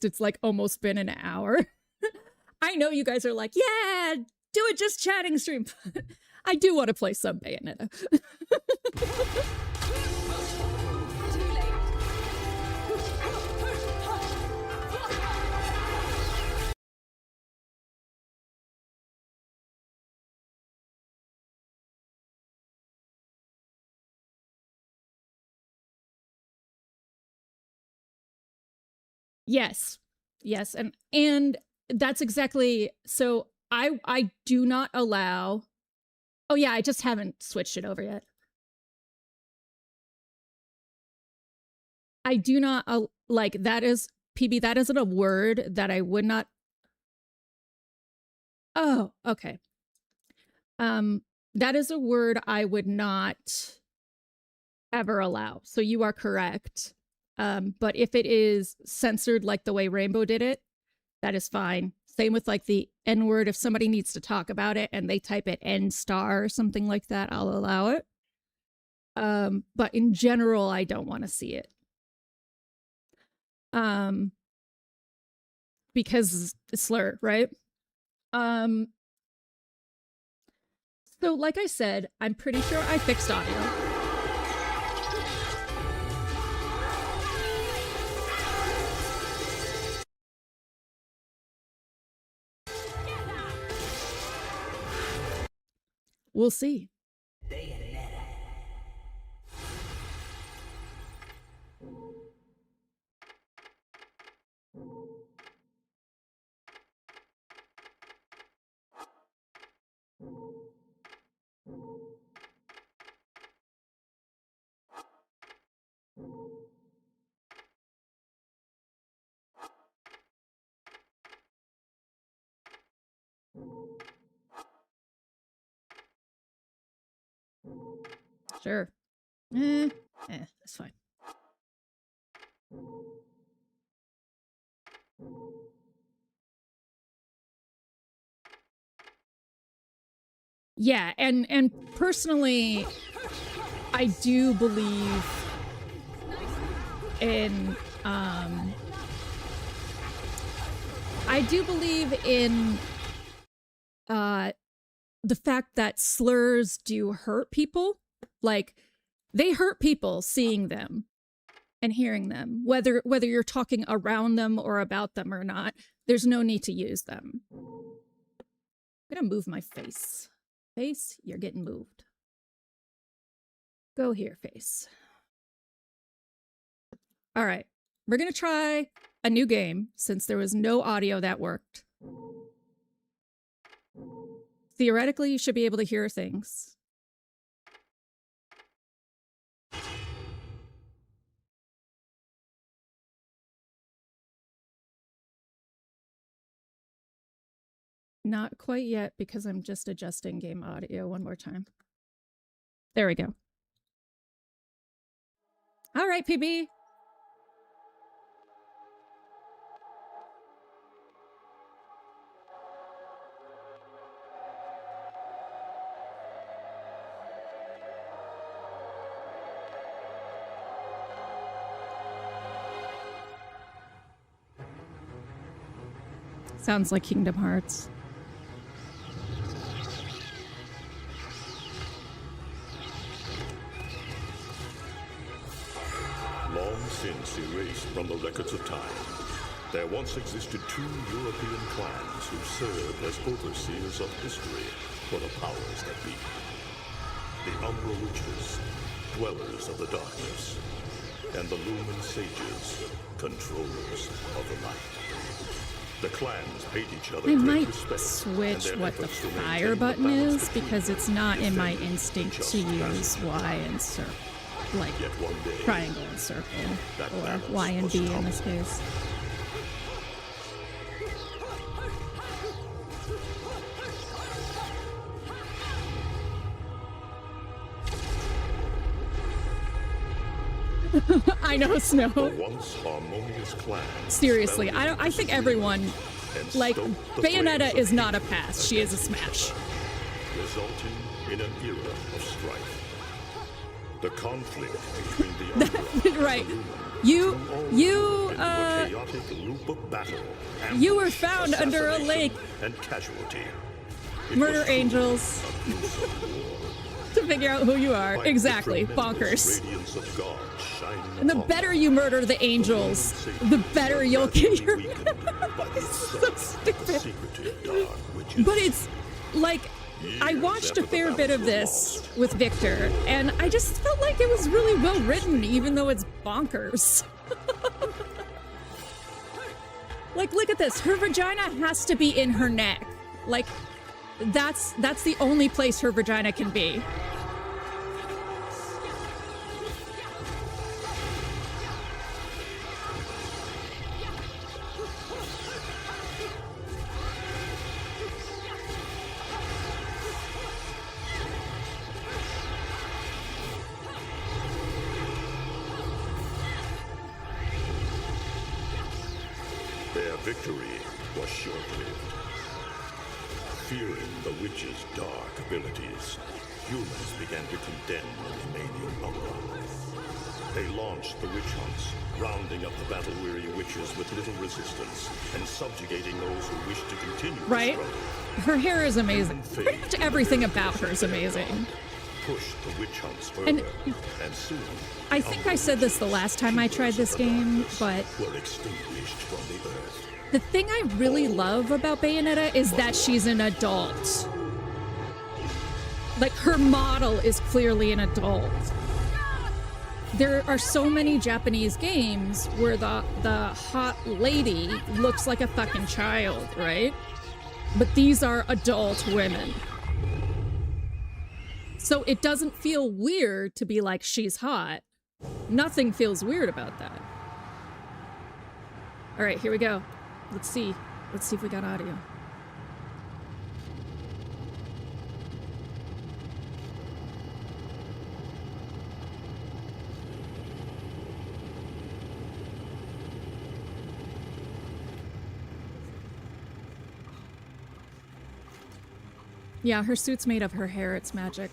it's like almost been an hour. I know you guys are like, yeah, do it just chatting stream. I do want to play some Bayonetta. Yes. Yes. And that's exactly, so I do not allow, oh yeah, I just haven't switched it over yet. I do not, like, that is, PB, that isn't a word that I would not. Oh, okay. That is a word I would not ever allow. So you are correct. But if it is censored like the way Rainbow did it, that is fine. Same with like the N word. If somebody needs to talk about it and they type it N star or something like that, I'll allow it. But in general, I don't want to see it. Because it's slur, right? So like I said, I'm pretty sure I fixed audio. We'll see. Sure. That's fine. Yeah, and personally, I do believe in the fact that slurs do hurt people. Like, they hurt people seeing them and hearing them, whether you're talking around them or about them or not. There's no need to use them. I'm gonna move my face. Face, you're getting moved. Go here, face. All right, we're gonna try a new game since there was no audio that worked. Theoretically, you should be able to hear things. Not quite yet, because I'm just adjusting game audio one more time. There we go. All right, PB. Sounds like Kingdom Hearts. Long since erased from the records of time, there once existed two European clans who served as overseers of history for the powers that be. The Umbra Witches, dwellers of the darkness, and the Lumen Sages, controllers of the light. The clans paid each other I might switch what the fire button is, because it's not in my instinct to use Y and circle. Like triangle and circle, or Y and B in this case. I know, Snow. Seriously, I think everyone, like, Bayonetta is not a pass, she is a smash. Resulting in an era of strife. The conflict between the right. You, you, into a chaotic loop of battle, you were ambush, found under a lake. and casualty. It Murder was angels a gruesome war. to figure out who you are. Like Exactly. the tremendous Bonkers. radiance of God shining And the upon better them. you murder the angels, the better you'll get your... Weakened by the so assault of stupid. secretive dark witches. But it's like, I Years watched after a the fair bit battles of were this lost, with Victor, and I just felt like it was really well written, even though it's bonkers. Like, look at this. Her vagina has to be in her neck. Like, that's the only place her vagina can be. Their victory was short-lived. Fearing the witch's dark abilities, humans began to condemn the remaining number. They launched the witch hunts, rounding up the battle-weary witches with little resistance and subjugating those who wished to continue the Right? struggle. Her hair is amazing. Pretty much everything about her is amazing. Pushed the witch hunts further, And and soon I think I said this the last time I tried this game, but were extinguished from the earth. the thing I really love about Bayonetta is that she's an adult. Like, her model is clearly an adult. There are so many Japanese games where the hot lady looks like a fucking child, right? But these are adult women. So it doesn't feel weird to be like, she's hot. Nothing feels weird about that. All right, here we go. Let's see. Let's see if we got audio. Yeah, her suit's made of her hair. It's magic.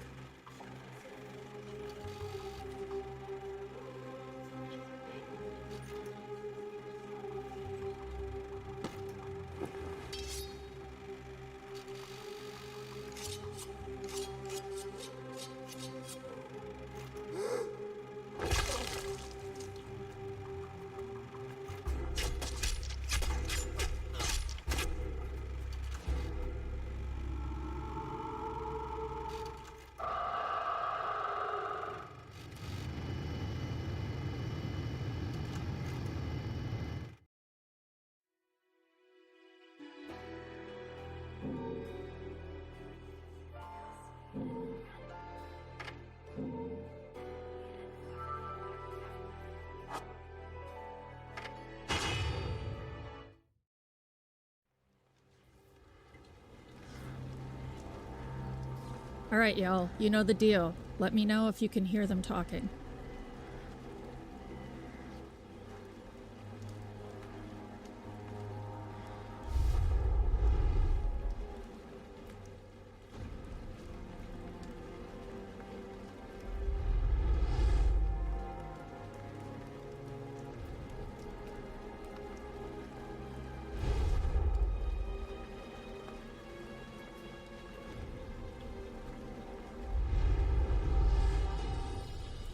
All right, y'all. You know the deal. Let me know if you can hear them talking.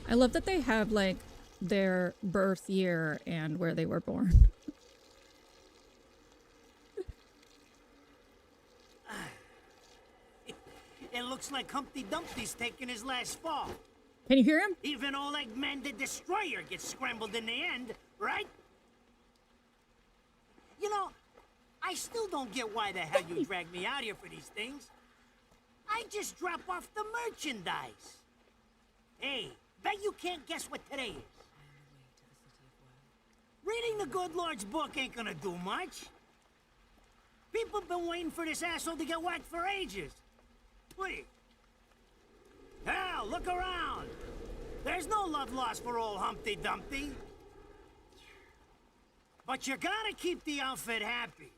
I love that they have, like, their birth year and where they were born. It looks like Humpty Dumpty's taking his last fall. Can you hear him? Even old Eggman the Destroyer gets scrambled in the end, right? You know, I still don't get why the hell you dragged me out here for these things. I just drop off the merchandise. Hey, bet you can't guess what today is. Reading the good Lord's book ain't gonna do much. People have been waiting for this asshole to get whacked for ages. Please. Hell, look around. There's no love lost for old Humpty Dumpty. But you gotta keep the outfit happy.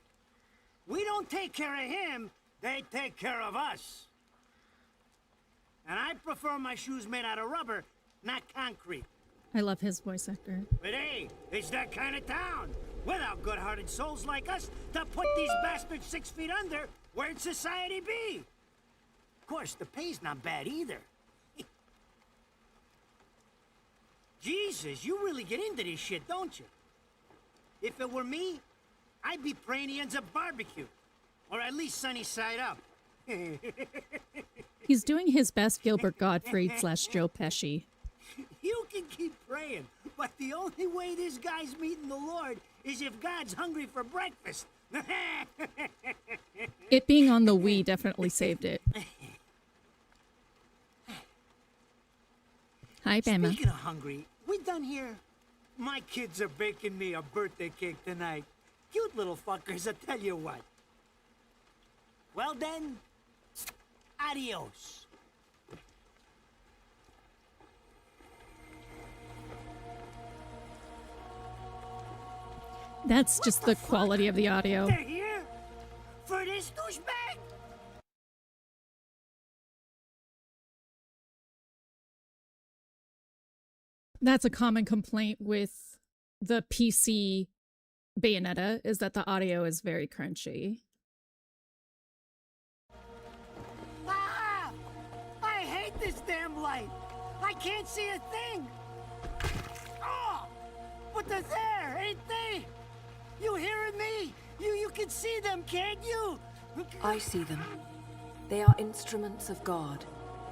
We don't take care of him, they take care of us. And I prefer my shoes made out of rubber, not concrete. I love his voice actor. But hey, it's that kind of town. Without good-hearted souls like us to put these bastards 6 feet under, where'd society be? Of course, the pay's not bad either. Jesus, you really get into this shit, don't you? If it were me, I'd be praying he ends up barbecued. Or at least sunny side up. He's doing his best Gilbert Gottfried / Joe Pesci. You can keep praying, but the only way this guy's meeting the Lord is if God's hungry for breakfast. It being on the Wii definitely saved it. Hi, Bama. Speaking of hungry, we done here? My kids are baking me a birthday cake tonight. Cute little fuckers, I tell you what. Well then, adios. That's just the quality of the audio. They're here? For this douchebag? That's a common complaint with the PC Bayonetta, is that the audio is very crunchy. Ah! I hate this damn light. I can't see a thing. Oh! But they're there, ain't they? You hearing me? You can see them, can't you? I see them. They are instruments of God,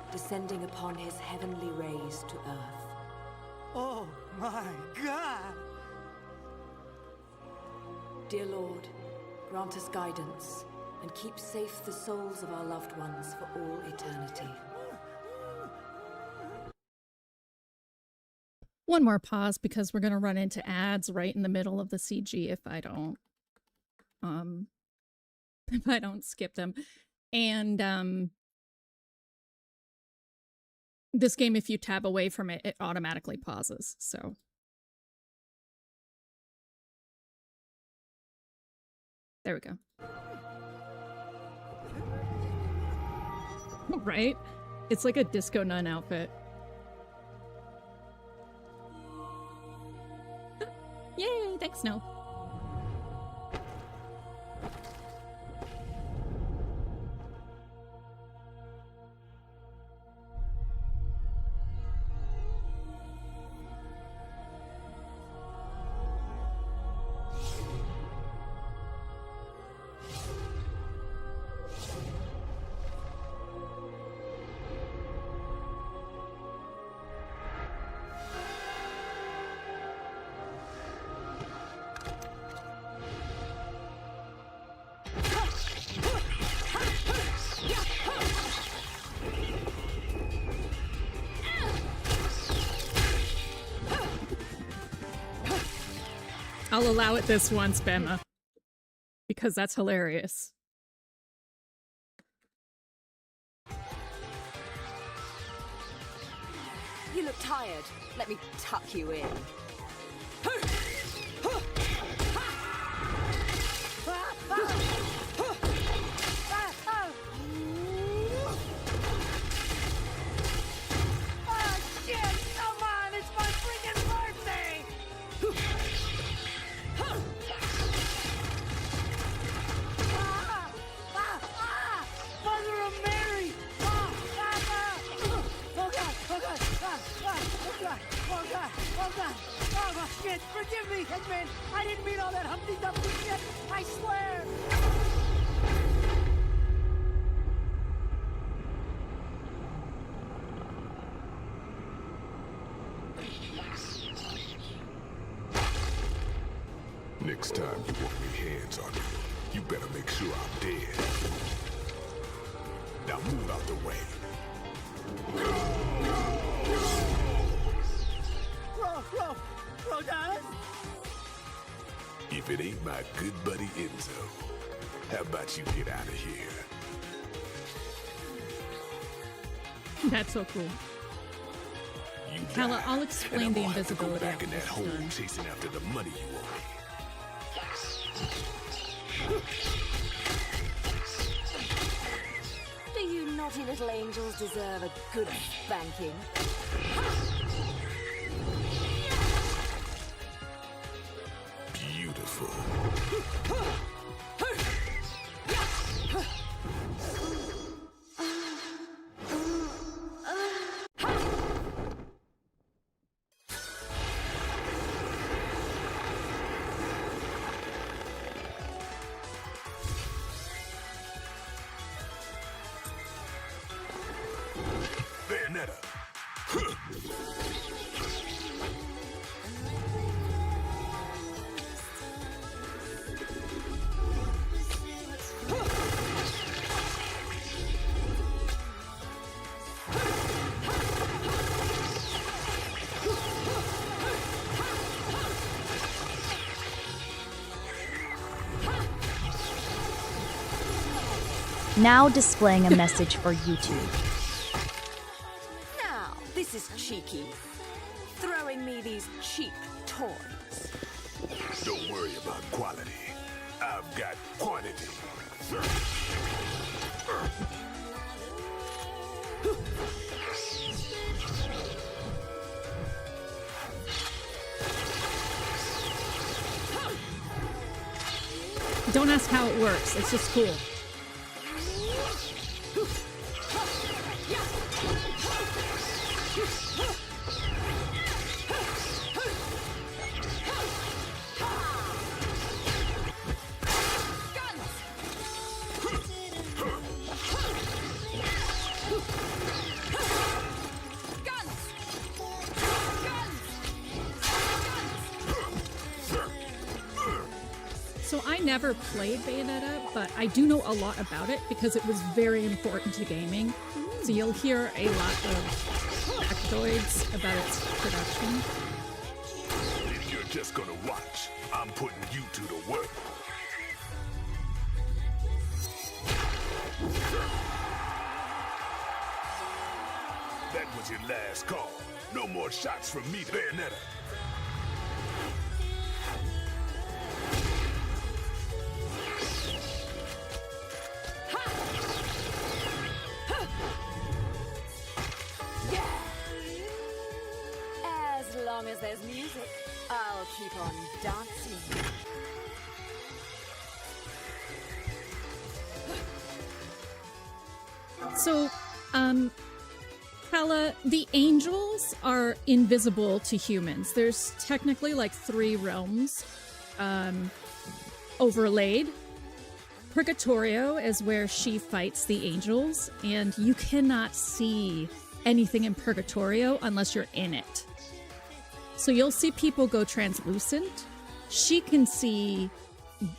descending upon his heavenly rays to earth. Oh my God! Dear Lord, grant us guidance and keep safe the souls of our loved ones for all eternity. One more pause because we're going to run into ads right in the middle of the CG if I don't skip them. And this game, if you tab away from it, it automatically pauses. So there we go. Right? It's like a disco nun outfit. Yay, thanks, Snow. I'll allow it this once, Bema, because that's hilarious. You look tired. Let me tuck you in. Shit, forgive me, Hitman! I didn't mean all that Humpty Dumpty shit! I swear! Next time you want me hands on you, you better make sure I'm dead. Now move out the way. Rodin? If it ain't my good buddy Enzo, how about you get out of here? That's so cool. You Kala, die, I'll explain and the I'm gonna have to go invisibility back in after that hole this is done. chasing after the money you owe me. Do you naughty little angels deserve a good spanking? now displaying a message for YouTube. Now, this is cheeky. Throwing me these cheap toys. Don't worry about quality. I've got quantity. Don't ask how it works. It's just cool. So I never played Bayonetta, but I do know a lot about it because it was very important to gaming. So you'll hear a lot of factoids about its production. If you're just gonna watch, I'm putting you to the work. That was your last call. No more shots from me, Bayonetta. As long as there's music, I'll keep on dancing. So, Kala, the angels are invisible to humans. There's technically like 3 realms overlaid. Purgatorio is where she fights the angels, and you cannot see anything in Purgatorio unless you're in it. So you'll see people go translucent. She can see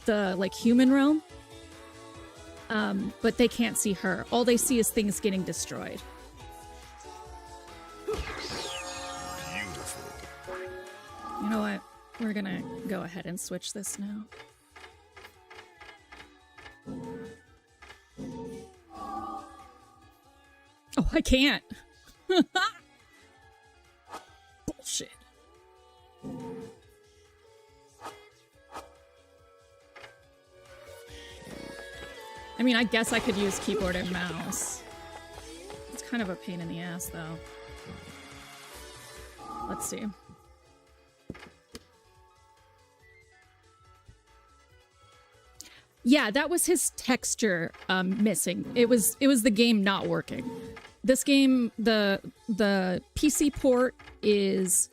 the like human realm, but they can't see her. All they see is things getting destroyed. Beautiful. You know what? We're gonna go ahead and switch this now. Oh, I can't. Bullshit. I mean, I guess I could use keyboard and mouse. It's kind of a pain in the ass, though. Let's see. Yeah, that was his texture missing. It was the game not working. This game, the PC port is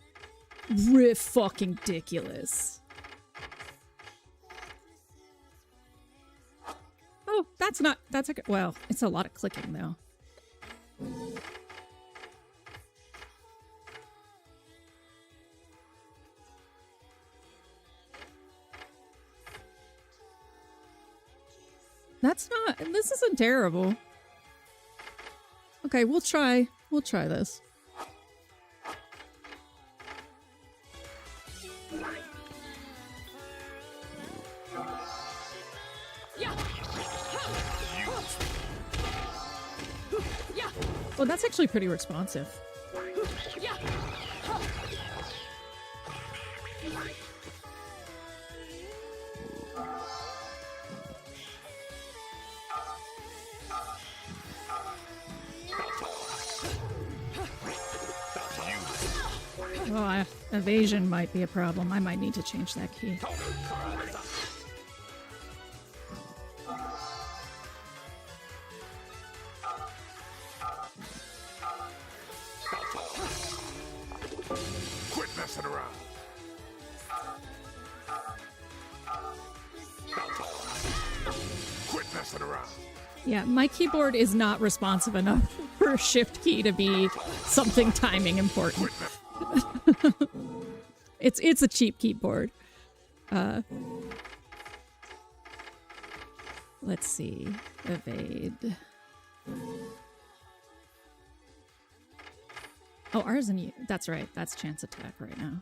fucking ridiculous. Oh, that's a good, well, it's a lot of clicking though. This isn't terrible. Okay, we'll try this. Oh, that's actually pretty responsive. Oh, evasion might be a problem. I might need to change that key. Quit messing around. Quit messing around. Yeah, my keyboard is not responsive enough for a shift key to be something timing important. It's a cheap keyboard. Let's see. Evade. Oh, ours and you. That's right. That's chance attack right now.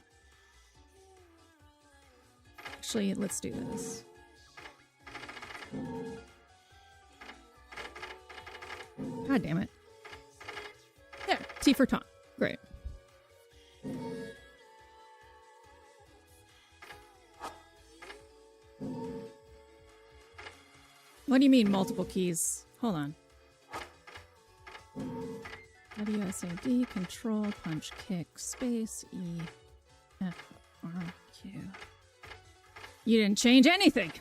Actually, let's do this. God damn it. There. T for taunt. Great. What do you mean multiple keys? Hold on. WSAD, control, punch, kick, space, E, F, R, Q. You didn't change anything.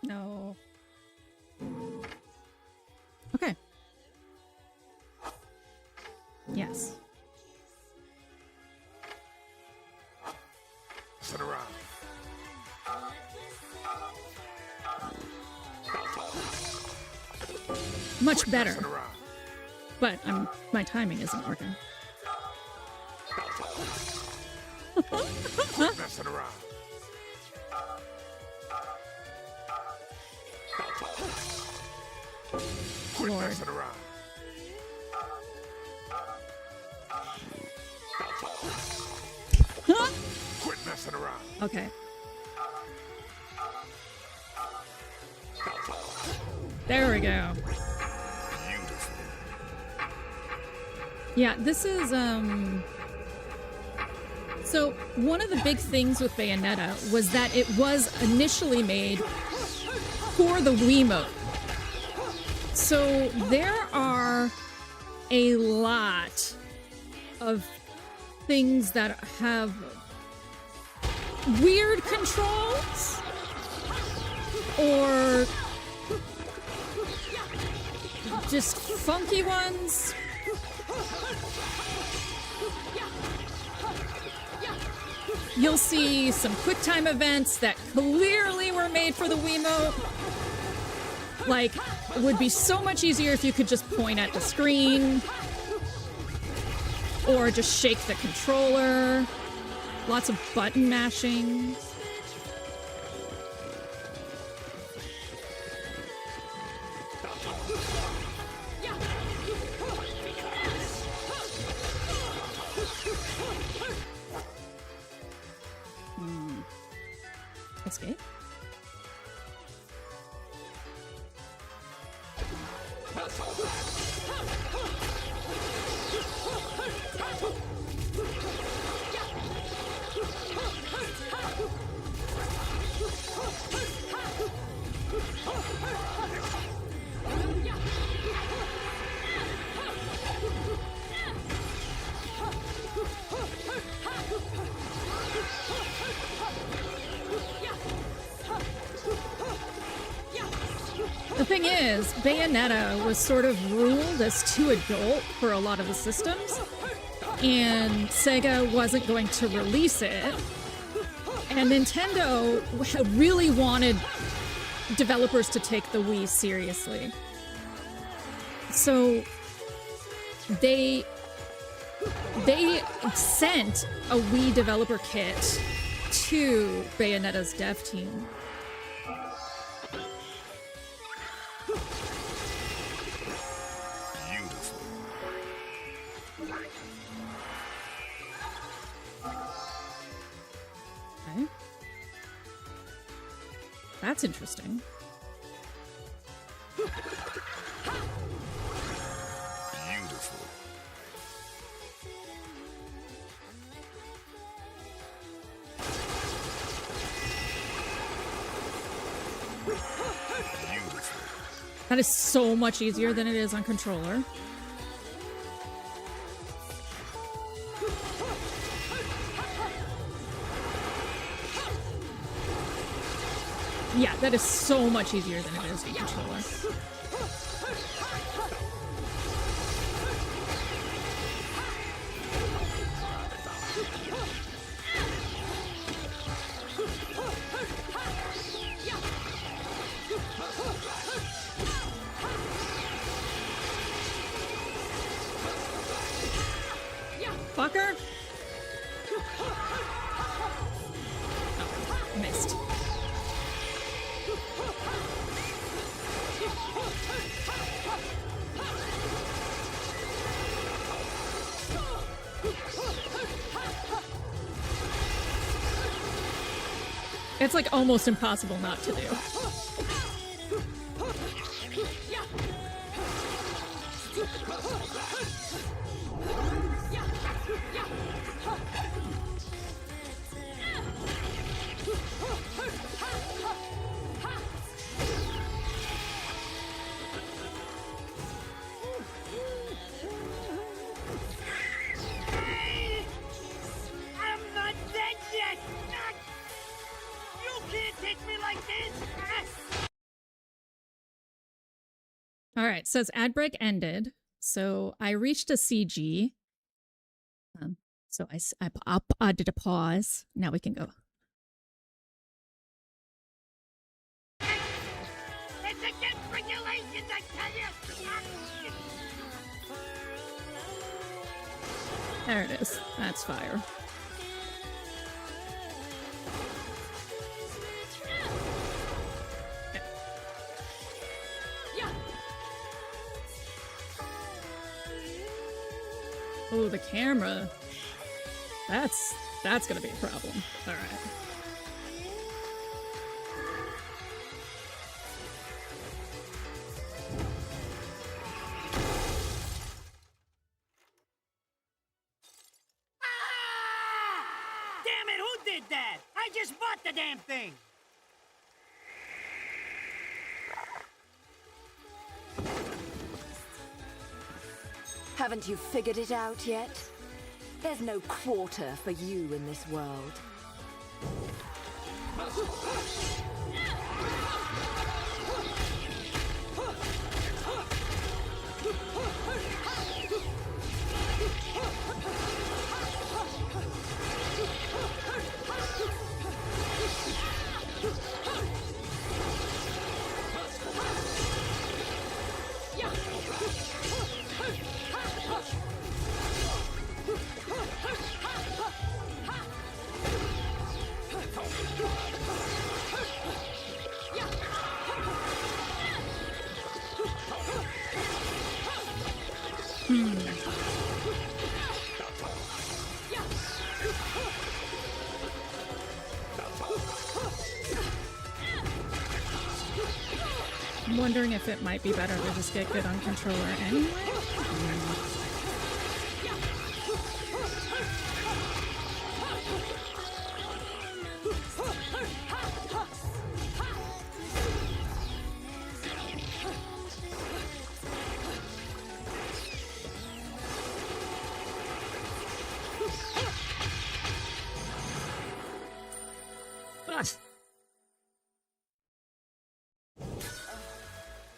No. Okay. Yes. Sit around. Much better. Sit around. But my timing isn't working. Quit messing around. Quit Lord. messing around. Quit messing around. Okay. There we go. Beautiful. Yeah, this is, so one of the big things with Bayonetta was that it was initially made for the Wiimote. So there are a lot of things that have weird controls or just funky ones. You'll see some QuickTime events that clearly were made for the Wiimote. Like, it would be so much easier if you could just point at the screen or just shake the controller. Lots of button mashing. Escape. The thing is, Bayonetta was sort of ruled as too adult for a lot of the systems, and Sega wasn't going to release it, and Nintendo really wanted developers to take the Wii seriously. So they sent a Wii developer kit to Bayonetta's dev team. Okay. That's interesting. Beautiful. Beautiful. That is so much easier than it is on controller. Yeah, that is so much easier than it is on controller. Fucker! Oh, missed. It's like almost impossible not to do. I'm not dead yet! You can't take me like this! All right, says ad break ended. So I reached a CG. So I did a pause. Now we can go. It's against regulations, I tell you! There it is. That's fire. Oh, the camera. That's gonna be a problem. All right. Damn it, who did that? I just bought the damn thing! Haven't you figured it out yet? There's no quarter for you in this world. I'm wondering if it might be better to just get good on controller anyway.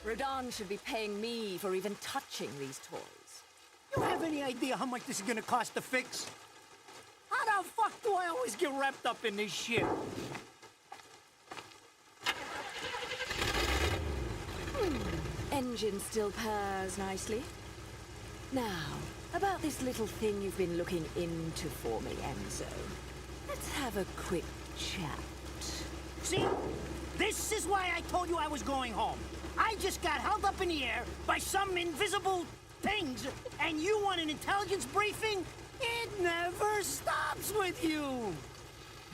Rodin should be paying me for even touching these toys. You have any idea how much this is gonna cost to fix? How the fuck do I always get wrapped up in this shit? Engine still purrs nicely. Now, about this little thing you've been looking into for me, Enzo. Let's have a quick chat. See? This is why I told you I was going home. I just got held up in the air by some invisible things, and you want an intelligence briefing? It never stops with you!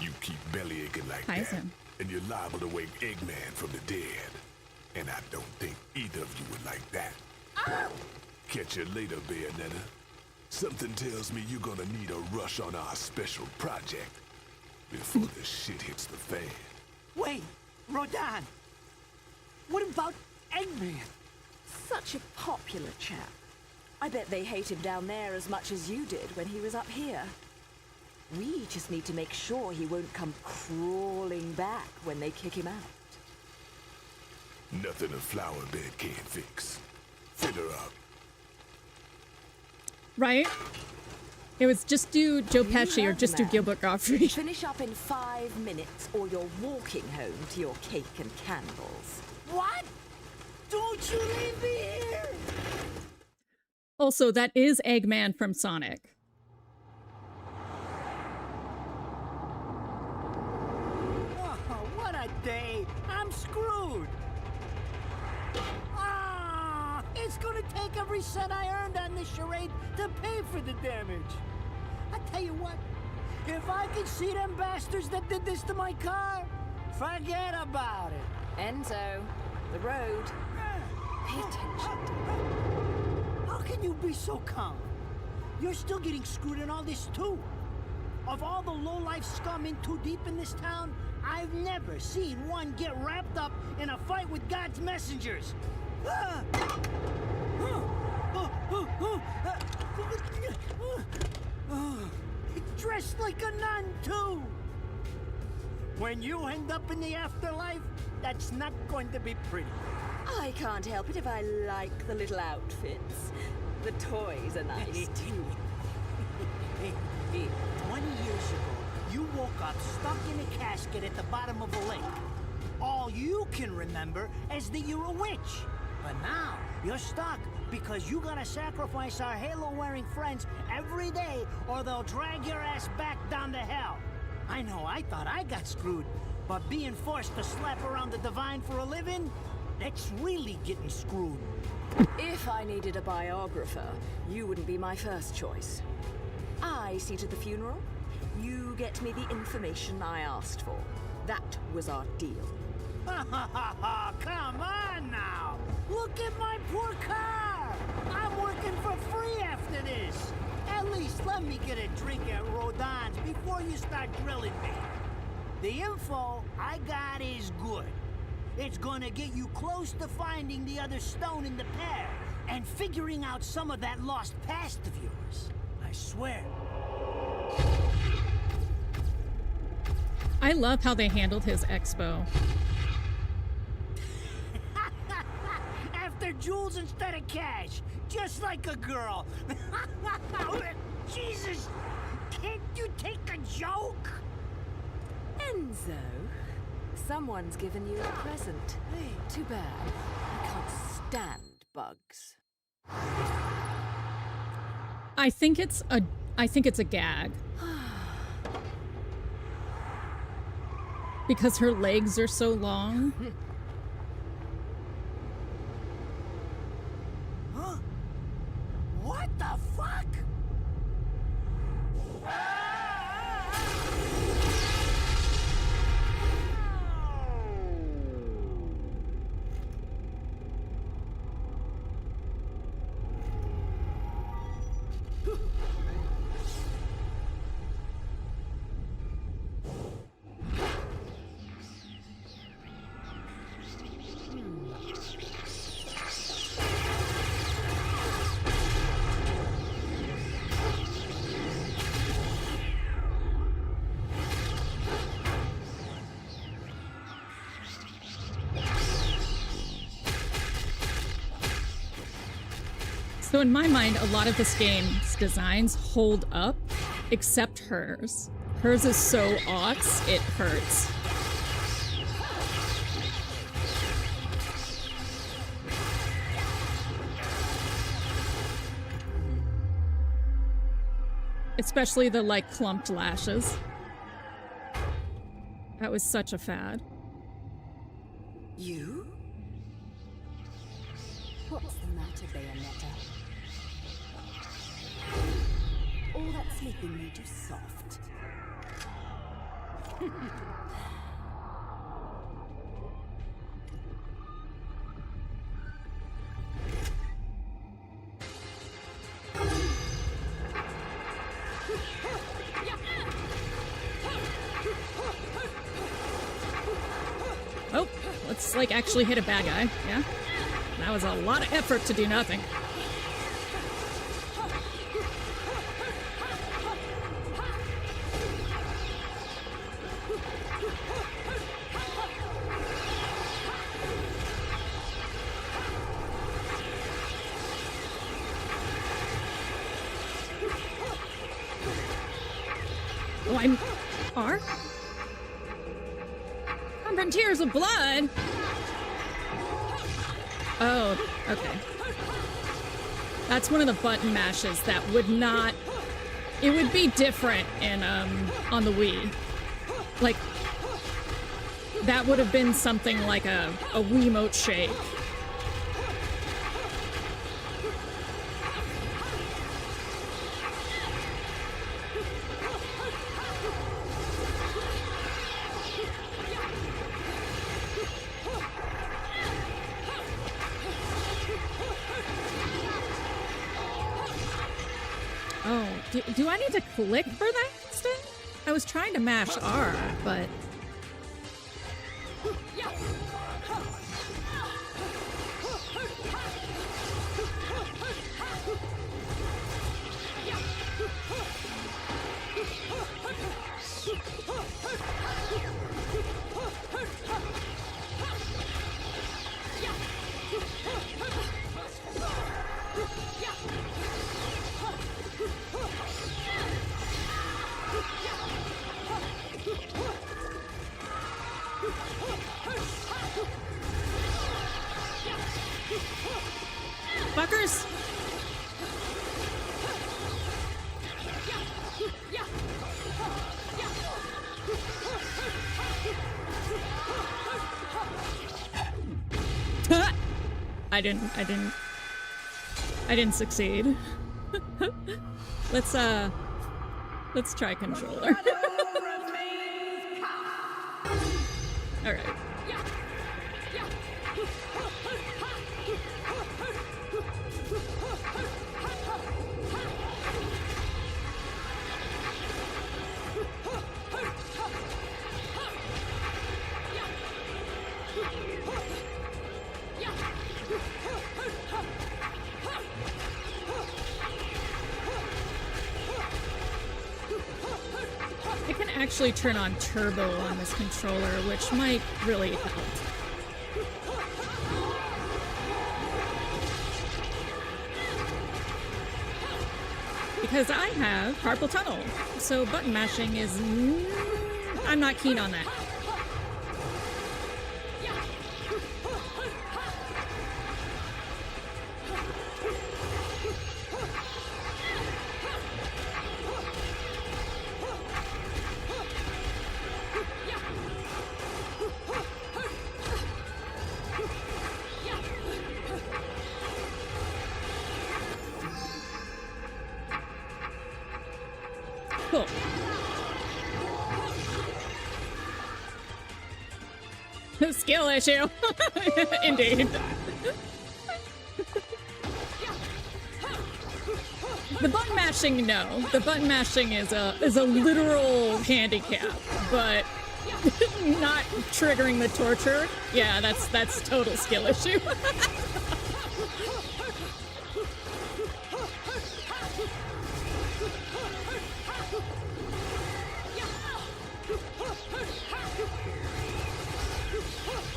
You keep belly aching like Hi, that, Sim. and you're liable to wake Eggman from the dead. And I don't think either of you would like that. Catch you later, Bayonetta. Something tells me you're gonna need a rush on our special project before the shit hits the fan. Wait, Rodin. What about Eggman? Such a popular chap. I bet they hate him down there as much as you did when he was up here. We just need to make sure he won't come crawling back when they kick him out. Nothing a flower bed can't fix. Fill her up. Right? It was just do Joe You Pesci or heard just the do man. Gilbert Gottfried. Finish up in 5 minutes or you're walking home to your cake and candles. What? Don't you leave me here! Also, that is Eggman from Sonic. Oh, what a day! I'm screwed! Ah, it's gonna take every cent I earned on this charade to pay for the damage. I tell you what, if I could see them bastards that did this to my car, Forget about it. Enzo, the road. Pay attention, dear. How can you be so calm? You're still getting screwed in all this too. Of all the low-life scum in too deep in this town, I've never seen one get wrapped up in a fight with God's messengers. Dressed like a nun too. When you end up in the afterlife, that's not going to be pretty. I can't help it if I like the little outfits. The toys are nice too. Hey, 20 years ago, you woke up stuck in a casket at the bottom of a lake. All you can remember is that you're a witch. But now, you're stuck because you gotta sacrifice our halo-wearing friends every day or they'll drag your ass back down to hell. I know I thought I got screwed, but being forced to slap around the divine for a living, that's really getting screwed. If I needed a biographer, you wouldn't be my first choice. I see to the funeral. You get me the information I asked for. That was our deal. Come on now! Look at my poor car! I'm working for free after this! At least let me get a drink at Rodin's before you start grilling me. The info I got is good. It's gonna get you close to finding the other stone in the pair and figuring out some of that lost past of yours. I swear. I love how they handled his expo. After jewels instead of cash, just like a girl. Jesus, can't you take a joke? Enzo, someone's given you a present. Too bad. I can't stand bugs. I think it's a gag. Because her legs are so long. Huh? What the fuck? So in my mind, a lot of this game's designs hold up, except hers. Hers is so aughts, it hurts. Especially the, like, clumped lashes. That was such a fad. You? What's the matter, Bayonetta? All that sleeping made you soft. Oh, let's, like, actually hit a bad guy, yeah? That was a lot of effort to do nothing. Oh, I'm... R? From tears of blood? Oh, okay. That's one of the button mashes that would not... It would be different in, on the Wii. Like, that would have been something like a Wiimote shake. Do I need to click for that instead? I was trying to mash R, but... Fuckers! I didn't succeed. Let's try controller. All right. I can actually turn on turbo on this controller, which might really help. Because I have carpal tunnel, so button mashing is... I'm not keen on that. Cool. Skill issue. Indeed. The button mashing, no. The button mashing is a literal handicap, but not triggering the torture. Yeah, that's total skill issue.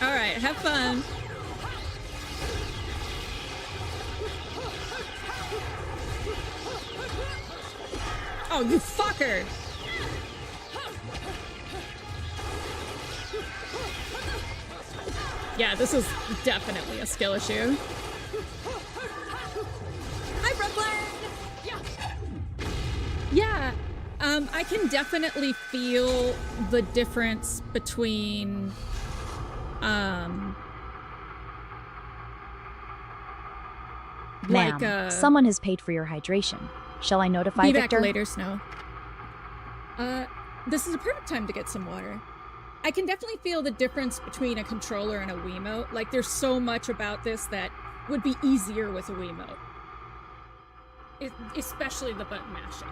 All right, have fun. Oh, you fucker! Yeah, this is definitely a skill issue. Hi, Brooklyn! Yeah, I can definitely feel the difference between Ma'am, someone has paid for your hydration. Shall I notify be Victor? back later, Snow. This is a perfect time to get some water. I can definitely feel the difference between a controller and a Wiimote. Like, there's so much about this that would be easier with a Wiimote. Especially the button mashing.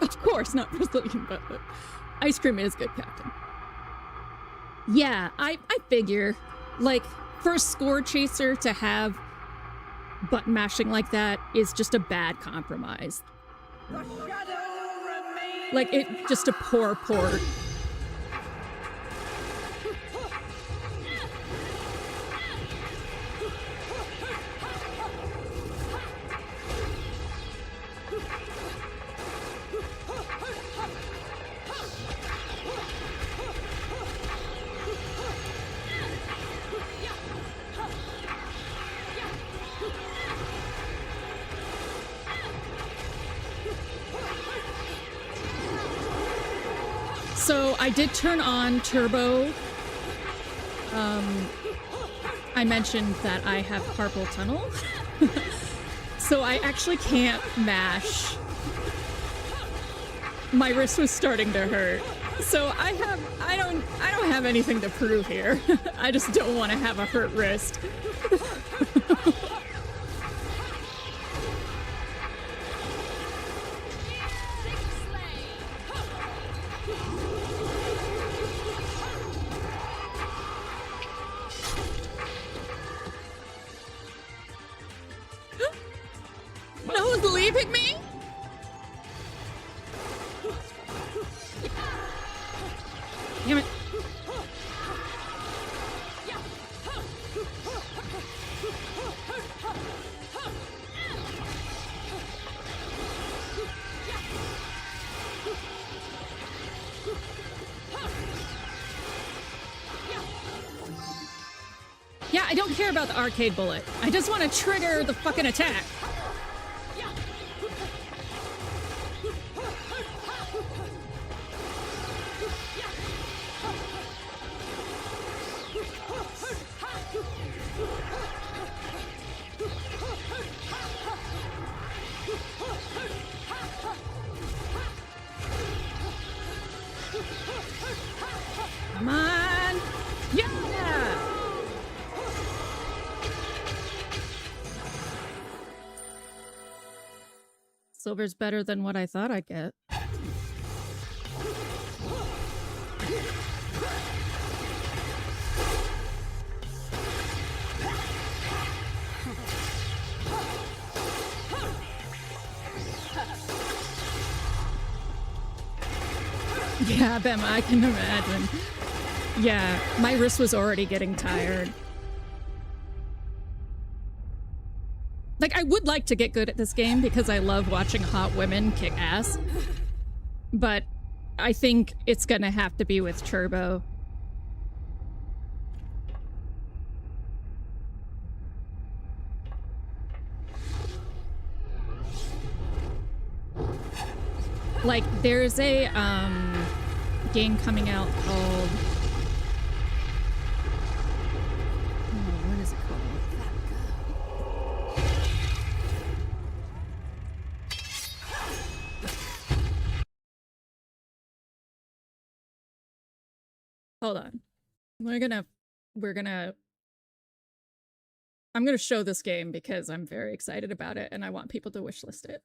Of course, not Brazilian, but ice cream is good, Captain. Yeah, I figure, like, for a score chaser to have button mashing like that is just a bad compromise. Like, it just a poor port. So I did turn on turbo. I mentioned that I have carpal tunnel. So I actually can't mash. My wrist was starting to hurt. So I don't have anything to prove here. I just don't want to have a hurt wrist. No one's leaving me? Damn it. Yeah, I don't care about the arcade bullet. I just want to trigger the fucking attack. Come on! Yeah! Silver's better than what I thought I'd get. Yeah, Bema, I can imagine. Yeah, my wrist was already getting tired. Like, I would like to get good at this game because I love watching hot women kick ass. But I think it's gonna have to be with turbo. Like, there's a game coming out called... Oh, what is it called? Hold on. I'm gonna show this game because I'm very excited about it and I want people to wishlist it.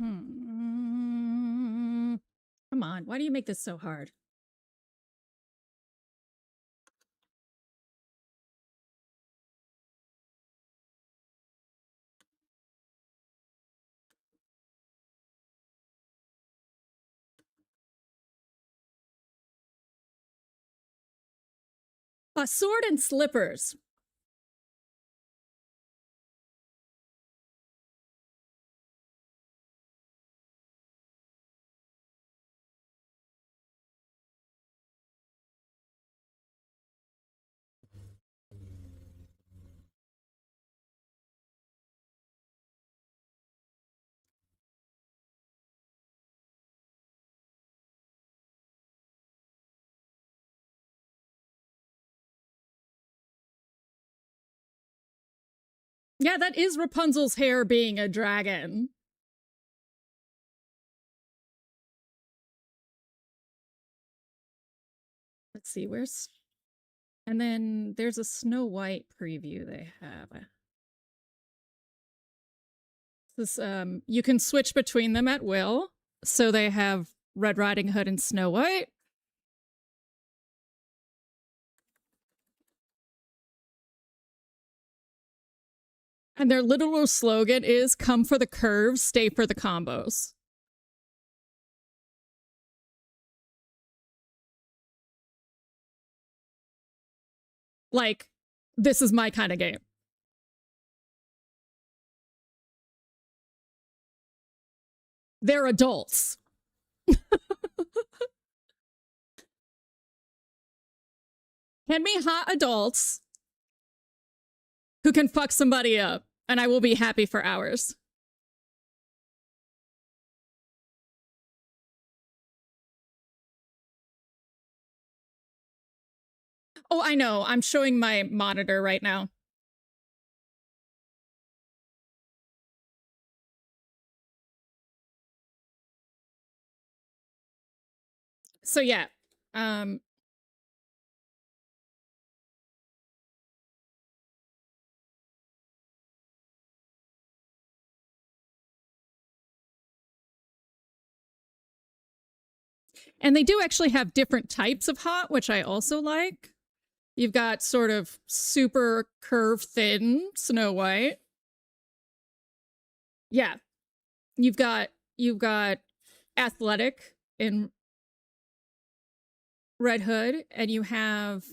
Come on, why do you make this so hard? A sword and slippers. Yeah, that is Rapunzel's hair being a dragon. Let's see, where's... And then there's a Snow White preview they have. This, you can switch between them at will. So they have Red Riding Hood and Snow White. And their literal slogan is come for the curves, stay for the combos. Like, this is my kind of game. They're adults. Hand me hot adults who can fuck somebody up, and I will be happy for hours. Oh, I know. I'm showing my monitor right now. So yeah. And they do actually have different types of hot, which I also like. You've got sort of super curve thin Snow White. Yeah. You've got athletic in Red Hood, and you have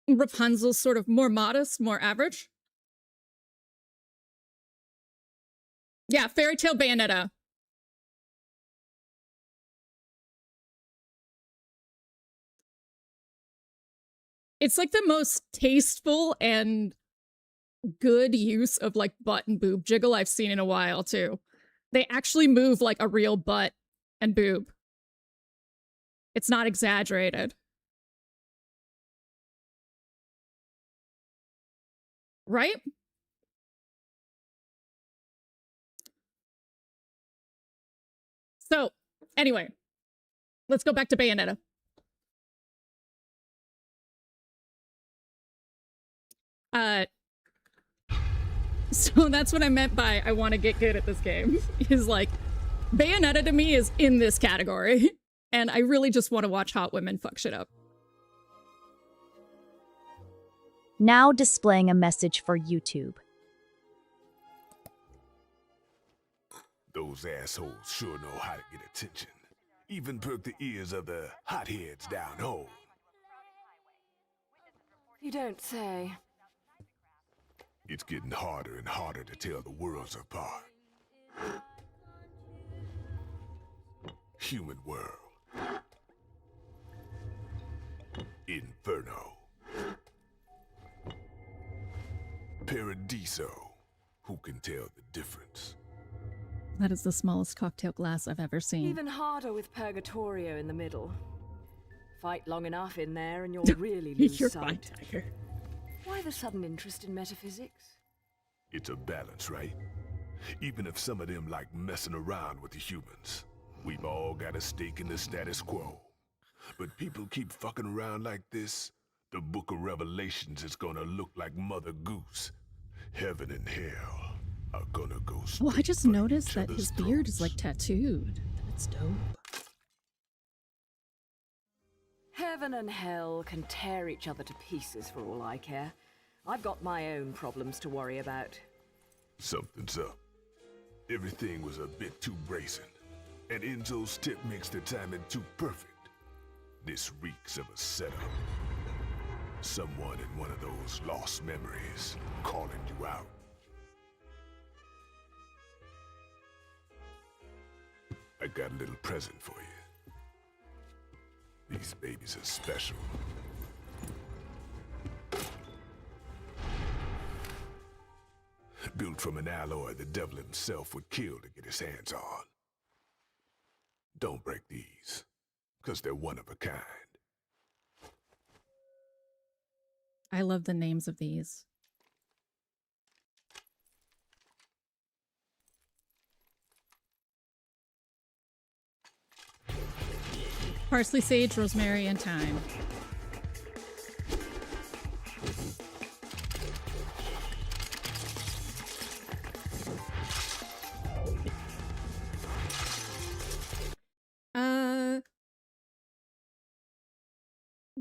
Rapunzel's sort of more modest, more average. Yeah, Fairy Tale Bayonetta. It's like the most tasteful and good use of like butt and boob jiggle I've seen in a while too. They actually move like a real butt and boob. It's not exaggerated. Right? So, anyway, let's go back to Bayonetta. So that's what I meant by I want to get good at this game. Is like, Bayonetta to me is in this category. And I really just want to watch hot women fuck shit up. Now displaying a message for YouTube. Those assholes sure know how to get attention. Even perk the ears of the hotheads down home. You don't say. It's getting harder and harder to tell the worlds apart. Human world. Inferno. Paradiso. Who can tell the difference? That is the smallest cocktail glass I've ever seen. Even harder with Purgatorio in the middle. Fight long enough in there and you'll really lose You're sight. fine, Tiger. Why the sudden interest in metaphysics? It's a balance, right? Even if some of them like messing around with the humans. We've all got a stake in the status quo. But people keep fucking around like this, the Book of Revelations is gonna look like Mother Goose. Heaven and hell are gonna go straight. Oh, I just for noticed each that other's his beard is throats. like tattooed. That's dope. Heaven and hell can tear each other to pieces for all I care. I've got my own problems to worry about. Something's up. Everything was a bit too brazen. And Enzo's tip makes the timing too perfect. This reeks of a setup. Someone in one of those lost memories calling you out. I got a little present for you. These babies are special. Built from an alloy the devil himself would kill to get his hands on. Don't break these, 'cause they're one of a kind. I love the names of these. Parsley, sage, rosemary, and thyme.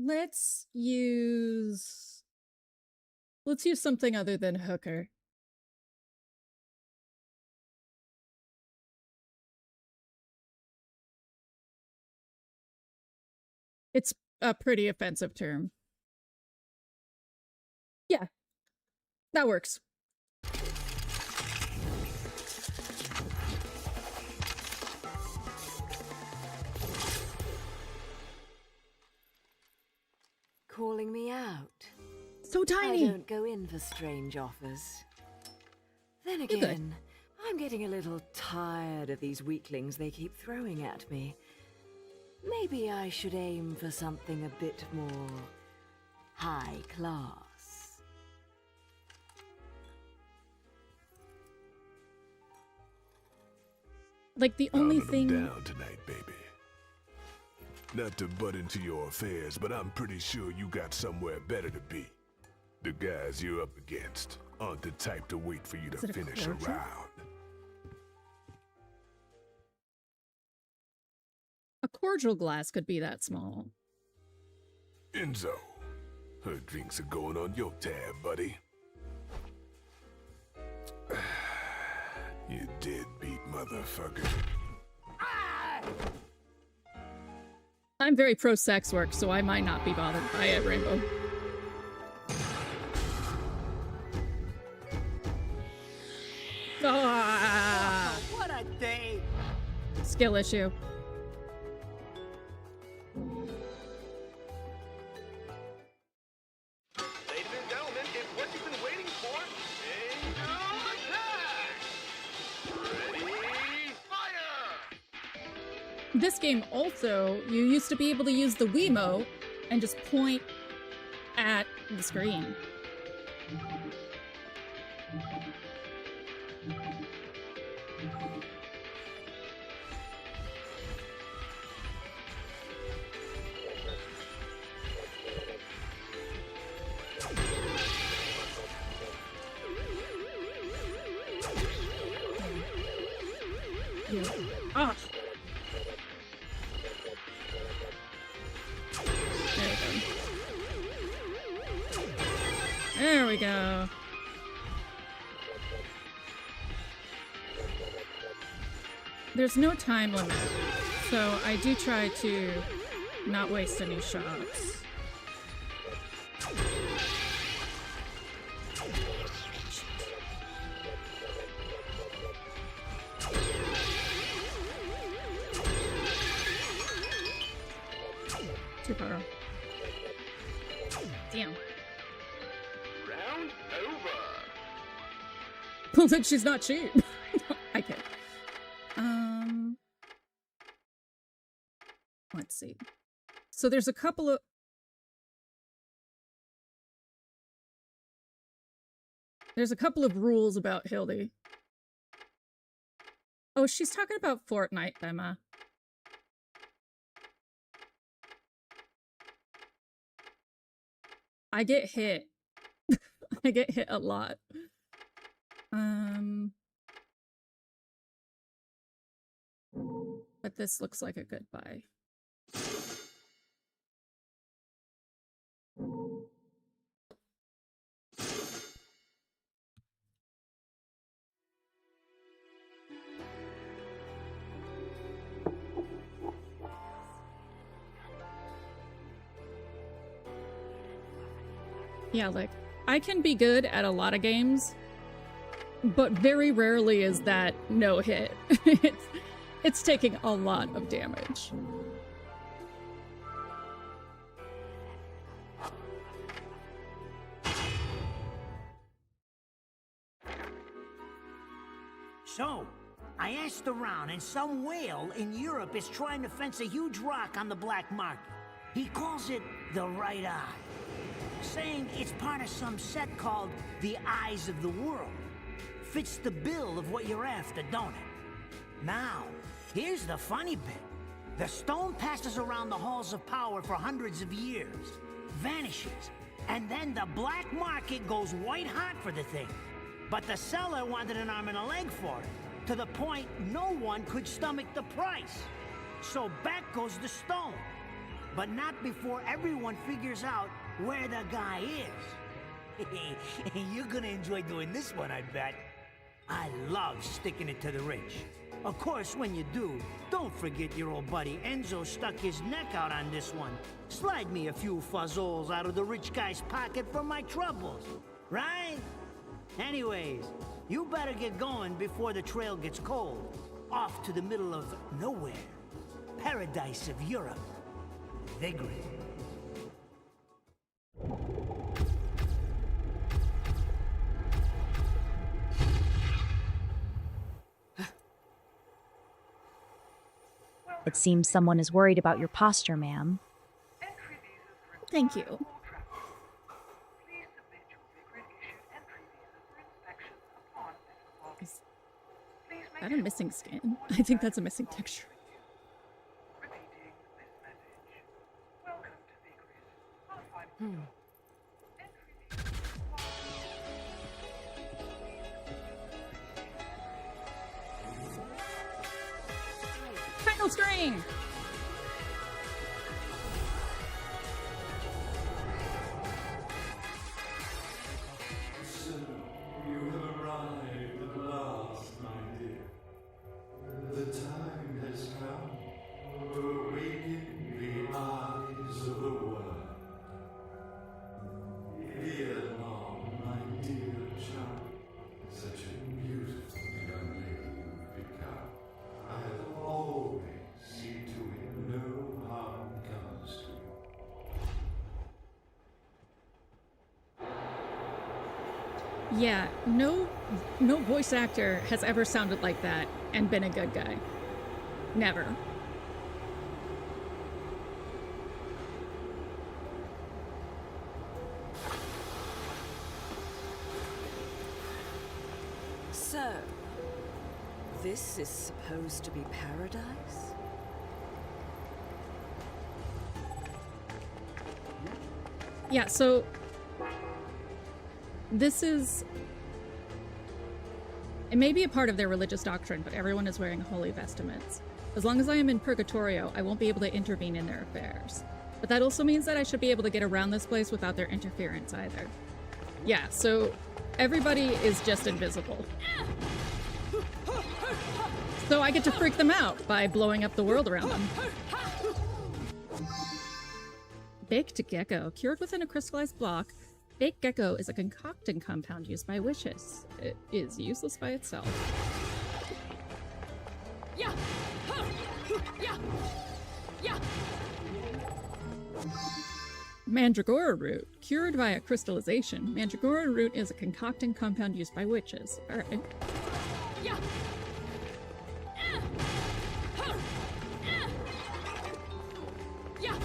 Let's use something other than hooker. It's a pretty offensive term. Yeah, that works. Calling me out. So tiny. I don't go in for strange offers. Then again, I'm getting a little tired of these weaklings they keep throwing at me. Maybe I should aim for something a bit more high class. Like the only thing down tonight, baby. Not to butt into your affairs, but I'm pretty sure you got somewhere better to be. The guys you're up against aren't the type to wait for you to finish a round. A cordial glass could be that small. Enzo, her drinks are going on your tab, buddy. You deadbeat motherfucker. I'm very pro sex work, so I might not be bothered by it, Rainbow. Ah! Oh, what a day! Skill issue. Ladies and gentlemen, it's what you've been waiting for. Bingo attack! Ready, fire! This game also, you used to be able to use the Wiimote and just point at the screen. Ah. There we go. There's no time limit, so I do try to not waste any shots. Too far. Damn. Round over. Well, then she's not cheap. I can't. Let's see. So there's a couple of... There's a couple of rules about Hildy. Oh, she's talking about Fortnite, Emma. I get hit. I get hit a lot. But this looks like a good buy. Yeah, like, I can be good at a lot of games, but very rarely is that no hit. It's taking a lot of damage. So, I asked around, and some whale in Europe is trying to fence a huge rock on the black market. He calls it the right eye, saying it's part of some set called the Eyes of the World. Fits the bill of what you're after, don't it? Now, here's the funny bit. The stone passes around the halls of power for hundreds of years, vanishes, and then the black market goes white hot for the thing. But the seller wanted an arm and a leg for it, to the point no one could stomach the price. So back goes the stone. but not before everyone figures out where the guy is. You're gonna enjoy doing this one, I bet. I love sticking it to the rich. Of course, when you do, don't forget your old buddy Enzo stuck his neck out on this one. Slide me a few fuzzoles out of the rich guy's pocket for my troubles, right? Anyways, you better get going before the trail gets cold. Off to the middle of nowhere. Paradise of Europe. Vigrid. It seems someone is worried about your posture, ma'am. Thank you. Please submit your Vigrid-issued entry visa for inspection upon disembarking. Is Please make that a sure missing that skin? I think that's a missing texture. repeating this message. Welcome to Vigrid. I'll find you. Entry visa Title screen! So, you have arrived at last, my dear. The time has come to awaken the eyes of the world. Here long, my dear child, such a beautiful young lady you've become. I'll always see to it no harm comes to you. Yeah, no voice actor has ever sounded like that and been a good guy. Never. So, this is supposed to be paradise? Yeah, so this is... It may be a part of their religious doctrine, but everyone is wearing holy vestments. As long as I am in Purgatorio, I won't be able to intervene in their affairs. But that also means that I should be able to get around this place without their interference either. Yeah, so everybody is just invisible. So I get to freak them out by blowing up the world around them. Baked gecko. Cured within a crystallized block, baked gecko is a concocting compound used by witches. It is useless by itself. Yeah! Yeah! Yeah! Mandragora root. Cured via crystallization. Mandragora root is a concocting compound used by witches. Alright. Yeah! Yeah!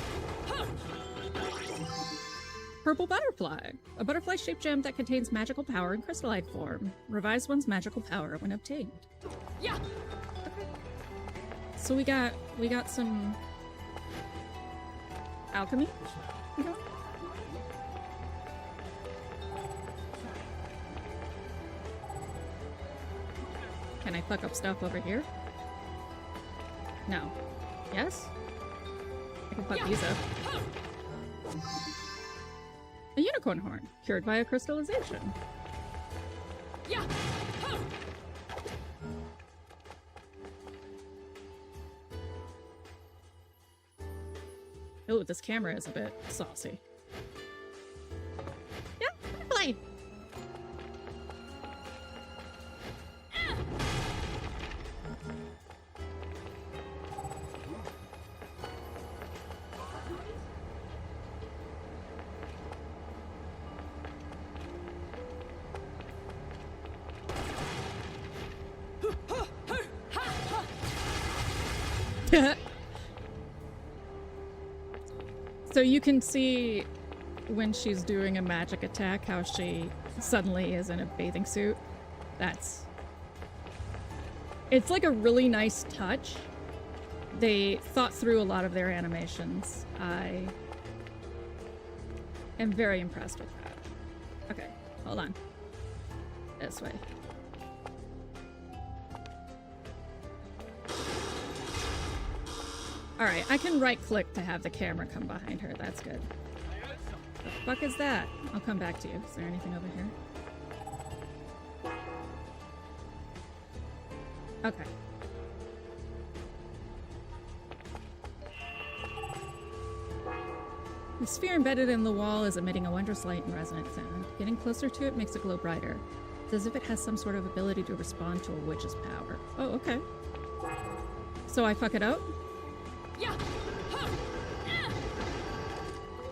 Purple butterfly. A butterfly-shaped gem that contains magical power in crystalline form. Revives one's magical power when obtained. Yeah! So we got some alchemy. Okay. Can I fuck up stuff over here? No. Yes? I can fuck these up. A unicorn horn, cured via crystallization. Yeah! Oh, this camera is a bit saucy. Yeah, play. So you can see when she's doing a magic attack how she suddenly is in a bathing suit. It's like a really nice touch. They thought through a lot of their animations. I am very impressed with that. Okay, hold on. This way. Alright, I can right-click to have the camera come behind her. That's good. The fuck is that? I'll come back to you. Is there anything over here? Okay. The sphere embedded in the wall is emitting a wondrous light and resonant sound. Getting closer to it makes it glow brighter. It's as if it has some sort of ability to respond to a witch's power. Oh, okay. So I fuck it up? Yeah.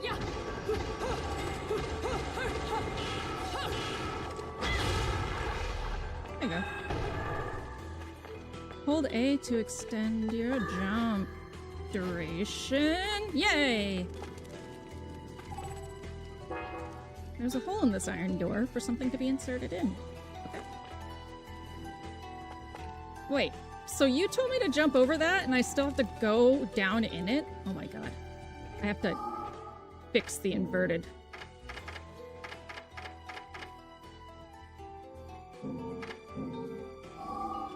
Yeah. There you go. Hold A to extend your jump duration. Yay! There's a hole in this iron door for something to be inserted in. Okay. Wait, so you told me to jump over that and I still have to go down in it? Oh my god. I have to fix the inverted.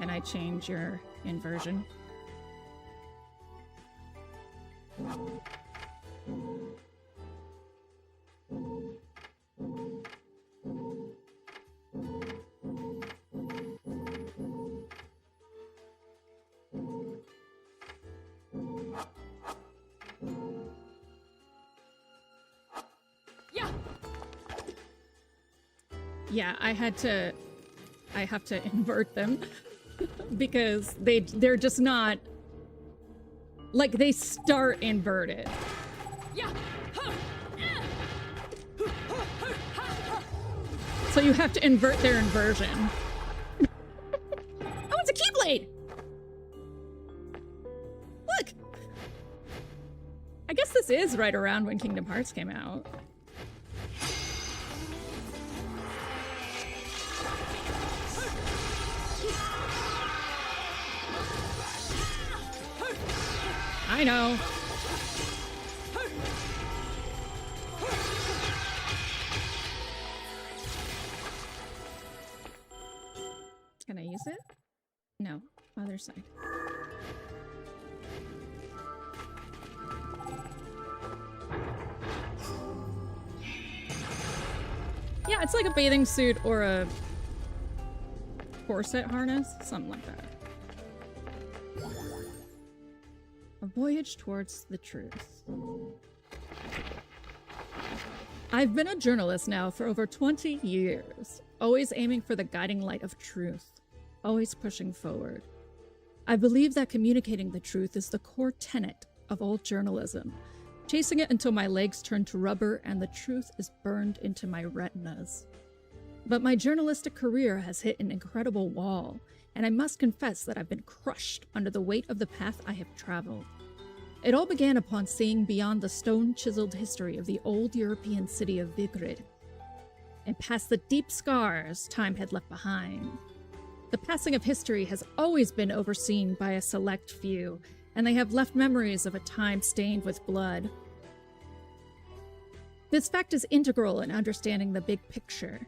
Can I change your inversion? Yeah, I have to invert them because they're just not like they start inverted. Yeah. So you have to invert their inversion. Oh, it's a keyblade! Look! I guess this is right around when Kingdom Hearts came out. I know. Can I use it? No. Other side. Yeah, it's like a bathing suit or a corset harness. Something like that. A voyage towards the truth. I've been a journalist now for over 20 years, always aiming for the guiding light of truth, always pushing forward. I believe that communicating the truth is the core tenet of all journalism, chasing it until my legs turn to rubber and the truth is burned into my retinas. But my journalistic career has hit an incredible wall, and I must confess that I've been crushed under the weight of the path I have traveled. It all began upon seeing beyond the stone-chiseled history of the old European city of Vigrid, and past the deep scars time had left behind. The passing of history has always been overseen by a select few, and they have left memories of a time stained with blood. This fact is integral in understanding the big picture.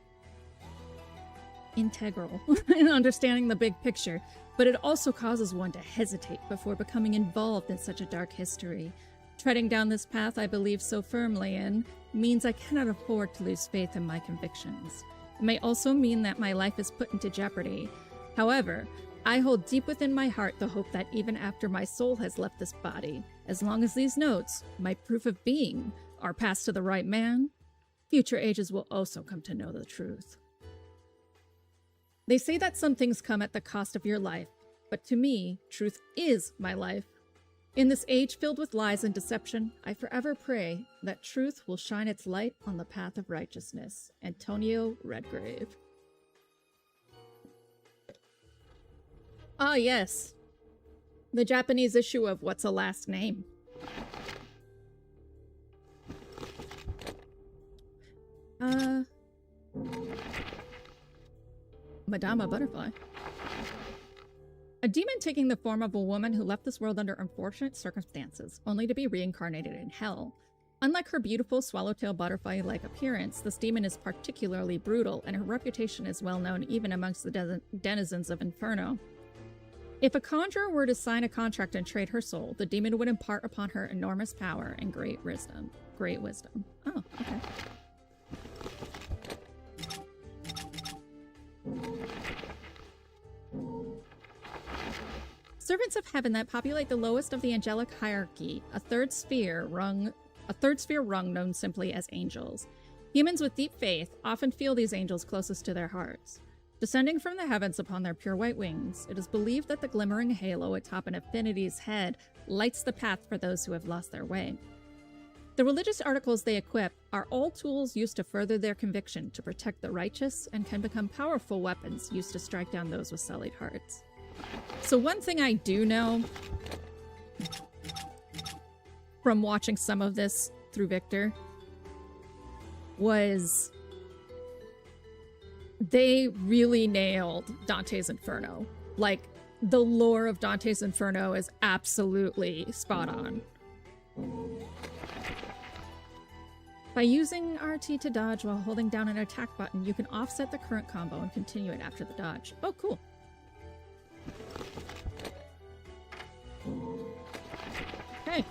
Integral in understanding the big picture, but it also causes one to hesitate before becoming involved in such a dark history. Treading down this path I believe so firmly in means I cannot afford to lose faith in my convictions. It may also mean that my life is put into jeopardy. However, I hold deep within my heart the hope that even after my soul has left this body, as long as these notes, my proof of being, are passed to the right man, future ages will also come to know the truth. They say that some things come at the cost of your life, but to me, truth is my life. In this age filled with lies and deception, I forever pray that truth will shine its light on the path of righteousness. Antonio Redgrave. Ah, yes. The Japanese issue of What's a Last Name. Madama Butterfly. A demon taking the form of a woman who left this world under unfortunate circumstances, only to be reincarnated in hell. Unlike her beautiful swallowtail butterfly-like appearance, this demon is particularly brutal, and her reputation is well known even amongst the denizens of Inferno. If a conjurer were to sign a contract and trade her soul, the demon would impart upon her enormous power and great wisdom. Great wisdom. Oh, okay. Servants of heaven that populate the lowest of the angelic hierarchy, a third sphere rung known simply as angels. Humans with deep faith often feel these angels closest to their hearts. Descending from the heavens upon their pure white wings, it is believed that the glimmering halo atop an affinity's head lights the path for those who have lost their way. The religious articles they equip are all tools used to further their conviction to protect the righteous and can become powerful weapons used to strike down those with sullied hearts. So one thing I do know from watching some of this through Victor was they really nailed Dante's Inferno. Like, the lore of Dante's Inferno is absolutely spot on. By using RT to dodge while holding down an attack button, you can offset the current combo and continue it after the dodge. Oh, cool. Okay.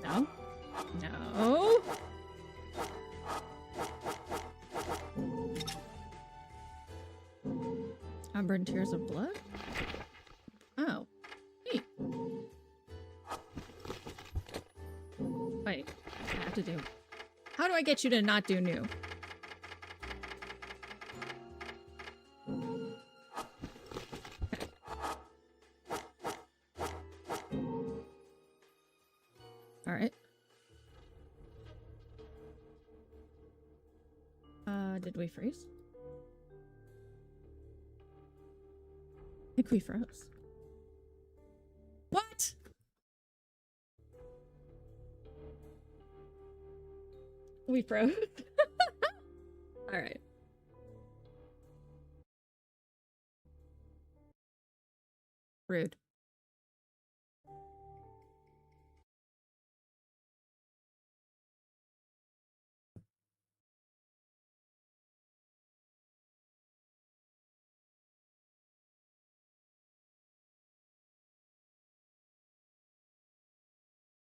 No. No. Unburned Tears of Blood? Oh. Neat. Wait. I have to do... How do I get you to not do new? Alright. Did we freeze? I think we froze. What? We froze? Alright. Rude.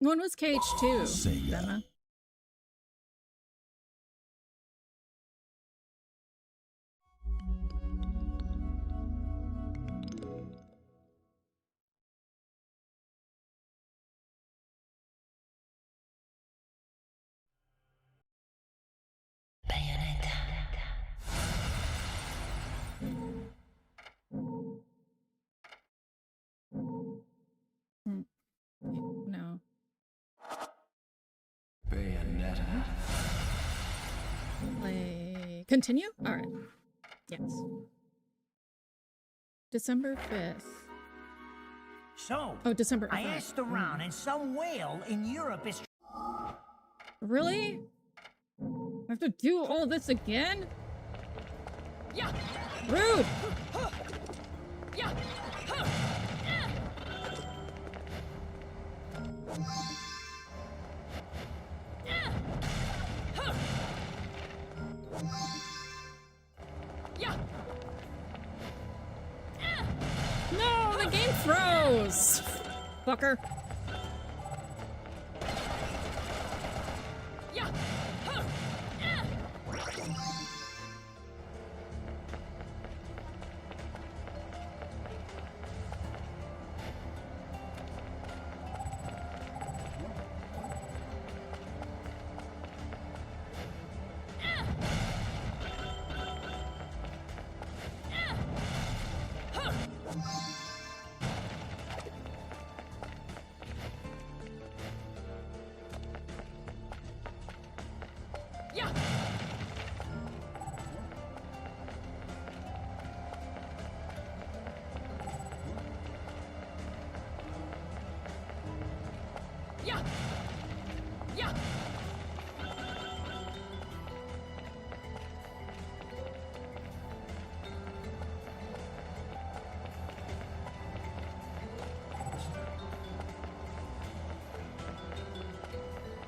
One was KH2. Emma. Bayonetta. No. Bayonetta. Play. Continue? Alright. Yes. December 5th. So, Oh, December. I asked around, and some whale in Europe is... Really? I have to do all this again? Yeah. Rude! Yeah. Yeah. No, the game froze! Fucker. Yeah. Yeah. Yeah.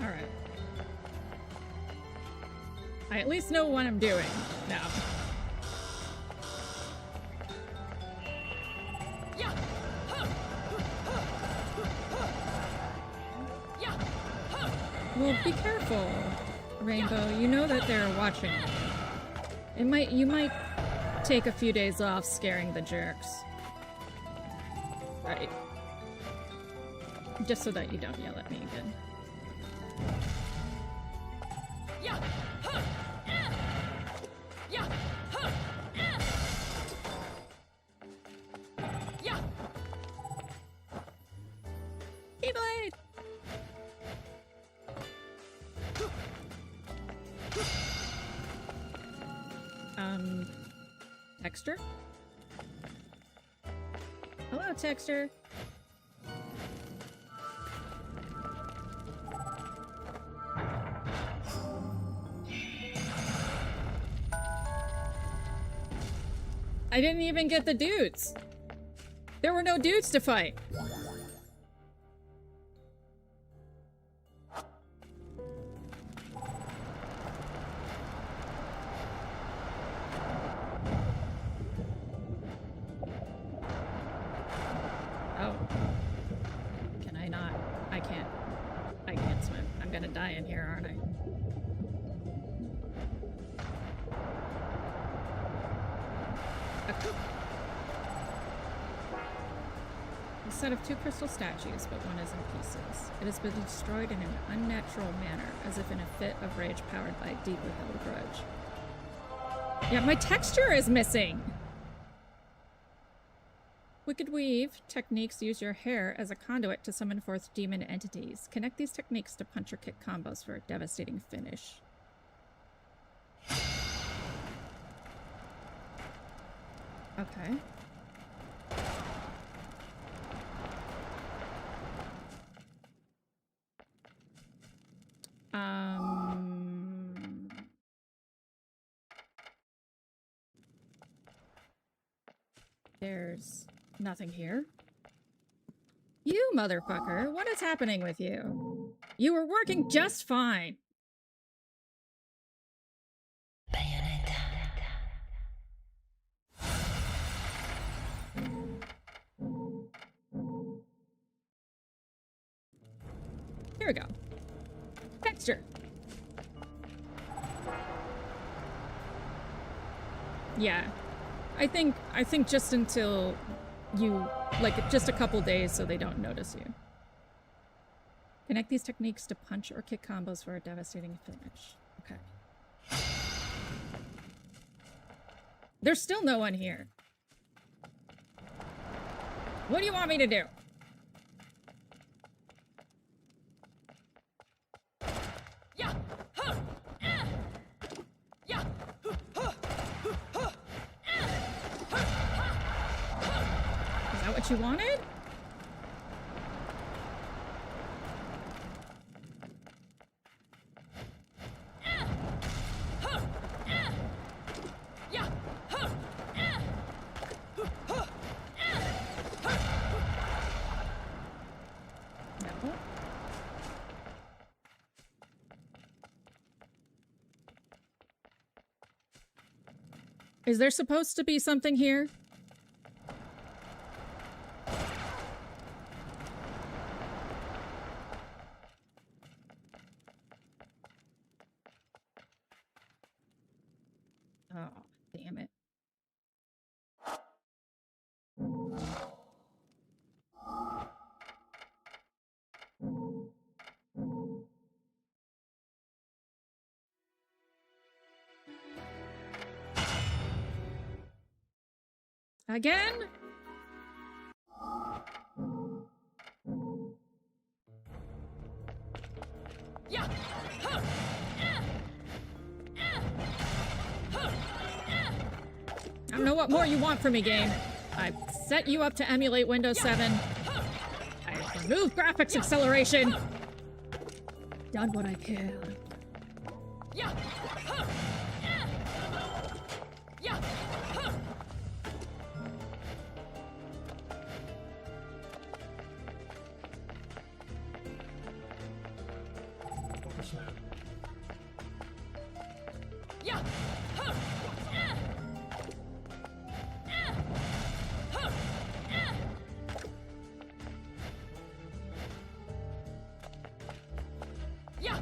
All right. I at least know what I'm doing now. Well, be careful, Rainbow. You know that they're watching you. You might take a few days off scaring the jerks. Right. Just so that you don't yell at me again. Yeah. Huh. Yeah. Huh. Yeah. Keyblade! Texture? Hello, Texture. I didn't even get the dudes. There were no dudes to fight. Oh. Can I not? I can't. I can't swim. I'm gonna die in here, aren't I? A set of 2 crystal statues, but one is in pieces. It has been destroyed in an unnatural manner, as if in a fit of rage powered by a deeply held grudge. Yeah, my texture is missing! Wicked Weave techniques use your hair as a conduit to summon forth demon entities. Connect these techniques to punch or kick combos for a devastating finish. Okay. There's nothing here. You motherfucker, what is happening with you? You were working just fine. Bayonetta. Here we go. Texture. Yeah. I think just until you, like, just a couple days so they don't notice you. Connect these techniques to punch or kick combos for a devastating finish. Okay. There's still no one here. What do you want me to do? Yeah. Huh. Yeah. Is that what you wanted? No. Is there supposed to be something here? Oh, damn it. Again? Yeah. I don't know what more you want from me, game. I've set you up to emulate Windows 7. I've removed graphics acceleration. Done what I can. Yeah. Yeah. Yeah. Yeah.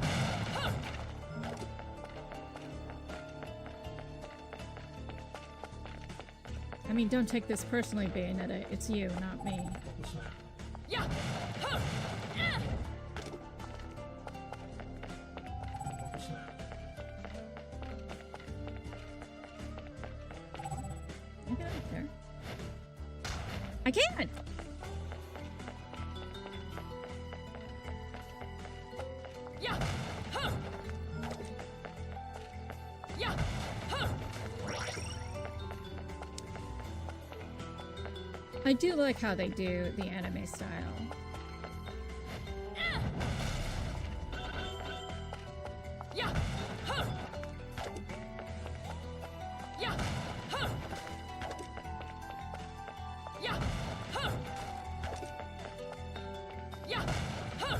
I mean, don't take this personally, Bayonetta. It's you, not me. Yeah. Huh. Yeah. I get up there. I can't! Yeah. Huh. Yeah. Huh. I do like how they do the anime style. Yeah. Huh. Yeah. Huh. Yeah. Huh. Yeah. Huh.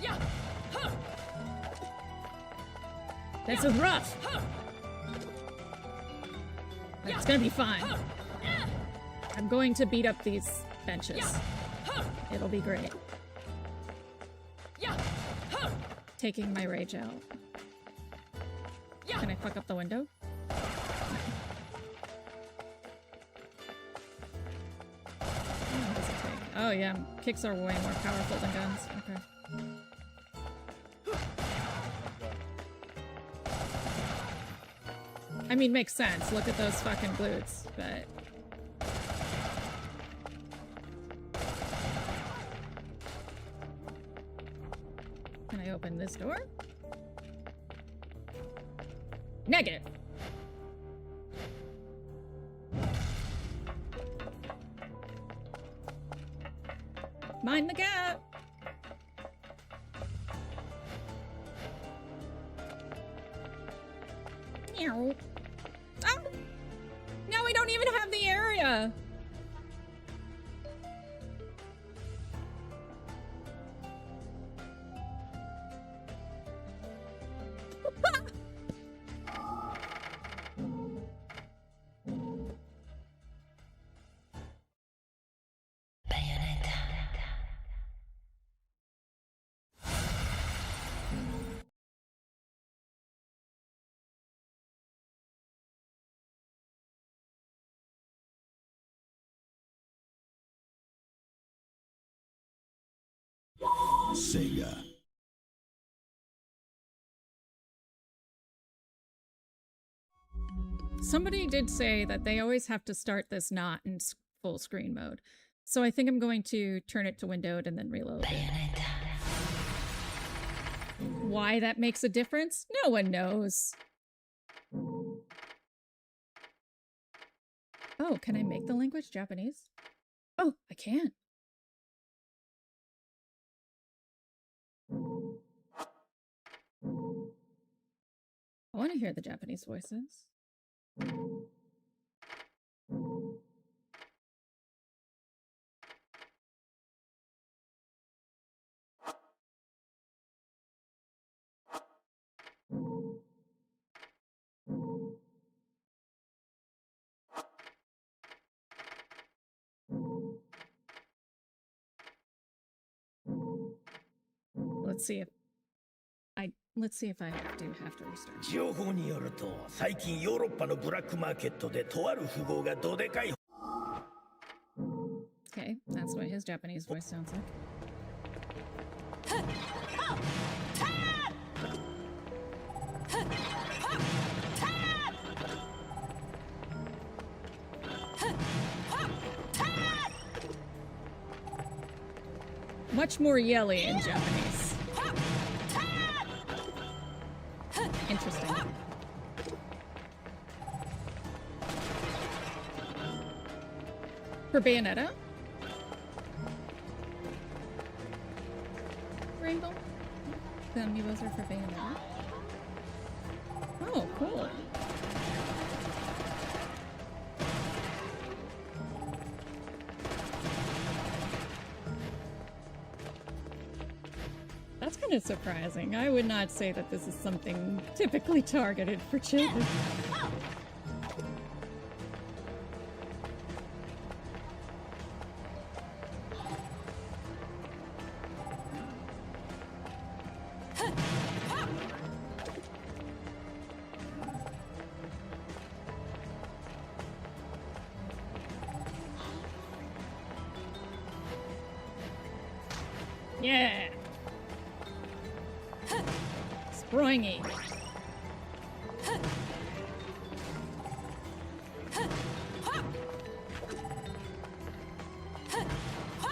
Yeah. Huh. This is rough! But it's gonna be fine. I'm going to beat up these benches. It'll be great. Taking my rage out. Can I fuck up the window? What does it take? Oh yeah, kicks are way more powerful than guns. Okay. I mean, makes sense. Look at those fucking glutes, but... Can I open this door? Negative! Mind the gap! Meow. Oh! Now we don't even have the area! Sega. Somebody did say that they always have to start this not in full screen mode. So I think I'm going to turn it to windowed and then reload it. Why that makes a difference? No one knows. Oh, can I make the language Japanese? Oh, I can. I want to hear the Japanese voices. Let's see if I have to restart. 情報によると、最近ヨーロッパのブラックマーケットでとある富豪がどでかい。 Okay, that's what his Japanese voice sounds like. Much more yelly in Japanese. Interesting. For Bayonetta? Rainbow? The amiibos are for Bayonetta? Oh, cool. That's kind of surprising. I would not say that this is something typically targeted for children. Yeah. Springy.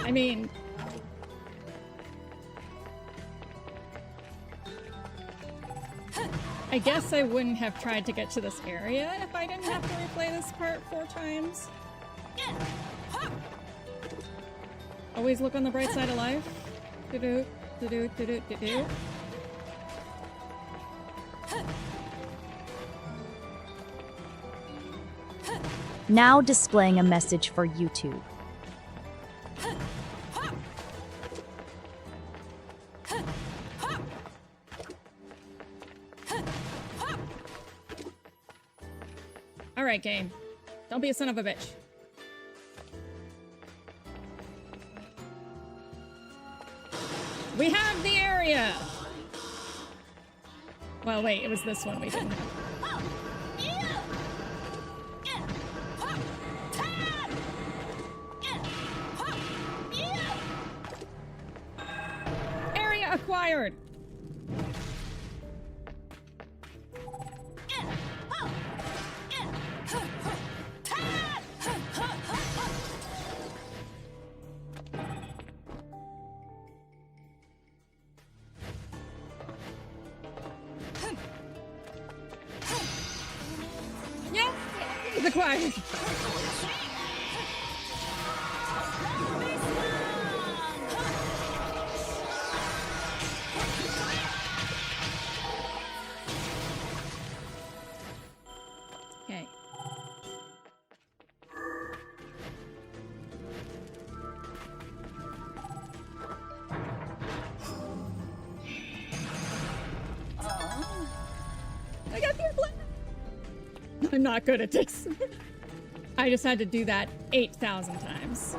I mean, I guess I wouldn't have tried to get to this area if I didn't have to replay this part 4 times. Always look on the bright side of life. Do-do, do-do, do-do, do-do. Now displaying a message for YouTube. Alright, game. Don't be a son of a bitch. We have the area! Well, wait, it was this one we didn't have. Area acquired! Yeah, it's acquired. Okay. I got the plan. I'm not good at this. I just had to do that 8,000 times.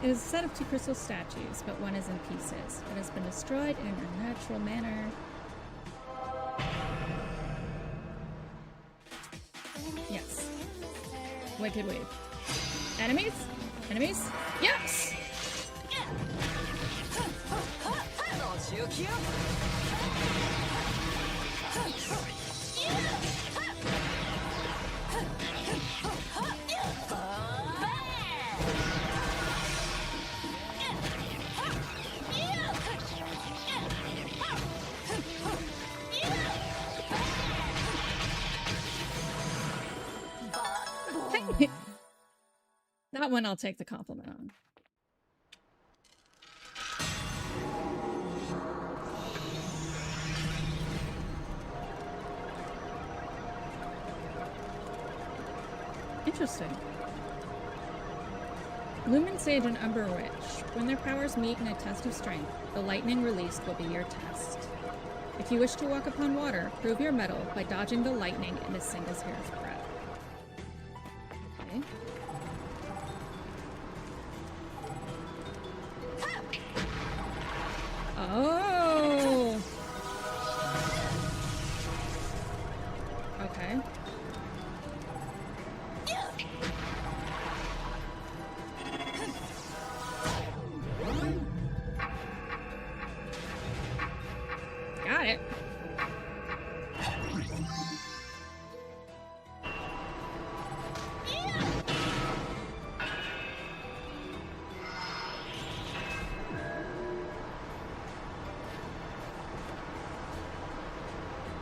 It is a set of 2 crystal statues, but one is in pieces. It has been destroyed in a natural manner. Yes. Wicked Wave. Enemies? Enemies? Yes! That one I'll take the compliment on. Interesting. Lumen Sage and Umber Witch. When their powers meet in a test of strength, the lightning released will be your test. If you wish to walk upon water, prove your mettle by dodging the lightning in a single hair's breadth. Okay. Oh! Okay. Got it.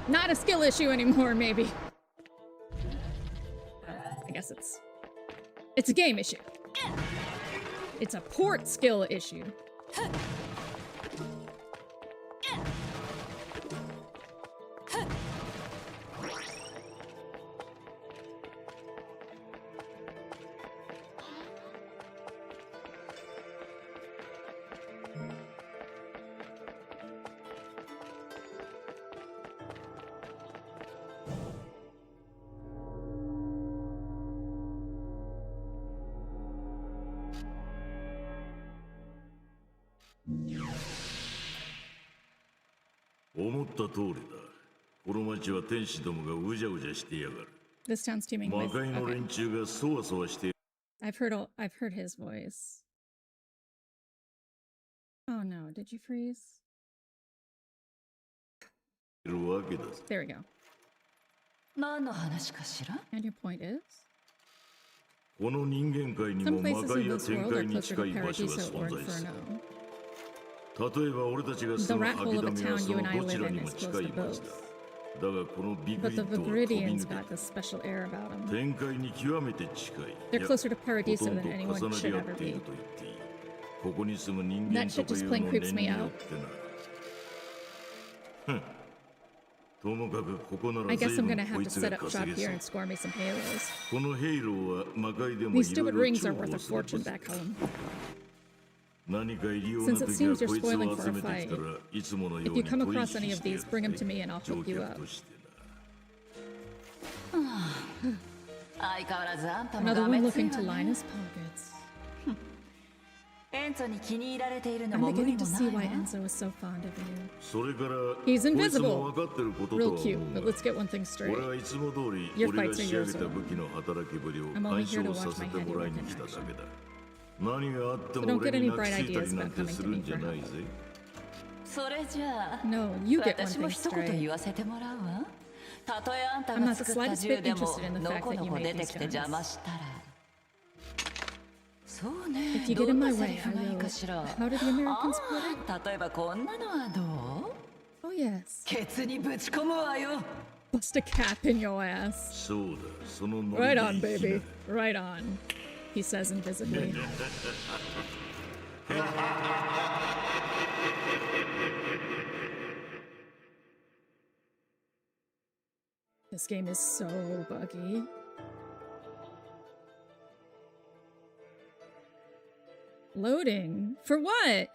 Not a skill issue anymore, maybe. I guess it's a game issue. It's a port skill issue. This town's teeming with. Okay. I've heard his voice. Oh no, did you freeze? There we go. And your point is? Some places in this world are closer to Paradiso or Inferno. The rat hole of a town you and I live in is close to both. But the Viridians got this special air about them. They're closer to Paradiso than anyone should ever be. That shit just plain creeps me out. I guess I'm gonna have to set up shop here and score me some halos. These stupid rings are worth a fortune back home. Since it seems you're spoiling for a fight, if you come across any of these, bring them to me and I'll hook you up. Another one looking to line his pockets. I'm beginning to see why Enzo is so fond of you. He's invisible. Real cute, but let's get one thing straight. Your fights are yours alone. I'm only here to watch my handiwork in action. So don't get any bright ideas about coming to me for help. No, you get one thing straight. I'm not the slightest bit interested in the fact that you made these guns. If you get in my way, I will. How do the Americans put it? Oh yes. Bust a cap in your ass. Right on, baby. Right on. He says invisibly. This game is so buggy. Loading? For what?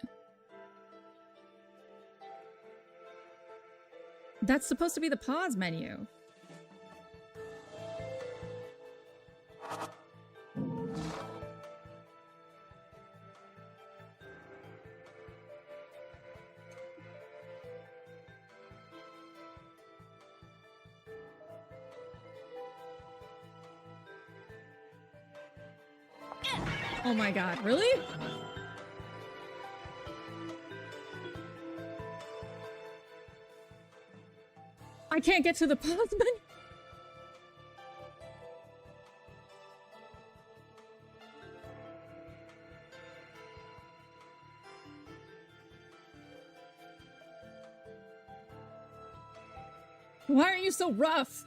That's supposed to be the pause menu. Oh my god, really? I can't get to the pause menu. Why are you so rough?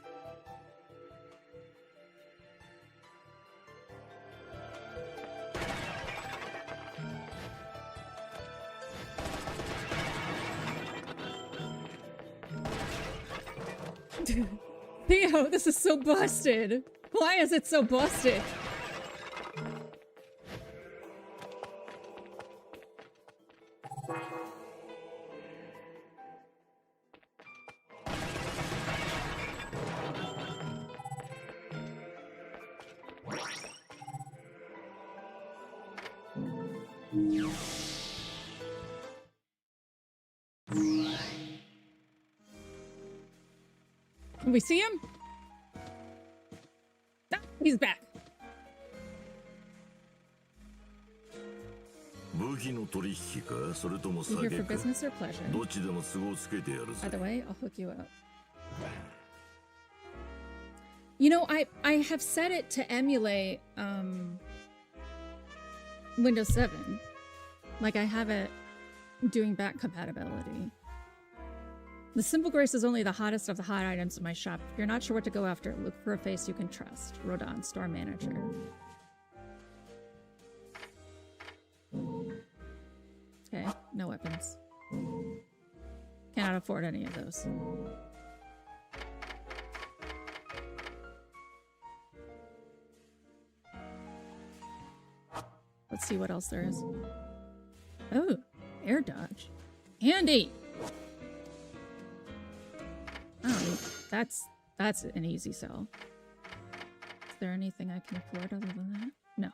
Theo, this is so busted. Why is it so busted? Can we see him? Ah, he's back. You here for business or pleasure? By the way, I'll hook you up. You know, I have set it to emulate Windows 7. Like I have it doing back compatibility. The Simple Grace is only the hottest of the hot items in my shop. If you're not sure what to go after, look for a face you can trust. Rodin, store manager. Okay, no weapons. Cannot afford any of those. Let's see what else there is. Oh, air dodge. Handy! Oh, that's an easy sell. Is there anything I can afford other than that? No.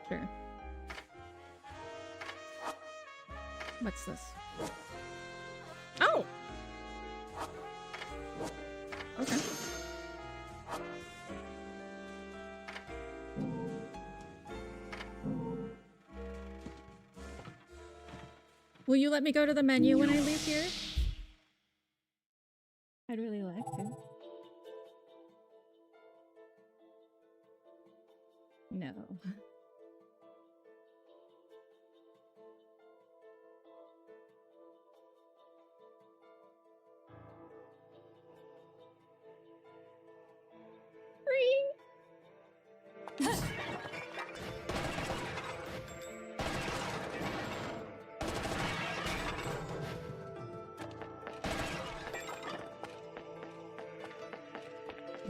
Sure. What's this? Oh! Okay. Will you let me go to the menu when I leave here? I'd really like to. No.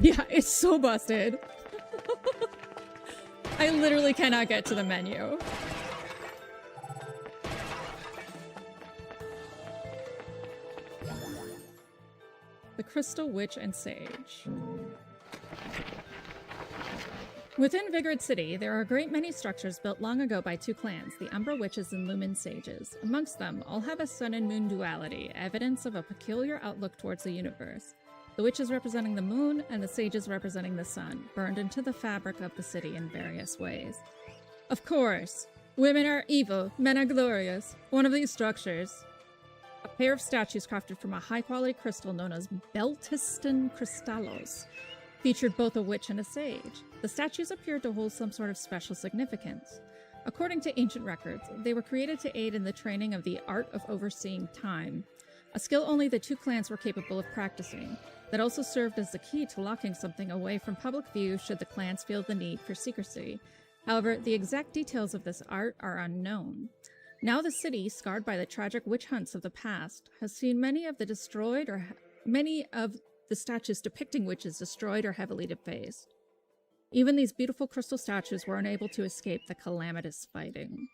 Yeah, it's so busted. I literally cannot get to the menu. The Crystal Witch and Sage. Within Vigrid City, there are a great many structures built long ago by two clans, the Umbra Witches and Lumen Sages. Amongst them, all have a sun and moon duality, evidence of a peculiar outlook towards the universe. The witches representing the moon and the sages representing the sun, burned into the fabric of the city in various ways. Of course, women are evil, men are glorious. One of these structures, a pair of statues crafted from a high-quality crystal known as Beltistan Crystallos, featured both a witch and a sage. The statues appeared to hold some sort of special significance. According to ancient records, they were created to aid in the training of the art of overseeing time, a skill only the two clans were capable of practicing, that also served as the key to locking something away from public view should the clans feel the need for secrecy. However, the exact details of this art are unknown. Now the city, scarred by the tragic witch hunts of the past, has seen many of the statues depicting witches destroyed or heavily defaced. Even these beautiful crystal statues were unable to escape the calamitous fighting.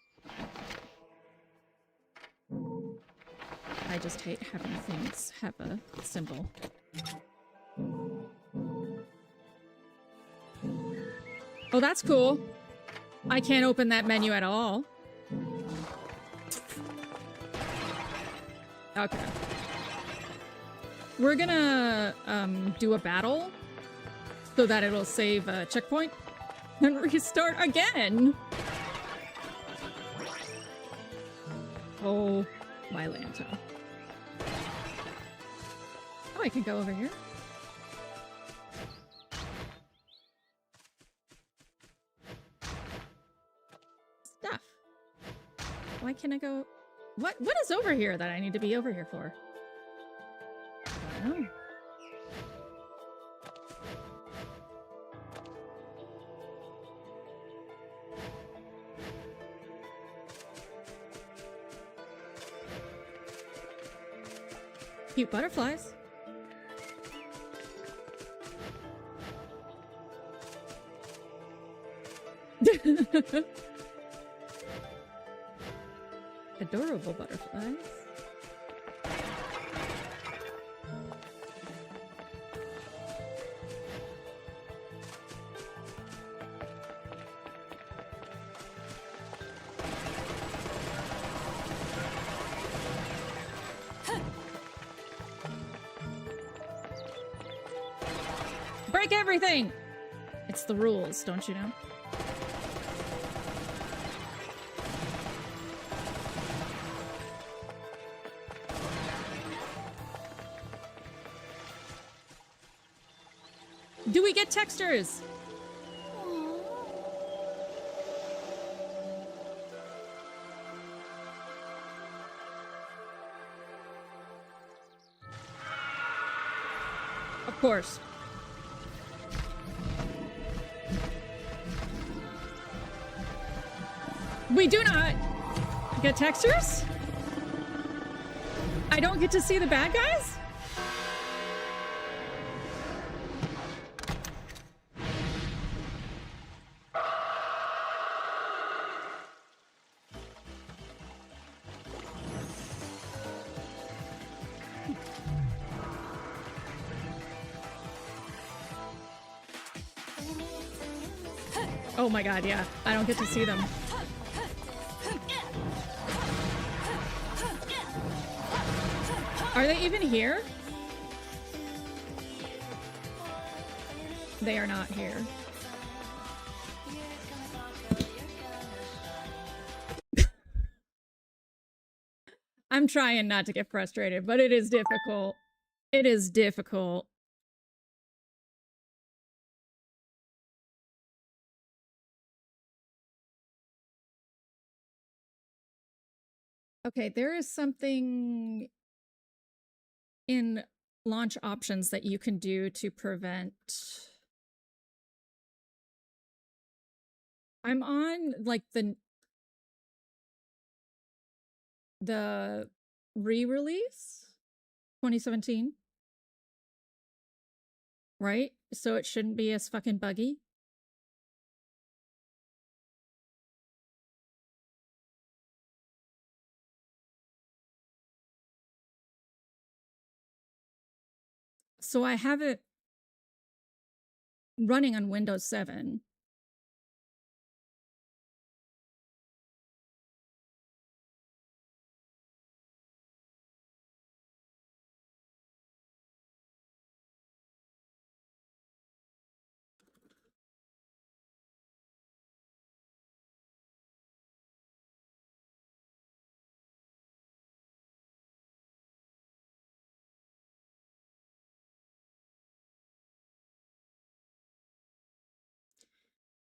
I just hate having things have a symbol. Oh, that's cool. I can't open that menu at all. Okay. We're gonna do a battle so that it'll save a checkpoint and restart again. Oh, BAYONETTA. Oh, I can go over here. Stuff. Why can't I go? What is over here that I need to be over here for? I don't know. Cute butterflies. Adorable butterflies. Break everything! It's the rules, don't you know? Do we get textures? Of course. We do not get textures? I don't get to see the bad guys? Oh my god, yeah. I don't get to see them. Are they even here? They are not here. I'm trying not to get frustrated, but it is difficult. It is difficult. Okay, there is something in launch options that you can do to prevent. I'm on like the re-release 2017, right? So it shouldn't be as fucking buggy. So I have it running on Windows 7.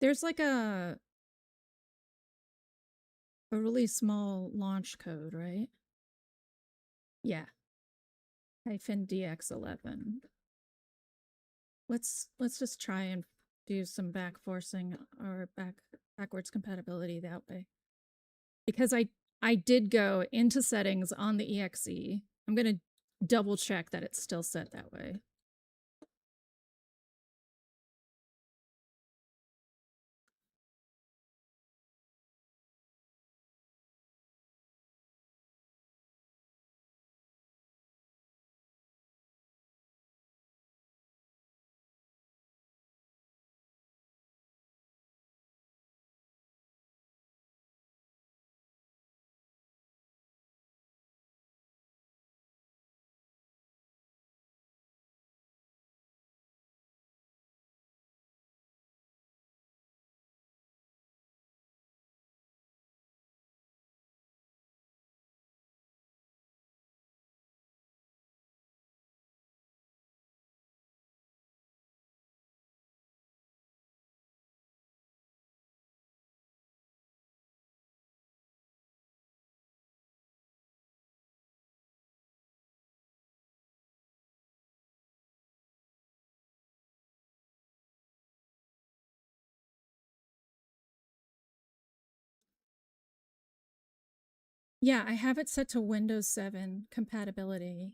There's like a really small launch code, right? Yeah. -DX11. Let's just try and do some back forcing or backwards compatibility that way. Because I did go into settings on the exe. I'm going to double check that it's still set that way. Yeah, I have it set to Windows 7 compatibility.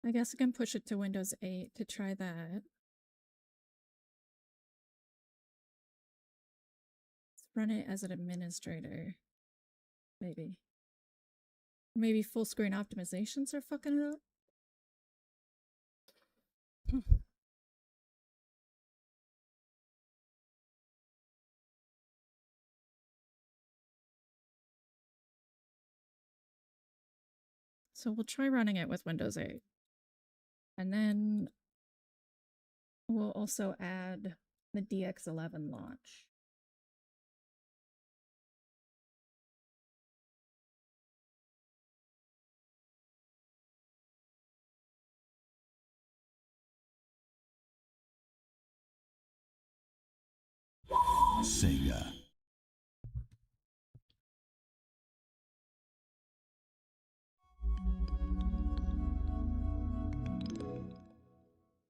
I guess I can push it to Windows 8 to try that. Let's run it as an administrator. Maybe. Maybe full screen optimizations are fucking it up. So we'll try running it with Windows 8. And then we'll also add the DX11 launch. Sega.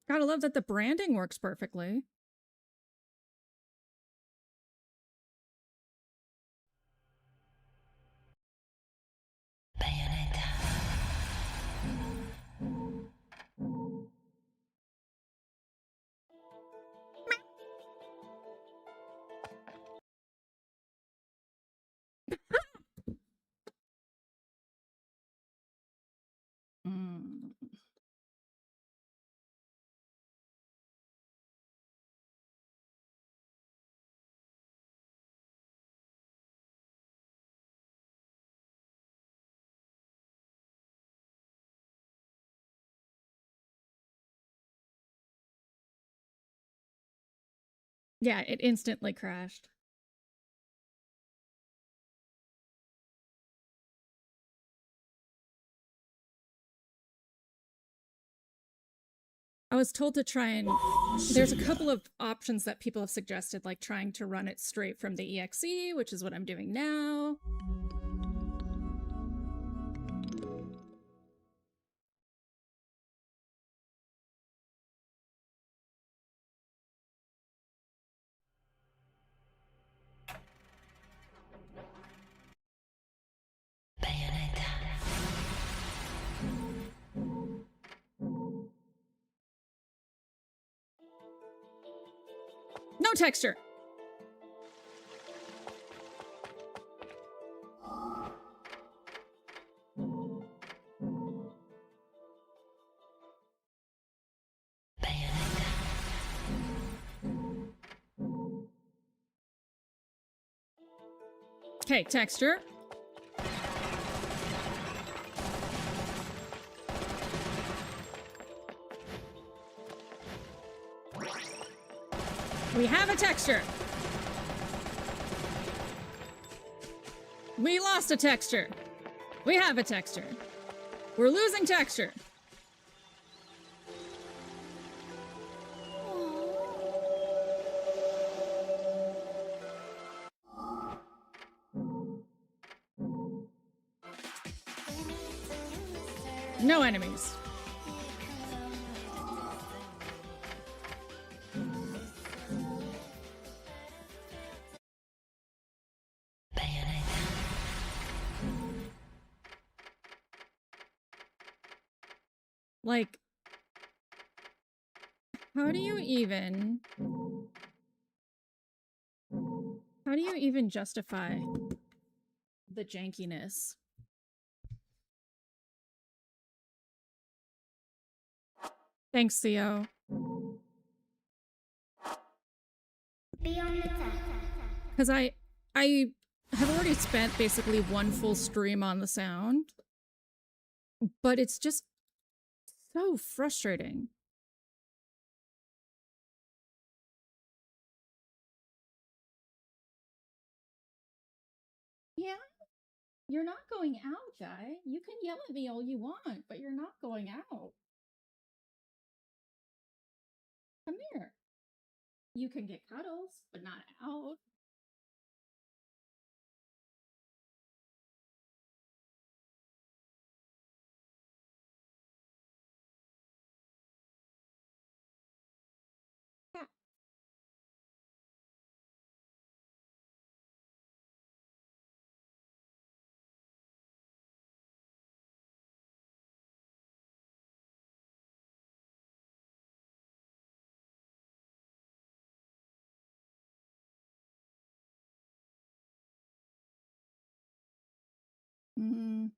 Gotta love that the branding works perfectly. Bayonetta. Yeah, it instantly crashed. I was told to try and... There's a couple of options that people have suggested, like trying to run it straight from the EXE, which is what I'm doing now. No texture. Okay, texture. We have a texture. We lost a texture. We have a texture. We're losing texture. No enemies. Like, how do you even justify the jankiness? Thanks, Theo. Because I have already spent basically one full stream on the sound, but it's just so frustrating. Yeah, you're not going out, guy. You can yell at me all you want, but you're not going out. Come here. You can get cuddles, but not out. Yeah. Mm.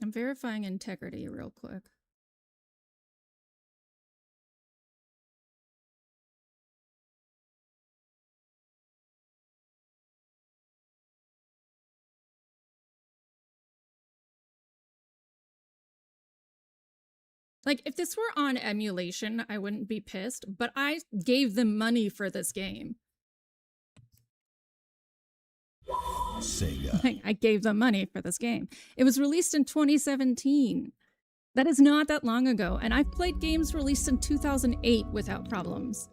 I'm verifying integrity real quick. Like, if this were on emulation, I wouldn't be pissed, but I gave them money for this game. Sega. I gave them money for this game. It was released in 2017. That is not that long ago, and I've played games released in 2008 without problems.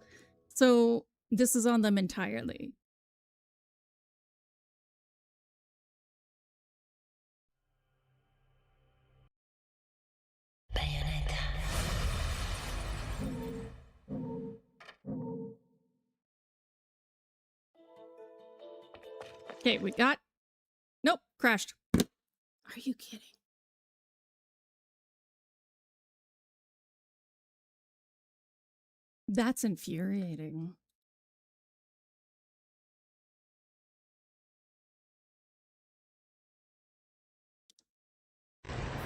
So this is on them entirely. Okay, we got... Nope, crashed. Are you kidding? That's infuriating.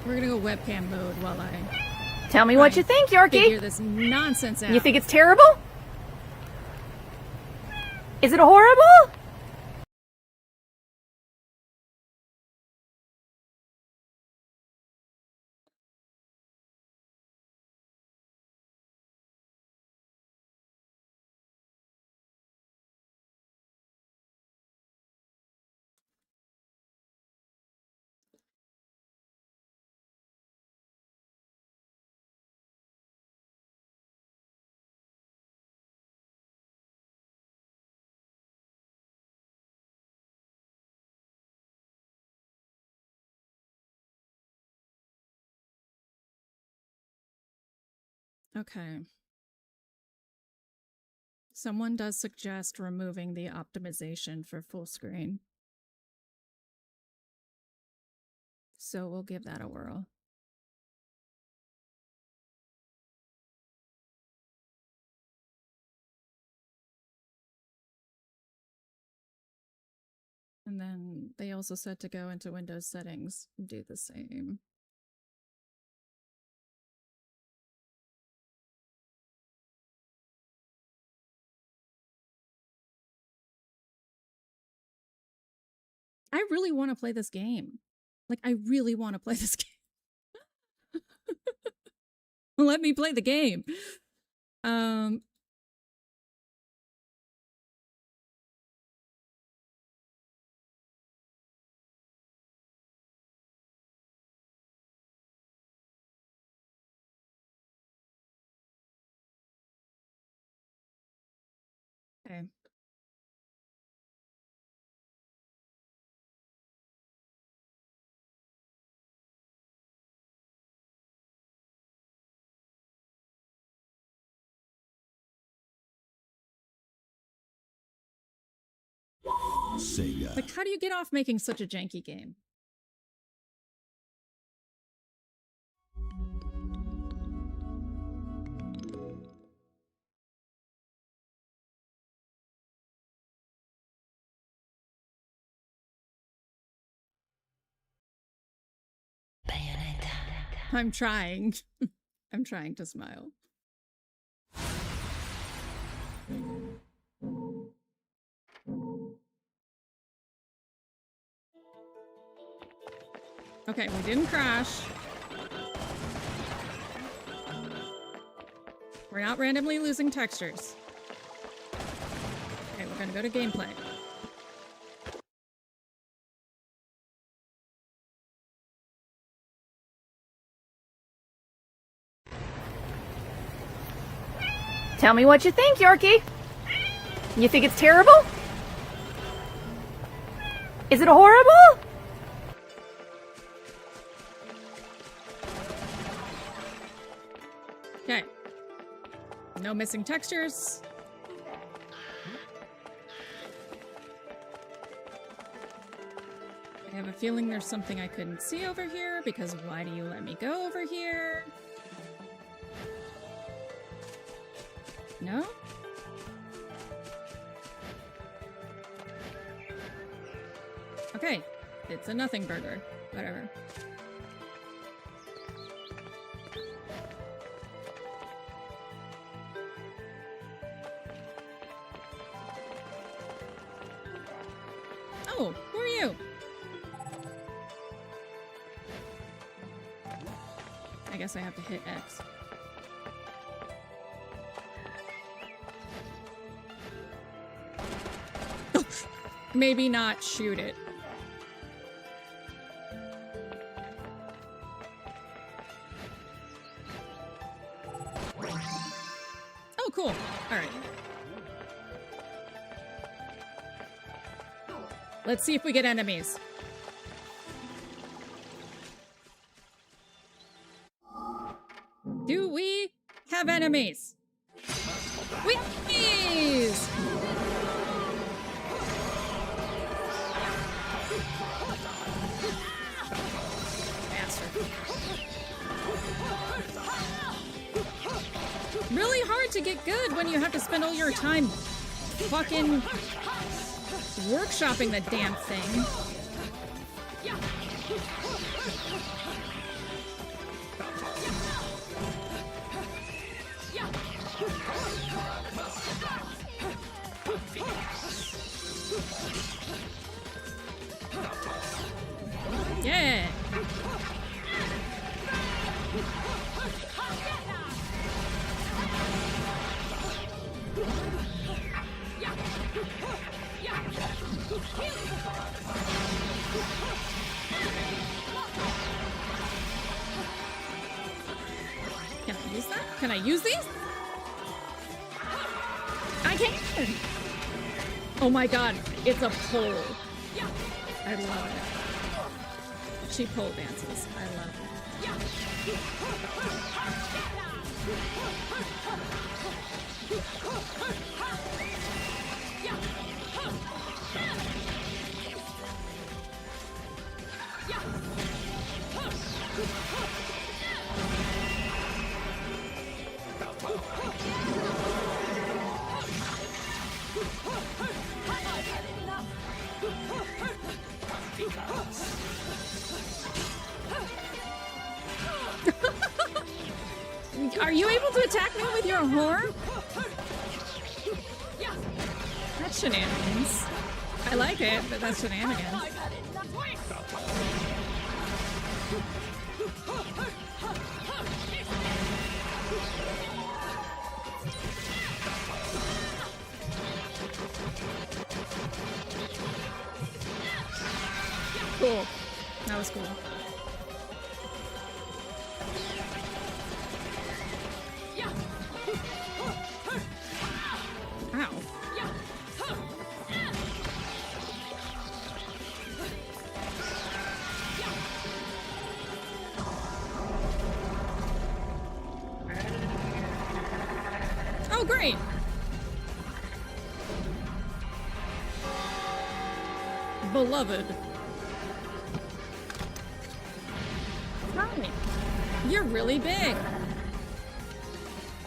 We're gonna go webcam mode while I... Tell me what you think, Yorkie. Figure this nonsense out. You think it's terrible? Is it horrible? Okay. Someone does suggest removing the optimization for full screen. So we'll give that a whirl. And then they also said to go into Windows settings, do the same. I really want to play this game. Like, I really want to play this game. Let me play the game. Okay. Sega. Like, how do you get off making such a janky game? Bayonetta. I'm trying. I'm trying to smile. Okay, we didn't crash. We're not randomly losing textures. Okay, we're gonna go to gameplay. Tell me what you think, Yorkie. You think it's terrible? Is it horrible? Okay. No missing textures. I have a feeling there's something I couldn't see over here, because why do you let me go over here? No? Okay. It's a nothing burger. Whatever. Oh, who are you? I guess I have to hit X. Maybe not shoot it. Oh, cool. All right. Let's see if we get enemies. Do we have enemies? Wheeze! Really hard to get good when you have to spend all your time fucking workshopping the damn thing. Yeah. Can I use that? Can I use these? I can! Oh my god, it's a pole. I love it. She pole dances. I love it. Are you able to attack me with your horn? That's shenanigans. I like it, but that's shenanigans. Cool. That was cool. Ow. Oh, great. Beloved. Hi. You're really big.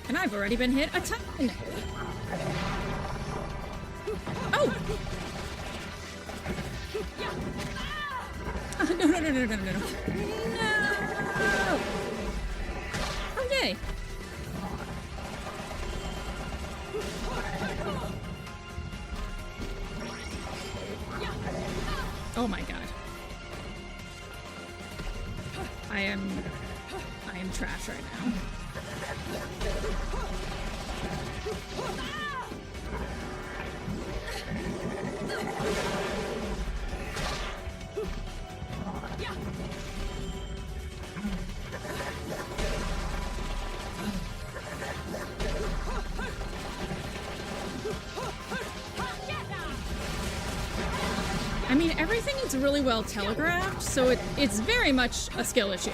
And I've already been hit a ton. Oh! No, no, no, no, no, no, no. No! Oh, yay. Oh my god. I am trash right now. I mean, everything is really well telegraphed, so it's very much a skill issue.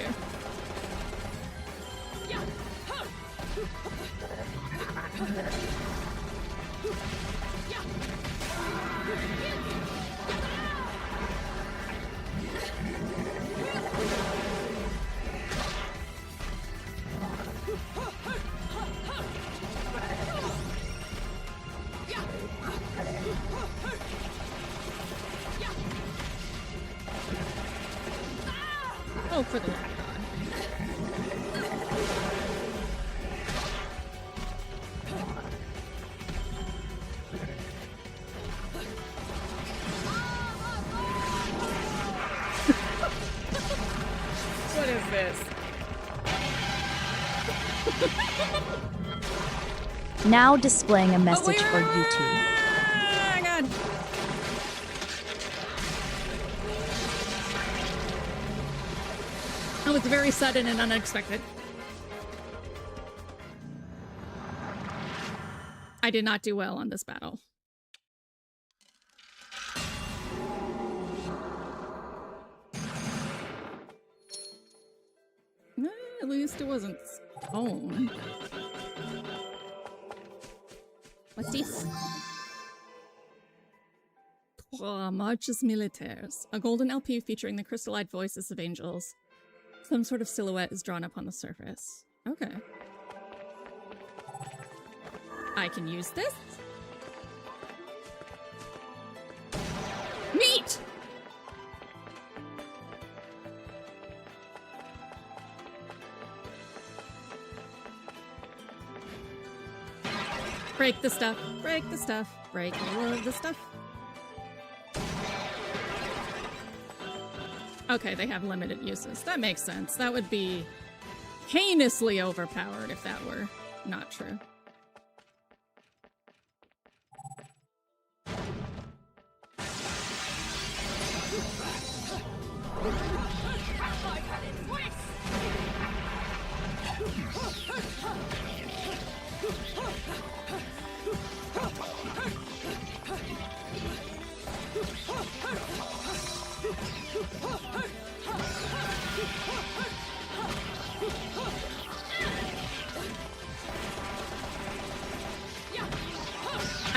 Oh, for the love of God. What is this? Now displaying a message for YouTube. Oh my god. That was very sudden and unexpected. I did not do well on this battle. At least it wasn't stone. What's this? Trois Marches Militaires. A golden LP featuring the crystallized voices of angels. Some sort of silhouette is drawn up on the surface. Okay. I can use this. Meat! Break the stuff, break the stuff, break all of the stuff. Okay, they have limited uses. That makes sense. That would be heinously overpowered if that were not true.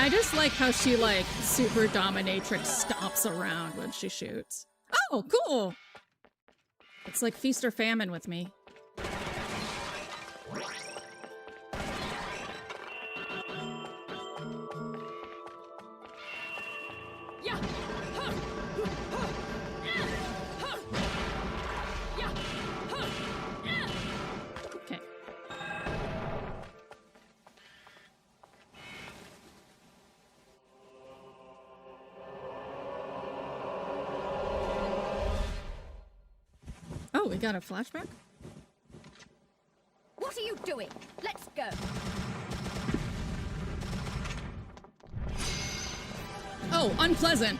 I just like how she, like, super dominatrix stomps around when she shoots. Oh, cool! It's like feast or famine with me. Yeah. Huh. Huh. Huh. Yeah. Huh. Okay. Oh, we got a flashback? What are you doing? Let's go. Oh, unpleasant.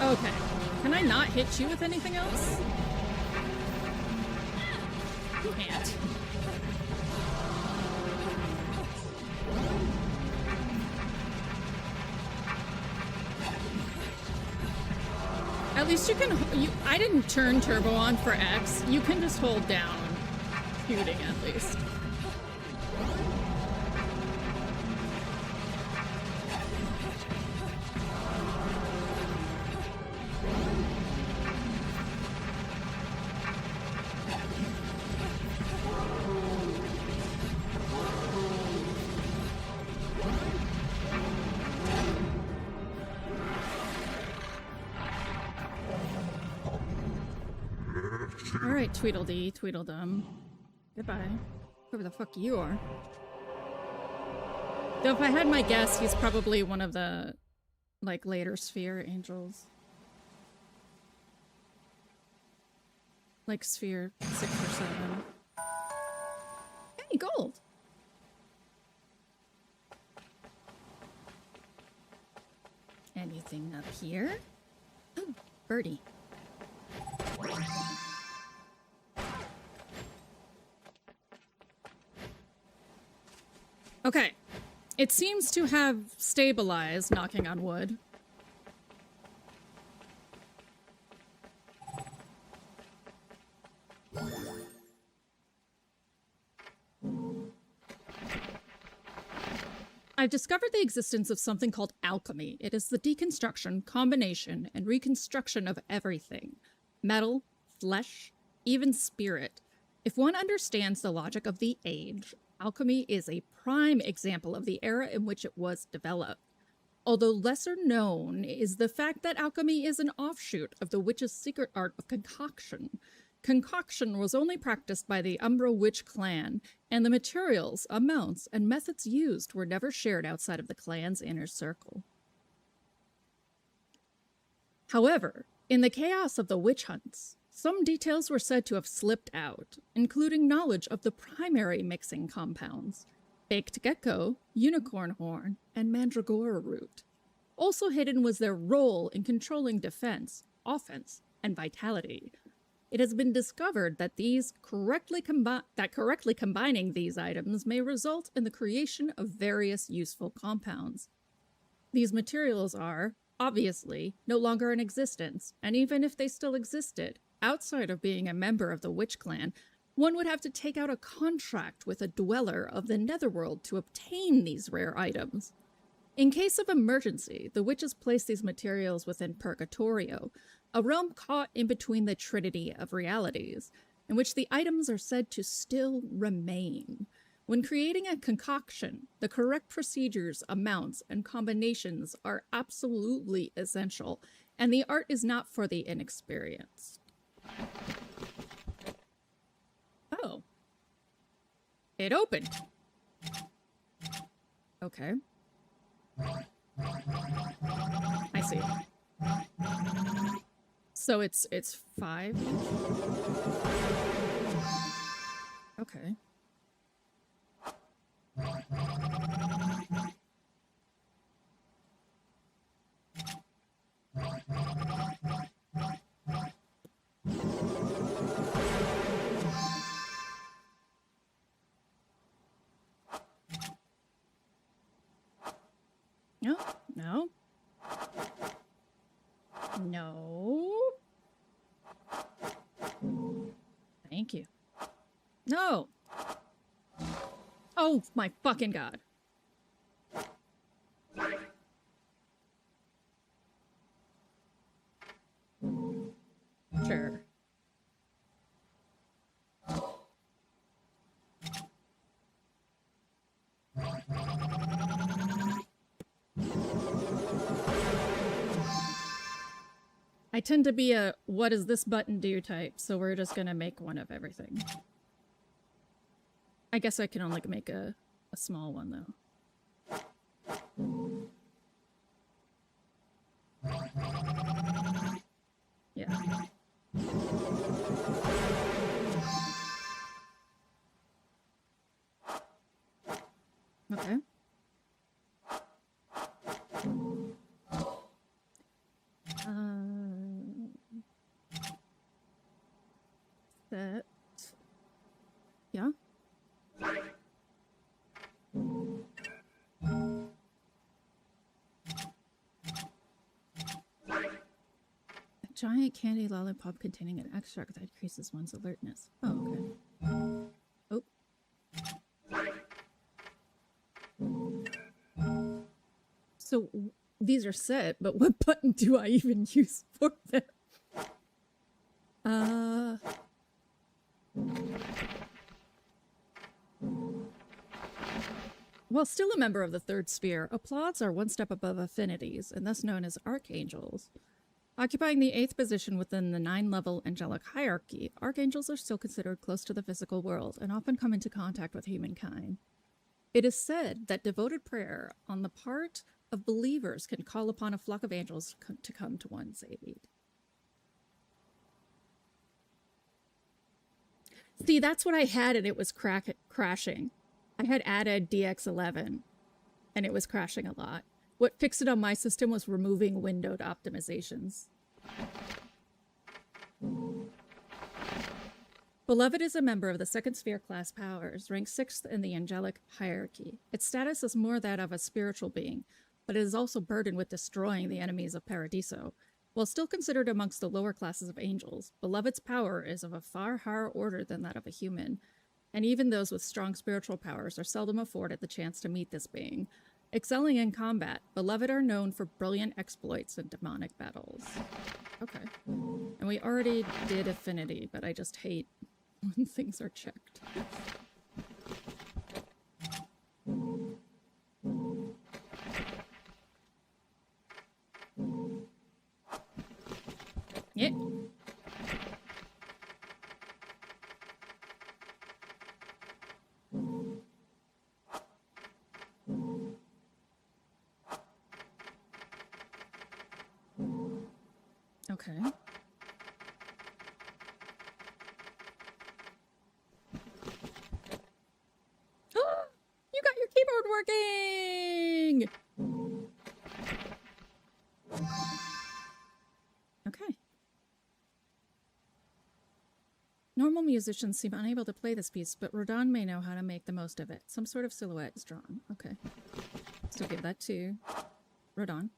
Okay. Can I not hit you with anything else? Can't. At least you can. I didn't turn turbo on for X. You can just hold down shooting at least. Alright, Tweedledee, Tweedledum. Goodbye. Whoever the fuck you are. Though if I had my guess, he's probably one of the, like, later Sphere angels. Like Sphere 6 or 7. Hey, gold! Anything up here? Oh, birdie. Okay. It seems to have stabilized, knocking on wood. I've discovered the existence of something called alchemy. It is the deconstruction, combination, and reconstruction of everything. Metal, flesh, even spirit. If one understands the logic of the age, alchemy is a prime example of the era in which it was developed. Although lesser known is the fact that alchemy is an offshoot of the witch's secret art of concoction. Concoction was only practiced by the Umbra witch clan, and the materials, amounts, and methods used were never shared outside of the clan's inner circle. However, in the chaos of the witch hunts, some details were said to have slipped out, including knowledge of the primary mixing compounds: baked gecko, unicorn horn, and mandragora root. Also hidden was their role in controlling defense, offense, and vitality. It has been discovered that correctly combining these items may result in the creation of various useful compounds. These materials are, obviously, no longer in existence, and even if they still existed, outside of being a member of the witch clan, one would have to take out a contract with a dweller of the netherworld to obtain these rare items. In case of emergency, the witches place these materials within Purgatorio, a realm caught in between the Trinity of Realities, in which the items are said to still remain. When creating a concoction, the correct procedures, amounts, and combinations are absolutely essential, and the art is not for the inexperienced. Oh. It opened. Okay. I see. So it's 5 each? Okay. No, no. No. Thank you. No. Oh my fucking god. Sure. I tend to be a what does this button do type, so we're just gonna make one of everything. I guess I can only make a small one though. Yeah. Okay. Set. Yeah. A giant candy lollipop containing an extract that increases one's alertness. Oh, okay. Oh. So these are set, but what button do I even use for them? While still a member of the third sphere, applauds are one step above affinities, and thus known as archangels. Occupying the 8th position within the 9-level angelic hierarchy, archangels are still considered close to the physical world and often come into contact with humankind. It is said that devoted prayer on the part of believers can call upon a flock of angels to come to one's aid. See, that's what I had and it was crashing. I had added DX11 and it was crashing a lot. What fixed it on my system was removing windowed optimizations. Beloved is a member of the 2nd sphere class powers, ranked 6th in the angelic hierarchy. Its status is more that of a spiritual being, but it is also burdened with destroying the enemies of Paradiso. While still considered amongst the lower classes of angels, Beloved's power is of a far higher order than that of a human, and even those with strong spiritual powers are seldom afforded the chance to meet this being. Excelling in combat, Beloved are known for brilliant exploits in demonic battles. Okay. And we already did affinity, but I just hate when things are checked. Yeah. Okay. Oh, you got your keyboard working! Okay. Normal musicians seem unable to play this piece, but Rodin may know how to make the most of it. Some sort of silhouette is drawn. Okay. So give that to Rodin.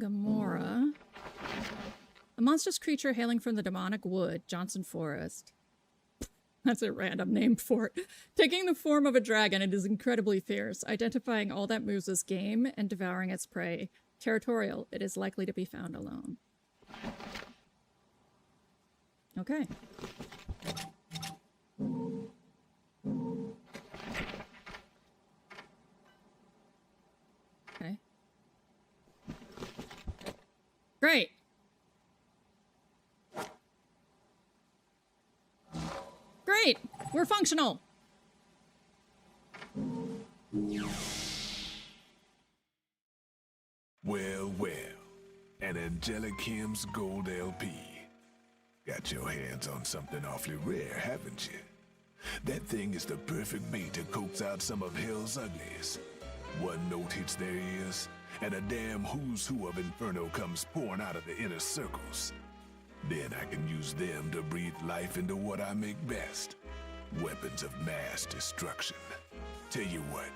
Gamora. A monstrous creature hailing from the demonic wood, Johnson Forest. That's a random name for it. Taking the form of a dragon, it is incredibly fierce, identifying all that moves as game and devouring its prey. Territorial. It is likely to be found alone. Okay. Okay. Great. Great. We're functional. Well, well. An Angelic Hymns Gold LP. Got your hands on something awfully rare, haven't you? That thing is the perfect bait to coax out some of hell's uglies. One note hits their ears, and a damn who's who of Inferno comes pouring out of the inner circles. Then I can use them to breathe life into what I make best. Weapons of mass destruction. Tell you what,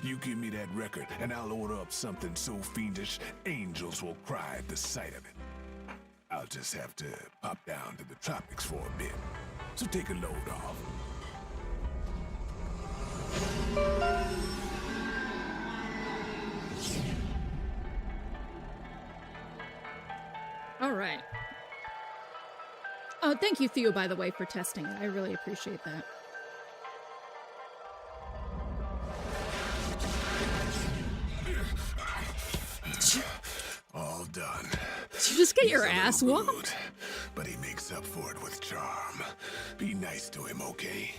you give me that record and I'll order up something so fiendish, angels will cry at the sight of it. I'll just have to pop down to the tropics for a bit. So take a load off. All right. Oh, thank you, Theo, by the way, for testing it. I really appreciate that. All done. Did you just get your ass whooped? Rude, but he makes up for it with charm. Be nice to him, okay?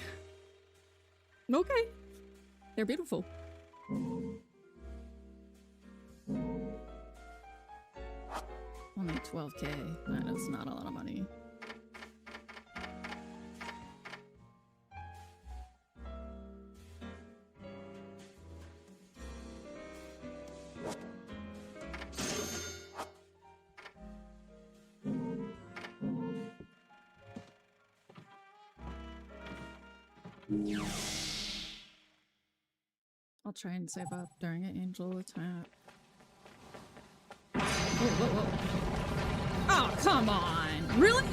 Okay. They're beautiful. Only 12K. That is not a lot of money. I'll try and save up during an angel attack. Whoa, whoa, whoa. Oh, come on! Really?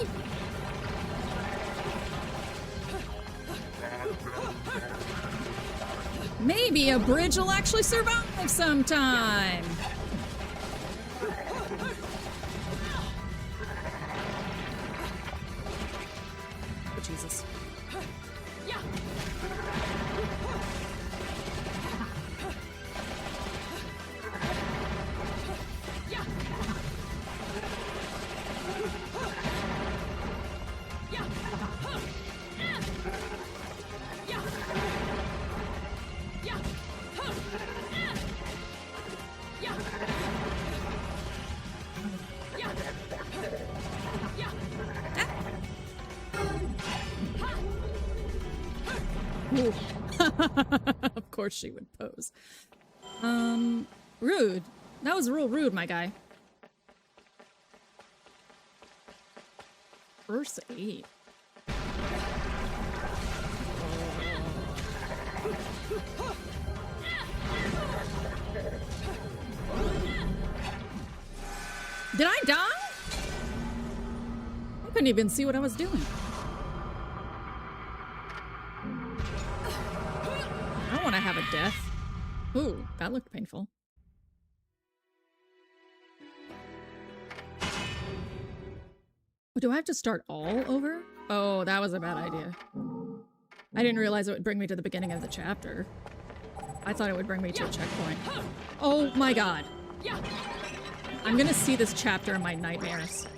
Maybe a bridge will actually survive sometime! Oh, Jesus. Of course she would pose. Rude. That was real rude, my guy. Verse 8. Did I die? I couldn't even see what I was doing. I don't want to have a death. Ooh, that looked painful. Do I have to start all over? Oh, that was a bad idea. I didn't realize it would bring me to the beginning of the chapter. I thought it would bring me to a checkpoint. Oh my god. I'm gonna see this chapter in my nightmares.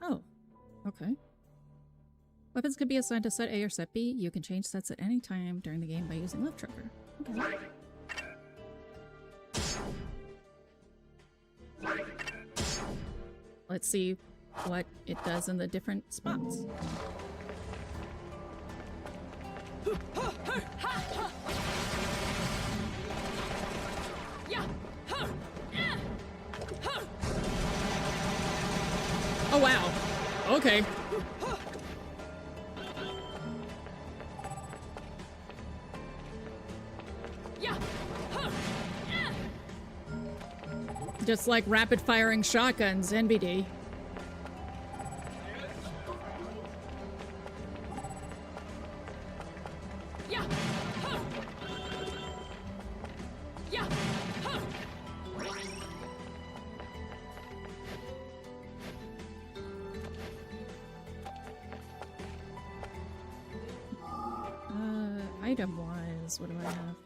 Oh, okay. Weapons could be assigned to set A or set B. You can change sets at any time during the game by using left trigger. Okay. Let's see what it does in the different spots. Oh wow. Okay. Just like rapid firing shotguns, NBD. Item-wise, what do I have?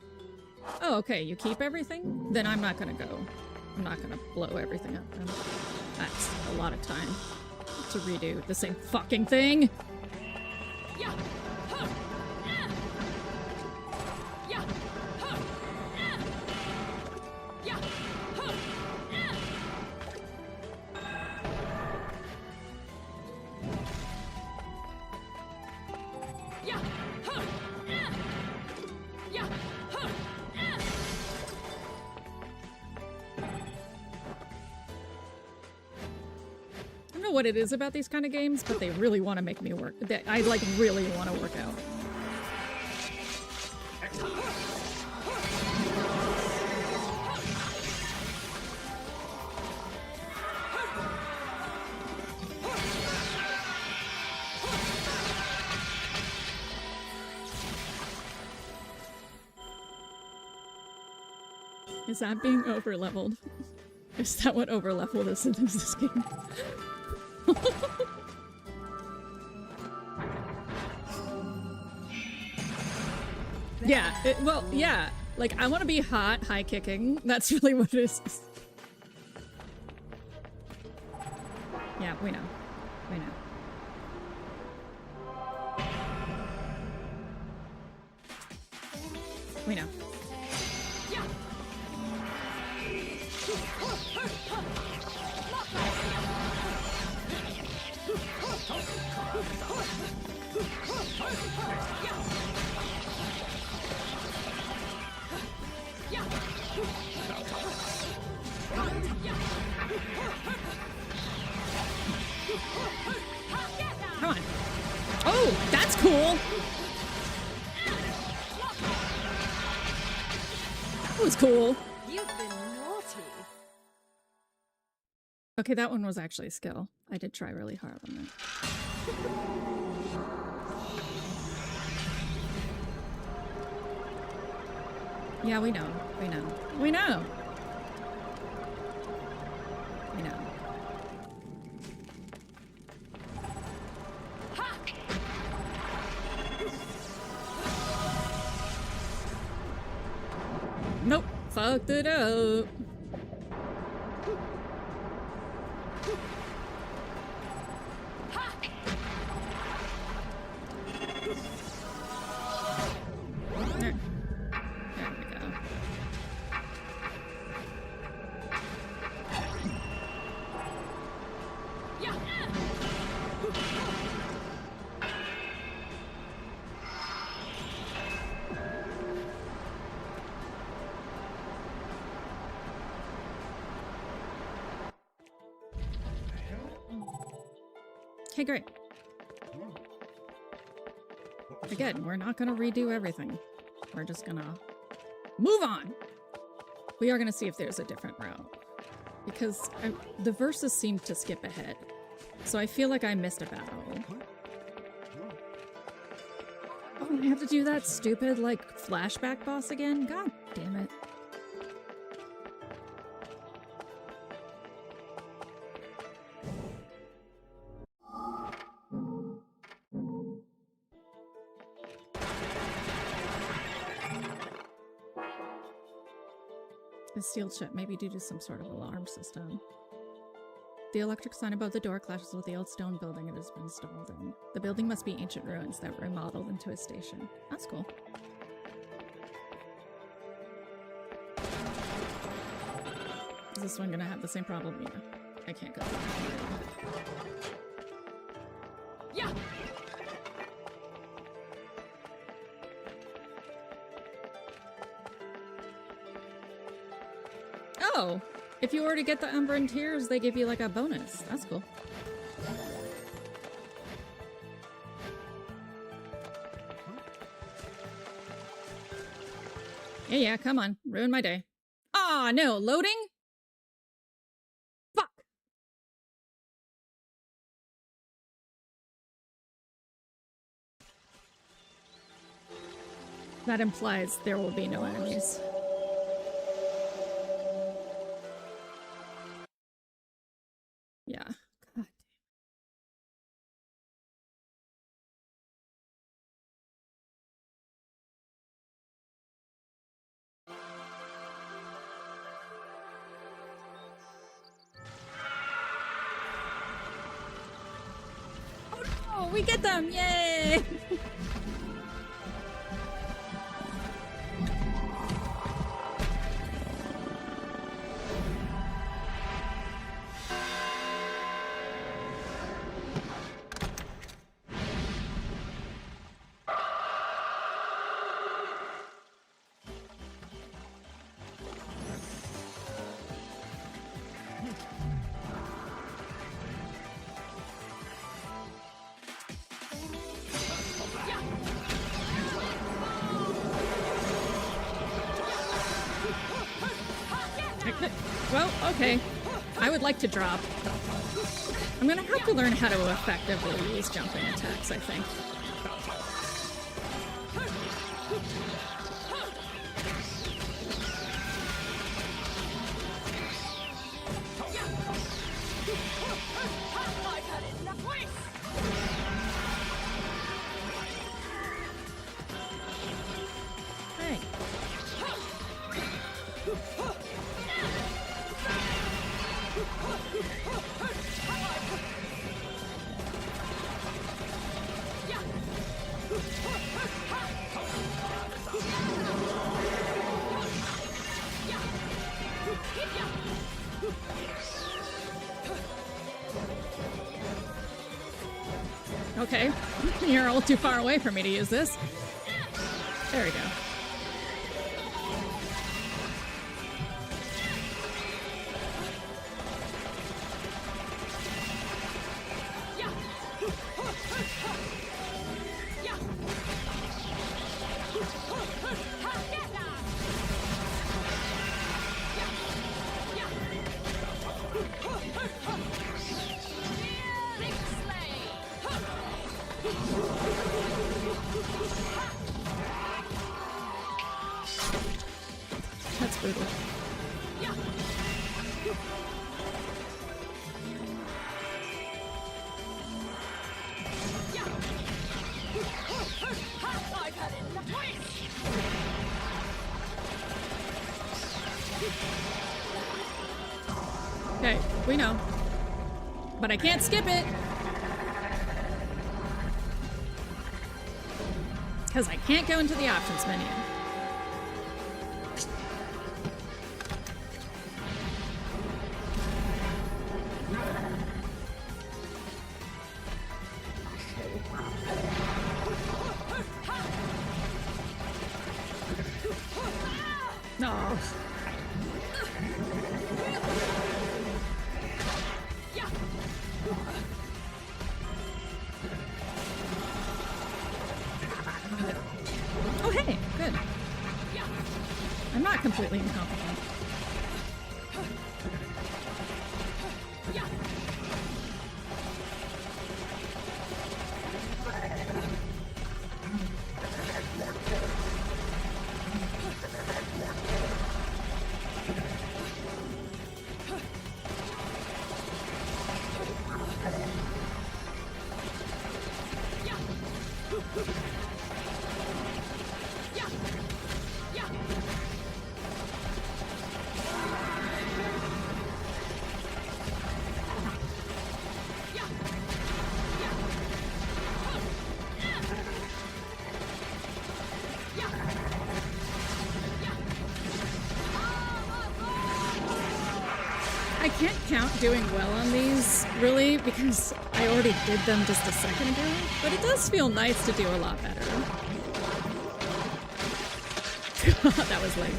Oh, okay, you keep everything? Then I'm not gonna go. I'm not gonna blow everything up then. That's a lot of time to redo the same fucking thing. Yeah. Huh. Yeah. Yeah. Huh. Yeah. Yeah. Huh. Yeah. Yeah. Huh. Yeah. Yeah. Huh. Yeah. I don't know what it is about these kind of games, but they really want to make me work. I like really want to work out. Is that being over-leveled? Is that what over-leveled is in this game? Yeah, well, yeah. Like, I want to be hot, high-kicking. That's really what it is. Yeah, we know. We know. We know. Come on. Oh, that's cool. That was cool. You've been naughty. Okay, that one was actually a skill. I did try really hard on that. Yeah, we know. We know. We know. We know. Nope. Fucked it up. There. There we go. Okay, great. Again, we're not gonna redo everything. We're just gonna move on. We are gonna see if there's a different route. Because the verses seem to skip ahead. So I feel like I missed a battle. Oh, I have to do that stupid, like, flashback boss again? God damn it. A sealed shut, maybe due to some sort of alarm system. The electric sign above the door clashes with the old stone building it has been installed in. The building must be ancient ruins that were remodeled into a station. That's cool. Is this one gonna have the same problem? Yeah. I can't go. Yeah. Oh! If you already get the Umber and Tears, they give you like a bonus. That's cool. Yeah, come on. Ruin my day. Aw, no. Loading? Fuck! That implies there will be no enemies. Yeah. God. Oh, we get them! Yay! Well, okay. I would like to drop. I'm gonna have to learn how to effectively use jumping attacks, I think. Hey. Okay, you're all too far away for me to use this. There we go. That's brutal. Okay, we know. But I can't skip it. Because I can't go into the options menu. No. Oh, hey, good. I'm not completely incompetent. I can't count doing well on these, really, because I already did them just a second ago, but it does feel nice to do a lot better. That was lame.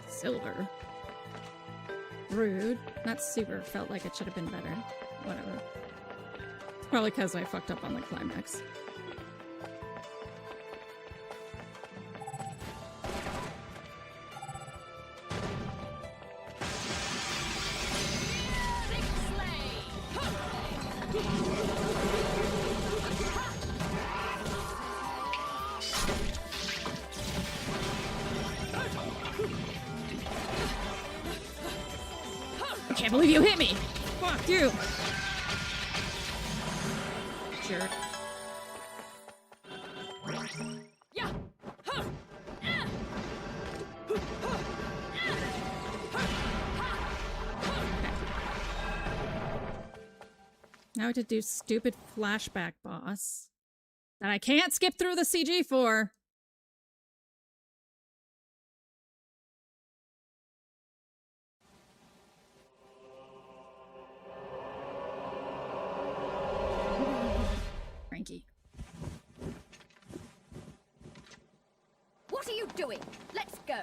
Silver. Rude. That super felt like it should have been better. Whatever. It's probably because I fucked up on the climax. I can't believe you hit me! Fuck you! Jerk. Now I have to do stupid flashback boss that I can't skip through the CG for. Frankie. What are you doing? Let's go.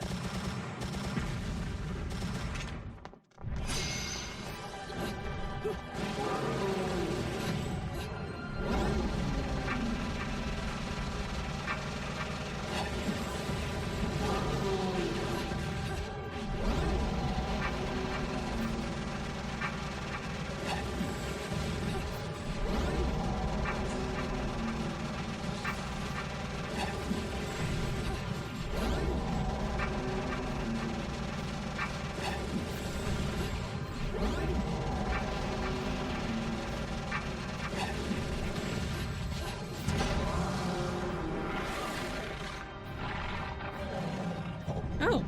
Oh.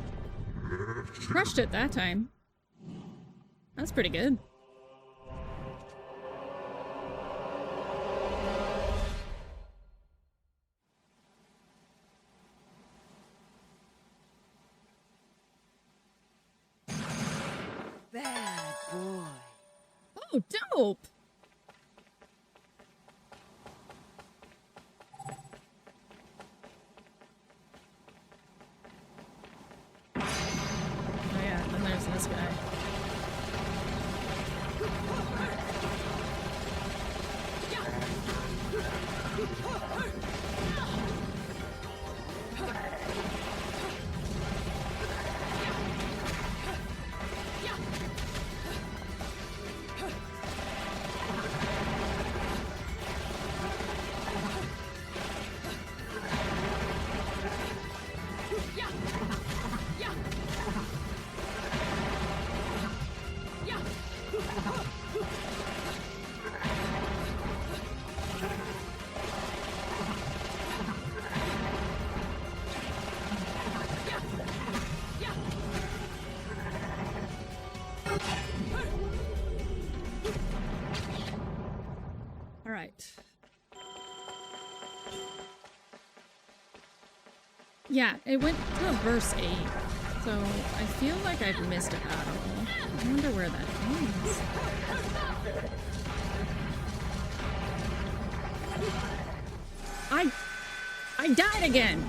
Crushed it that time. That's pretty good. Bad boy. Oh, dope. Oh yeah, then there's this guy. All right. Yeah, it went to verse 8, so I feel like I've missed a battle. I wonder where that is. I died again!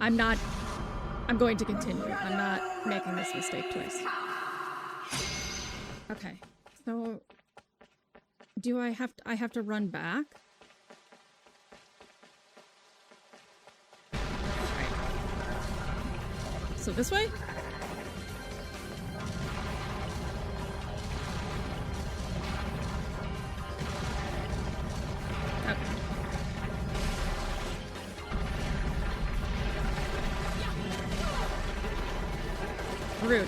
I'm going to continue. I'm not making this mistake twice. Okay, so do I have to run back? Right. So this way? Okay. Rude.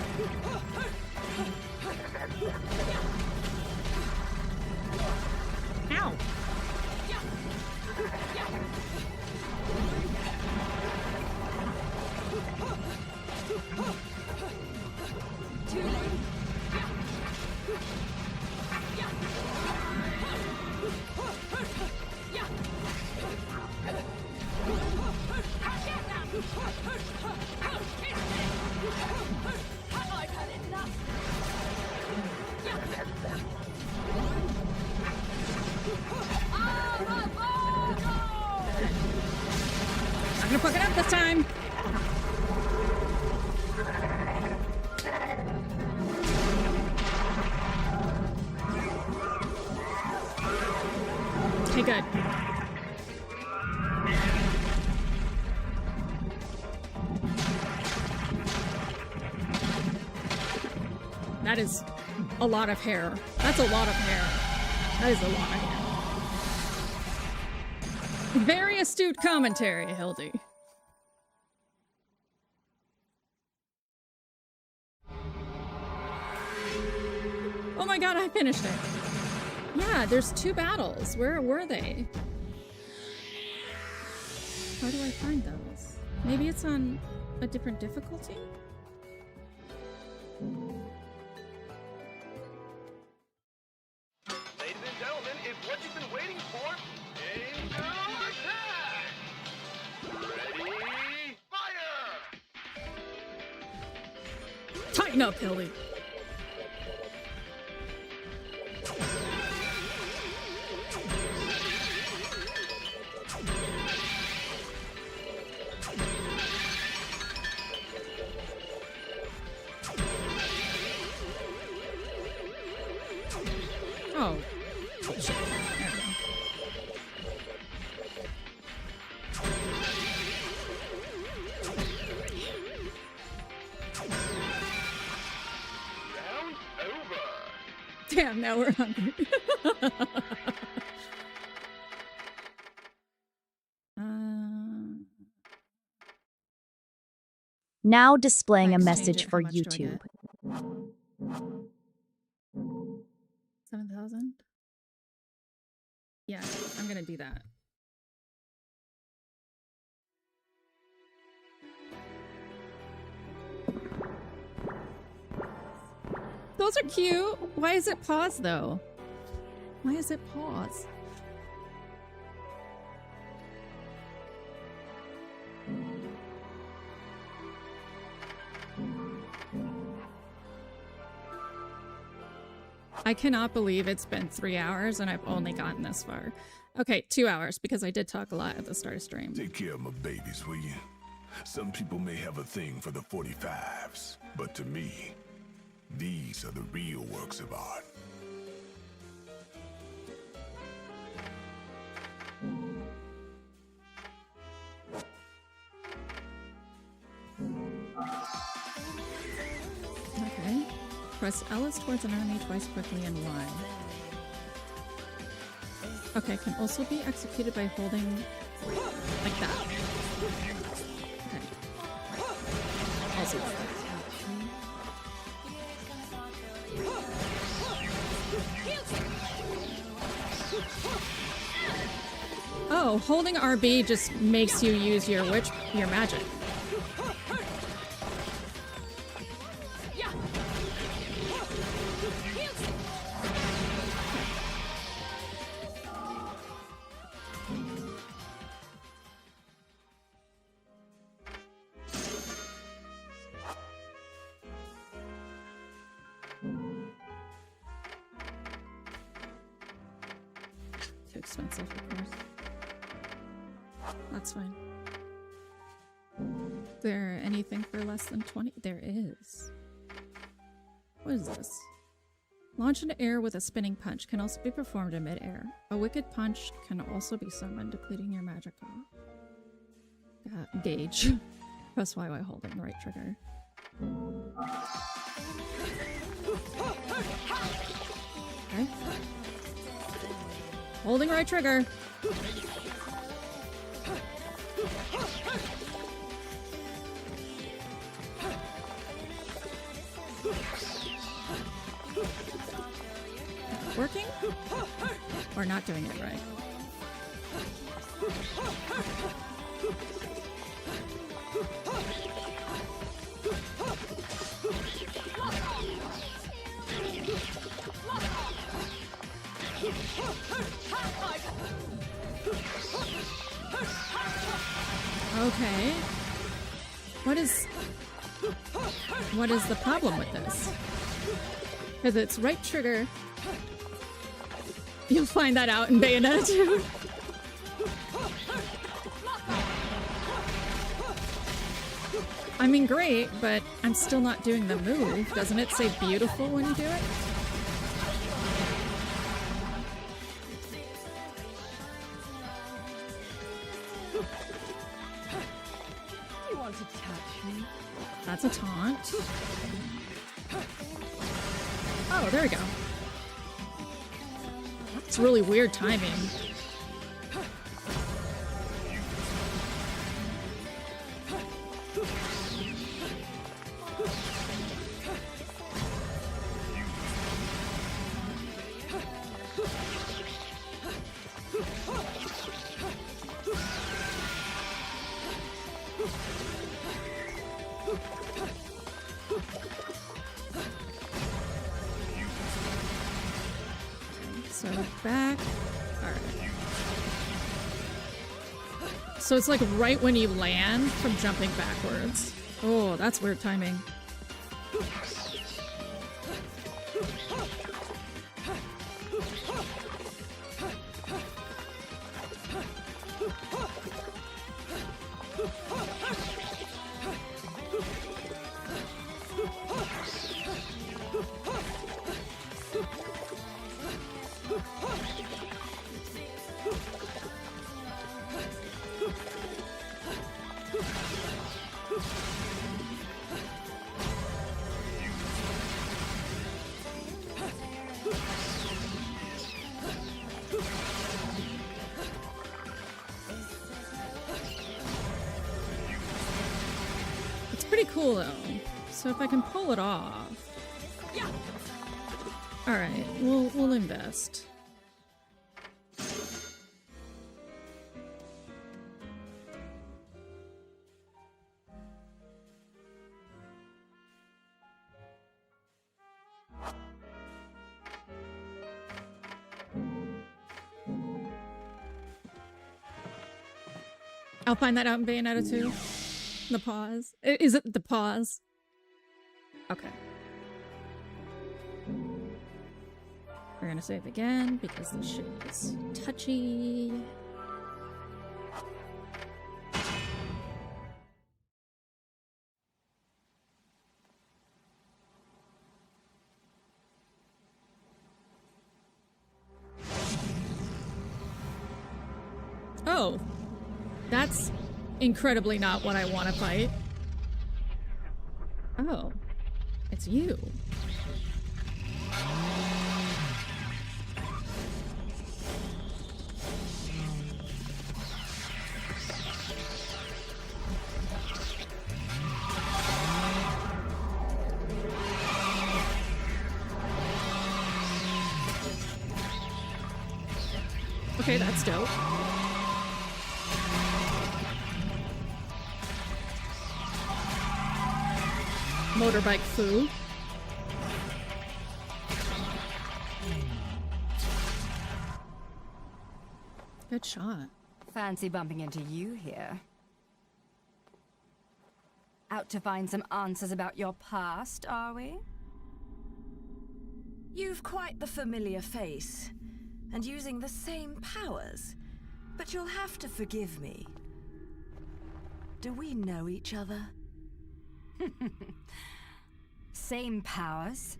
Ow. I'm gonna fuck it up this time. Okay, good. That is a lot of hair. That's a lot of hair. That is a lot of hair. Very astute commentary, Hildy. Oh my god, I finished it. Yeah, there's 2 battles. Where were they? How do I find those? Maybe it's on a different difficulty? Tighten up, Hilly. Oh. Shit. There we go. Round over. Damn, now we're hungry. Now displaying a Let's message change it. for How much do I YouTube. get? 7,000? Yeah, I'm gonna do that. Those are cute. Why is it pause though? Why is it pause? I cannot believe it's been 3 hours and I've only gotten this far. Okay, 2 hours because I did talk a lot at the start of stream. Take care of my babies, will you? Some people may have a thing for the 45s, but to me, these are the real works of art. Okay. Press L towards an enemy twice quickly and Y. Okay, can also be executed by holding like that. Okay. Also. Oh, holding RB just makes you use your magic. Too expensive, of course. That's fine. Is there anything for less than 20? There is. What is this? Launch into air with a spinning punch can also be performed in mid-air. A wicked punch can also be summoned, depleting your magic off. Gauge. Press Y while holding the right trigger. Okay. Holding right trigger. Working? Or not doing it right? Okay. What is the problem with this? Because it's right trigger. You'll find that out in Bayonetta too. I mean, great, but I'm still not doing the move. Doesn't it say beautiful when you do it? You want to touch me? That's a taunt. Oh, there we go. It's really weird timing. So back. Alright. So it's like right when you land from jumping backwards. Oh, that's weird timing. It's pretty cool though. So if I can pull it off. All right, we'll invest. I'll find that out in Bayonetta 2. The pause. Is it the pause? Okay. We're gonna save again because this shit is touchy. Oh. That's incredibly not what I want to fight. Oh. It's you. Okay, that's dope. Motorbike foo. Good shot. Fancy bumping into you here. Out to find some answers about your past, are we? You've quite the familiar face, and using the same powers. But you'll have to forgive me. Do we know each other? Same powers?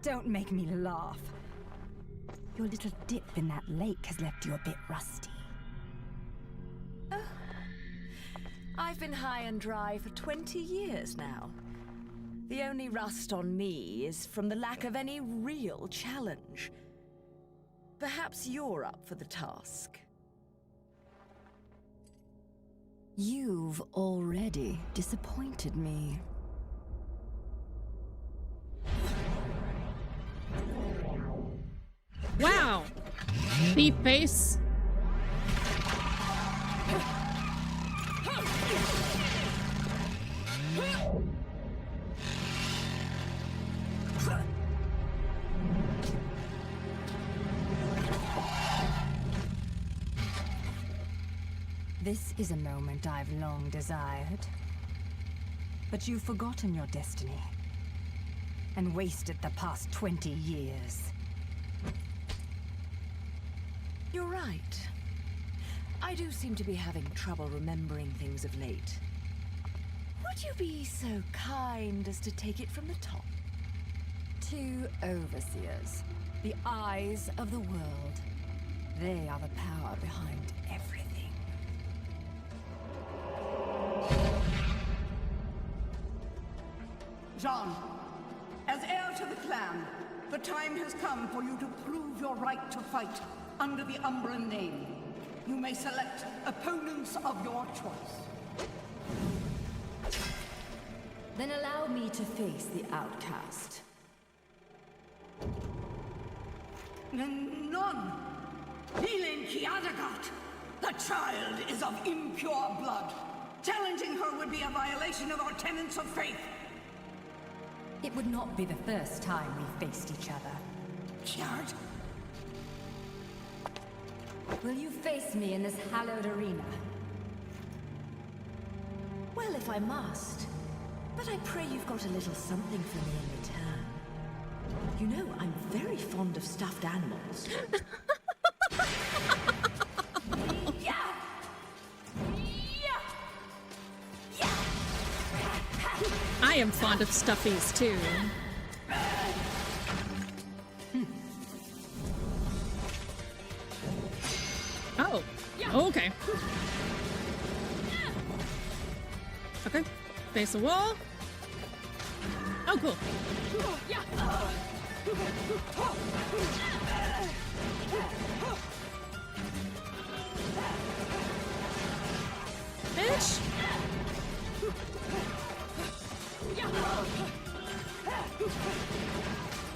Don't make me laugh. Your little dip in that lake has left you a bit rusty. Oh. I've been high and dry for 20 years now. The only rust on me is from the lack of any real challenge. Perhaps you're up for the task. You've already disappointed me. Wow! Deep face. This is a moment I've long desired. But you've forgotten your destiny and wasted the past 20 years. You're right. I do seem to be having trouble remembering things of late. Would you be so kind as to take it from the top? 2 overseers, the eyes of the world. They are the power behind everything. Jean, as heir to the clan, the time has come for you to prove your right to fight under the Umbran name. You may select opponents of your choice. Then allow me to face the outcast. None. Healing Kiadagat. The child is of impure blood. Challenging her would be a violation of our tenets of faith. It would not be the first time we faced each other. Kiard? Will you face me in this hallowed arena? Well, if I must. But I pray you've got a little something for me in return. You know, I'm very fond of stuffed animals. I am fond of stuffies too. Oh, okay. Okay, face the wall. Oh, cool. Bitch.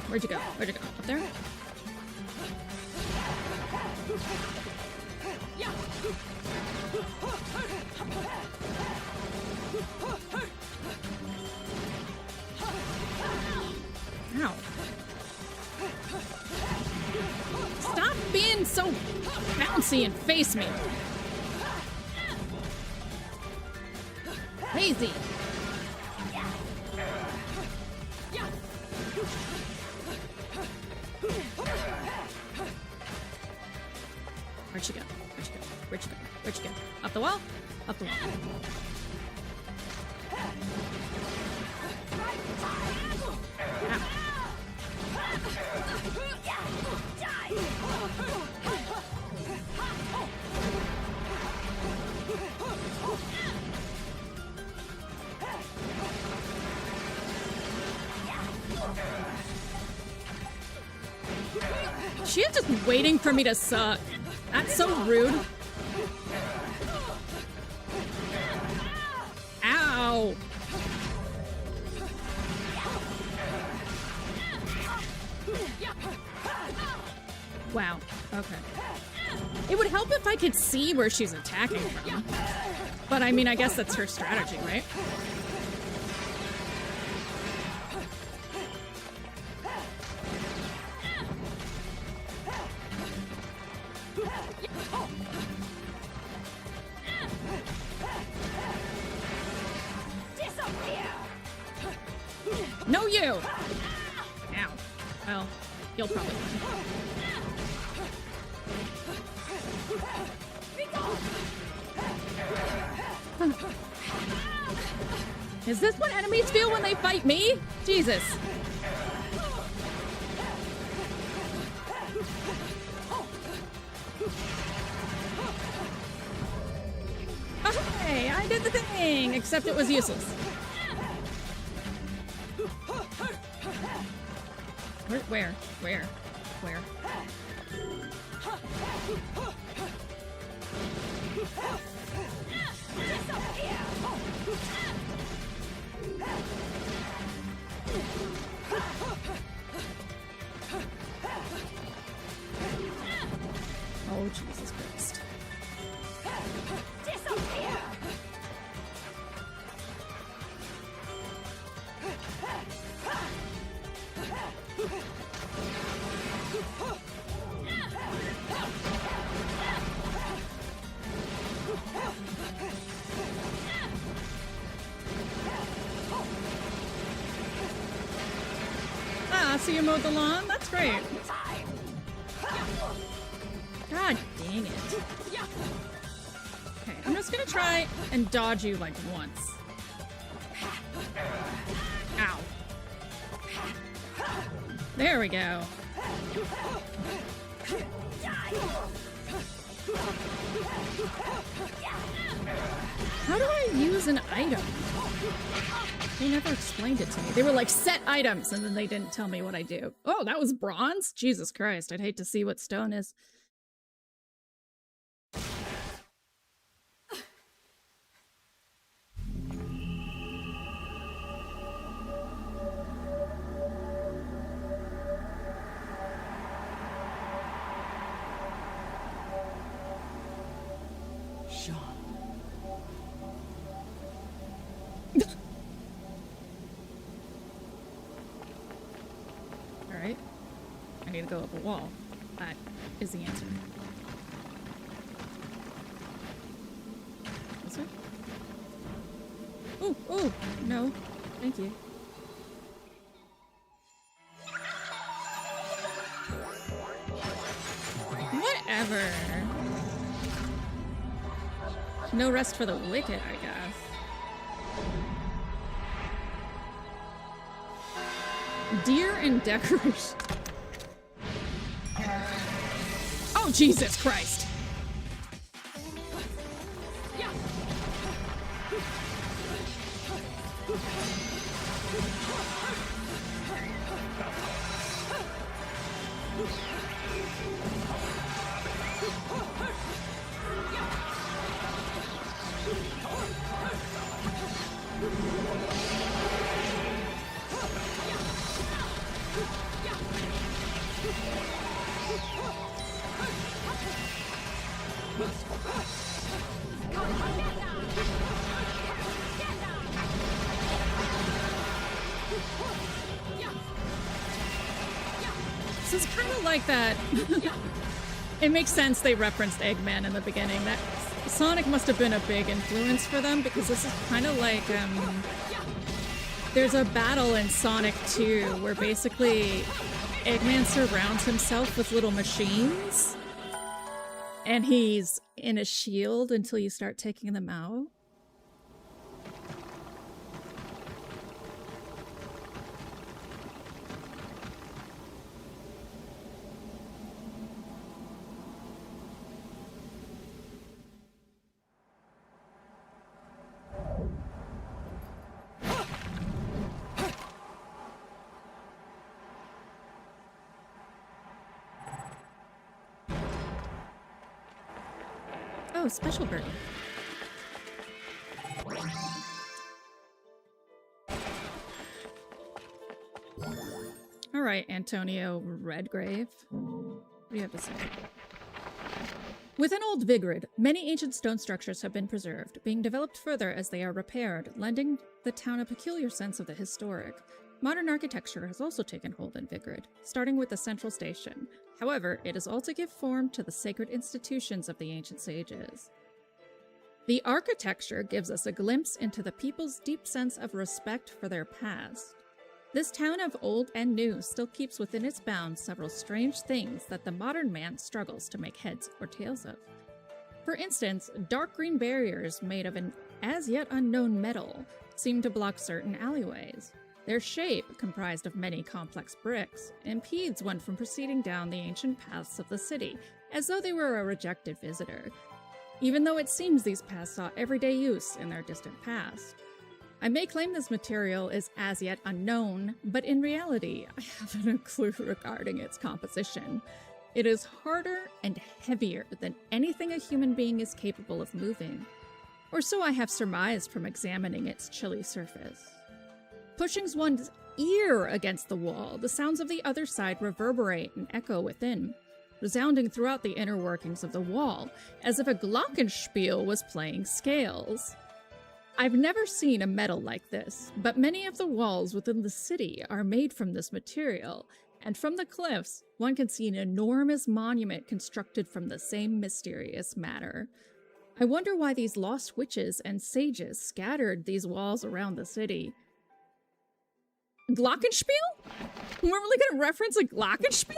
Where'd you go? Where'd you go? Up there? Ow. Stop being so bouncy and face me. Lazy. Where'd she go? Where'd she go? Where'd she go? Where'd she go? Up the wall? Up the wall. She's just waiting for me to suck. That's so rude. Ow. Wow. Okay. It would help if I could see where she's attacking from. But I mean, I guess that's her strategy, right? No, you! Ow. Well, you'll probably win. Is this what enemies feel when they fight me? Jesus. Okay, I did the thing, except it was useless. Where? Oh, Jesus Christ. Ah, so you mowed the lawn? That's great. God dang it. Okay, I'm just gonna try and dodge you like once. Ow. There we go. How do I use an item? They never explained it to me. They were like, set items, and then they didn't tell me what I do. Oh, that was bronze? Jesus Christ, I'd hate to see what stone is. Alright. I need to go up a wall. That is the answer. This way? Ooh, ooh, no. Thank you. Whatever. No rest for the wicked, I guess. Deer and decoration. Oh, Jesus Christ. This is kind of like that. It makes sense they referenced Eggman in the beginning. That Sonic must have been a big influence for them, because this is kind of like there's a battle in Sonic 2 where basically Eggman surrounds himself with little machines and he's in a shield until you start taking them out. Oh, special bird. All right, Antonio Redgrave. What do you have to say? Within Old Vigrid, many ancient stone structures have been preserved, being developed further as they are repaired, lending the town a peculiar sense of the historic. Modern architecture has also taken hold in Vigrid, starting with the central station. However, it is all to give form to the sacred institutions of the ancient sages. The architecture gives us a glimpse into the people's deep sense of respect for their past. This town of old and new still keeps within its bounds several strange things that the modern man struggles to make heads or tails of. For instance, dark green barriers made of an as-yet unknown metal seem to block certain alleyways. Their shape, comprised of many complex bricks, impedes one from proceeding down the ancient paths of the city, as though they were a rejected visitor, even though it seems these paths saw everyday use in their distant past. I may claim this material is as yet unknown, but in reality, I haven't a clue regarding its composition. It is harder and heavier than anything a human being is capable of moving, or so I have surmised from examining its chilly surface. Pushing one's ear against the wall, the sounds of the other side reverberate and echo within, resounding throughout the inner workings of the wall, as if a glockenspiel was playing scales. I've never seen a metal like this, but many of the walls within the city are made from this material, and from the cliffs, one can see an enormous monument constructed from the same mysterious matter. I wonder why these lost witches and sages scattered these walls around the city. Glockenspiel? We're really gonna reference a glockenspiel?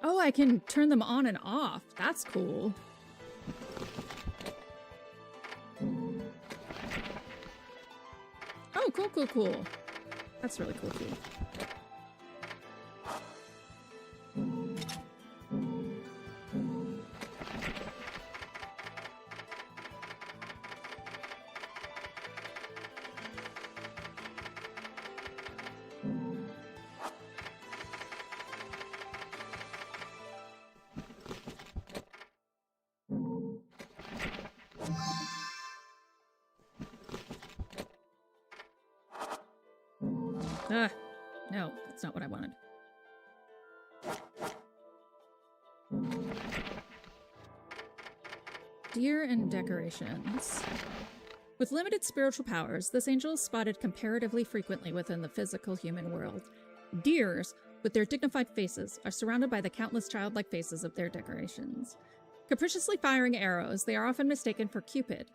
Oh, I can turn them on and off. That's cool. Oh, cool, cool, cool. That's really cool, too. No, that's not what I wanted. Deer and decorations. With limited spiritual powers, this angel is spotted comparatively frequently within the physical human world. Deers, with their dignified faces, are surrounded by the countless childlike faces of their decorations. Capriciously firing arrows, they are often mistaken for Cupid.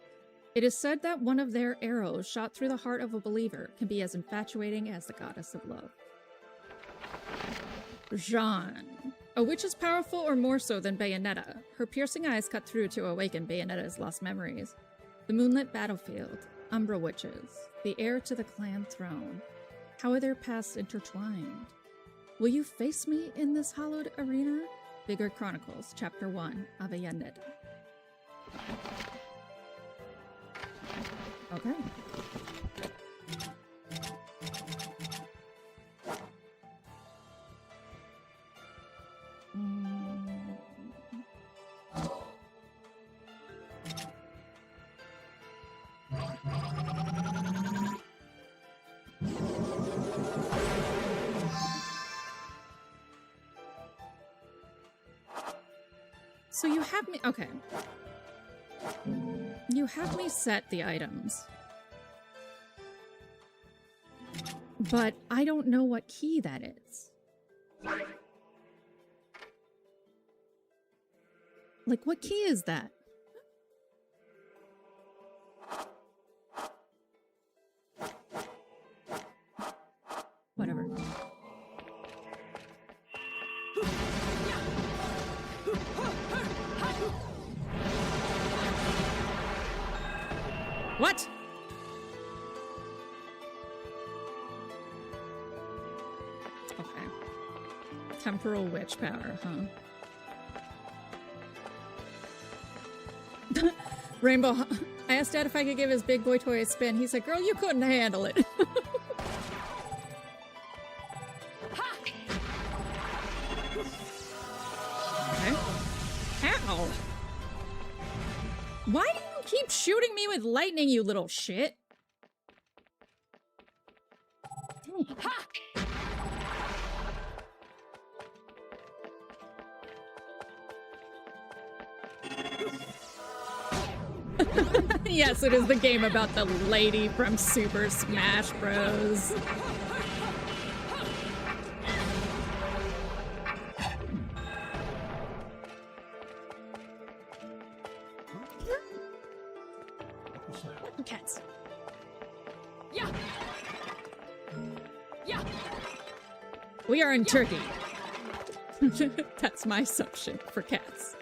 It is said that one of their arrows shot through the heart of a believer can be as infatuating as the goddess of love. Jeanne. A witch is powerful or more so than Bayonetta. Her piercing eyes cut through to awaken Bayonetta's lost memories. The moonlit battlefield. Umbra witches. The heir to the clan throne. How are their paths intertwined? Will you face me in this hallowed arena? Bigger Chronicles, Chapter 1, Bayonetta. Okay. So you have me, okay. You have me set the items. But I don't know what key that is. Like, what key is that? Whatever. What? Okay. Temporal witch power, huh? Rainbow, I asked Dad if I could give his big boy toy a spin. He said, girl, you couldn't handle it. Okay. Ow. Why do you keep shooting me with lightning, you little shit? Dang. Yes, it is the game about the lady from Super Smash Bros. Cats. Yeah. Yeah. We are in Turkey. That's my assumption for cats.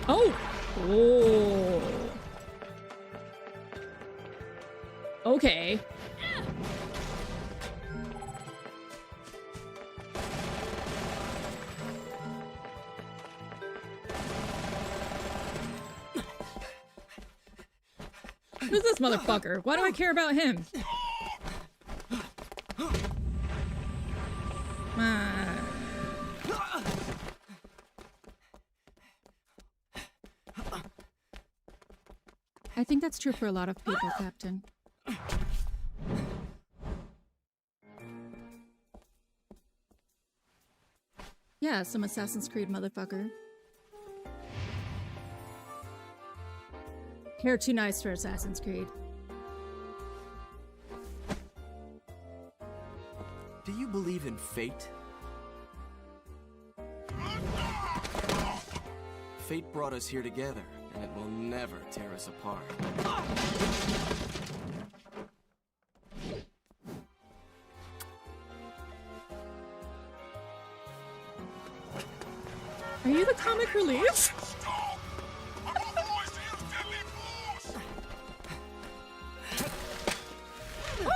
Oh! Oh. Okay. Who's this motherfucker? Why do I care about him? I think that's true for a lot of people, Captain. Yeah, some Assassin's Creed motherfucker. Hair too nice for Assassin's Creed. Do you believe in fate? Fate brought us here together, and it will never tear us apart. Are you the comic relief?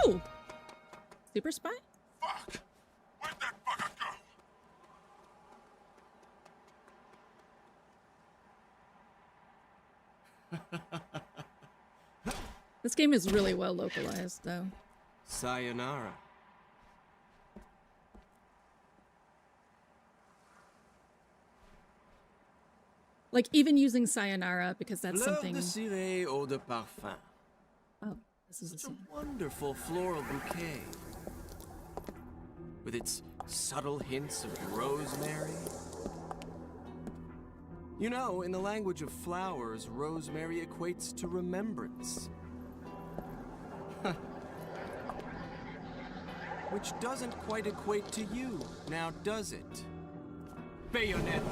Oh! Super spy? Fuck! Where'd that fucker go? This game is really well localized, though. Sayonara. Like, even using Sayonara, because that's something... Fleur de ciré eau de parfum. Oh, this is Such a wonderful floral bouquet. With its subtle hints of rosemary. You know, in the language of flowers, rosemary equates to remembrance. Which doesn't quite equate to you, now does it? Bayonetta.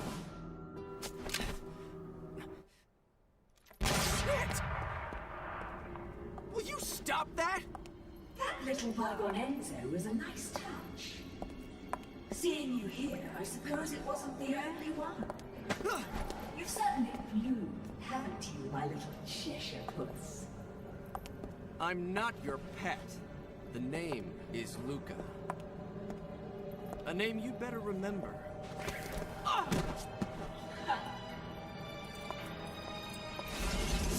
little Bayonetta was a nice touch. Seeing you here, I suppose it wasn't the only one. You've certainly bloomed, haven't you, my little Cheshire puss? I'm not your pet. The name is Luca. A name you'd better remember.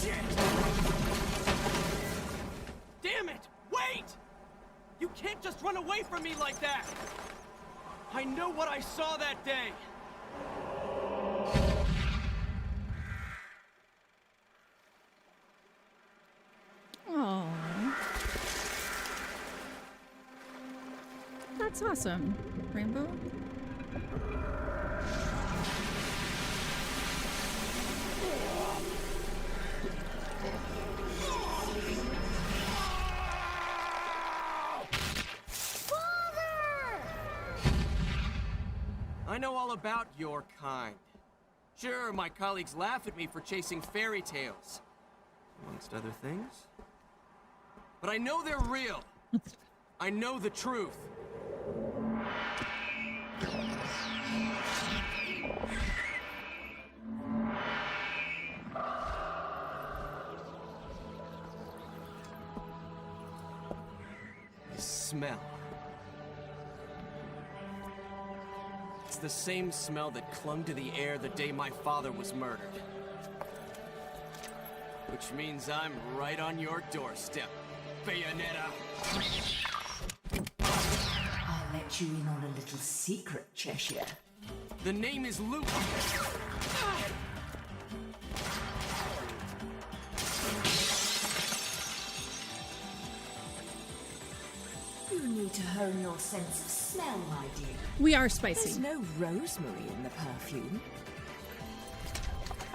Shit! Damn it! Wait! You can't just run away from me like that! I know what I saw that day! Aww. That's awesome. Rainbow? I know all about your kind. Sure, my colleagues laugh at me for chasing fairy tales, amongst other things. But I know they're real. I know the truth. The smell. It's the same smell that clung to the air the day my father was murdered. Which means I'm right on your doorstep, Bayonetta. I'll let you in on a little secret, Cheshire. The name is Luke. You need to hone your sense of smell, my dear. We are spicy. There's no rosemary in the perfume.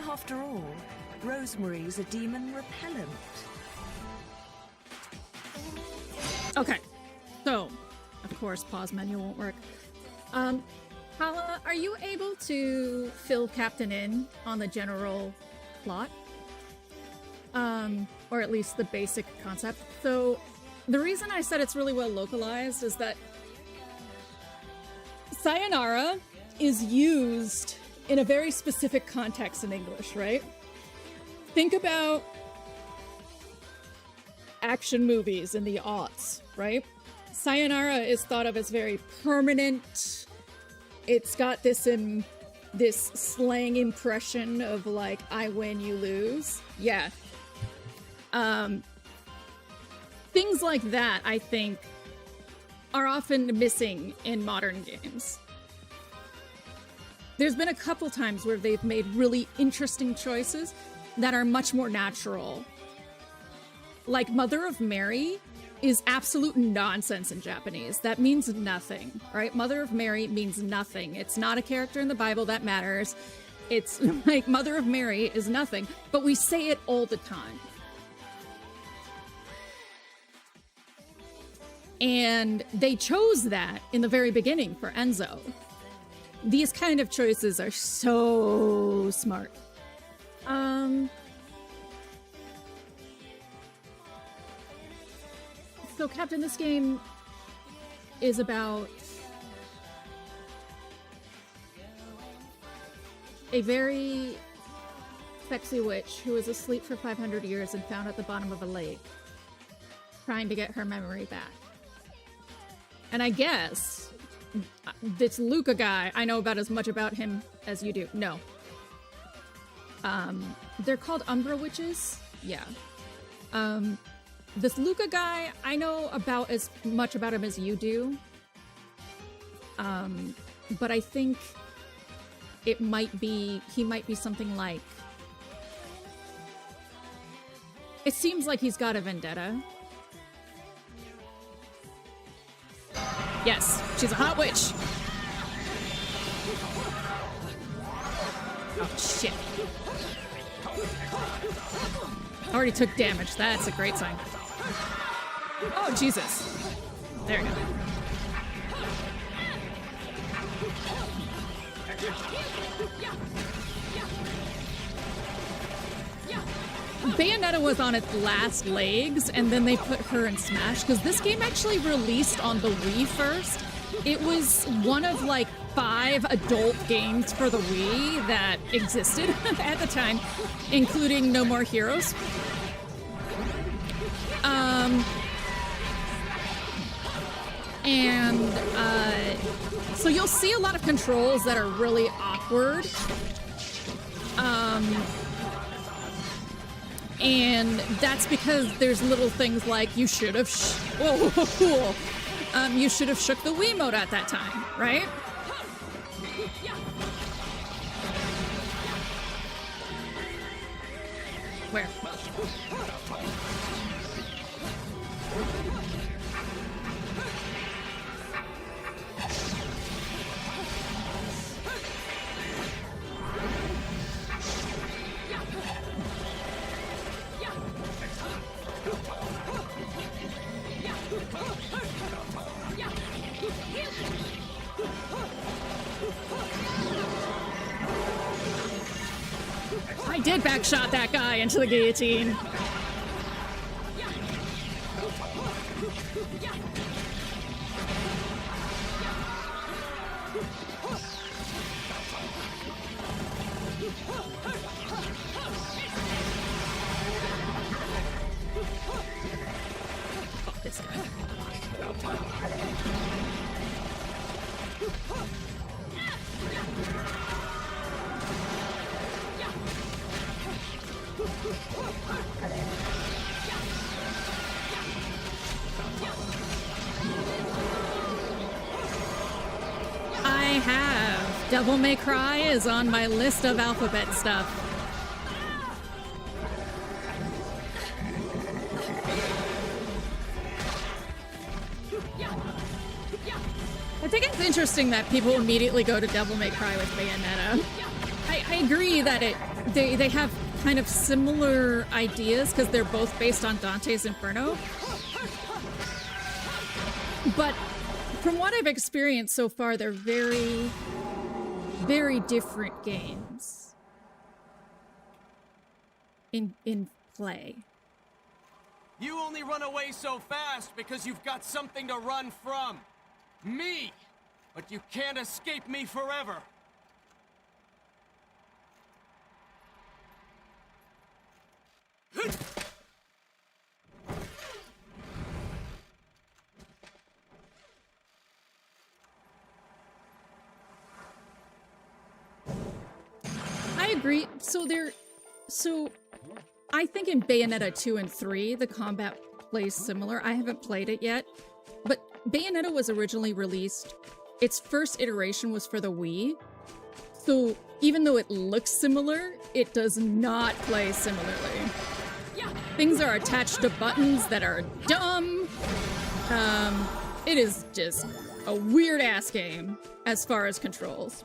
After all, rosemary's a demon repellent. Okay. So, of course, pause menu won't work. Hala, are you able to fill Captain in on the general plot? Or at least the basic concept. So, the reason I said it's really well localized is that sayonara is used in a very specific context in English, right? Think about action movies in the aughts, right? Sayonara is thought of as very permanent. It's got this slang impression of like, I win, you lose. Yeah. Things like that, I think, are often missing in modern games. There's been a couple times where they've made really interesting choices that are much more natural. Like Mother of Mary is absolute nonsense in Japanese. That means nothing, right? Mother of Mary means nothing. It's not a character in the Bible that matters. It's like Mother of Mary is nothing, but we say it all the time. And they chose that in the very beginning for Enzo. These kind of choices are so smart. So, Captain, this game is about a very sexy witch who was asleep for 500 years and found at the bottom of a lake, trying to get her memory back. And I guess this Luca guy, I know about as much about him as you do. No. They're called Umbra Witches. Yeah. This Luca guy, I know about as much about him as you do. But I think he might be something like... It seems like he's got a vendetta. Yes, she's a hot witch. Oh, shit. Already took damage. That's a great sign. Oh, Jesus. There we go. Bayonetta was on its last legs, and then they put her in Smash, because this game actually released on the Wii first. It was one of like 5 adult games for the Wii that existed at the time, including No More Heroes. So you'll see a lot of controls that are really awkward. And that's because there's little things like you should have you should have shook the Wiimote at that time, right? Where? I did backshot that guy into the guillotine. Fuck this guy. I have. Devil May Cry is on my list of alphabet stuff. I think it's interesting that people immediately go to Devil May Cry with Bayonetta. I agree that they have kind of similar ideas because they're both based on Dante's Inferno. But from what I've experienced so far, they're very, very different games in play. You only run away so fast because you've got something to run from. Me! But you can't escape me forever. I agree. So I think in Bayonetta 2 and 3, the combat plays similar. I haven't played it yet, but Bayonetta was originally released. Its first iteration was for the Wii. So even though it looks similar, it does not play similarly. Things are attached to buttons that are dumb. It is just a weird-ass game as far as controls.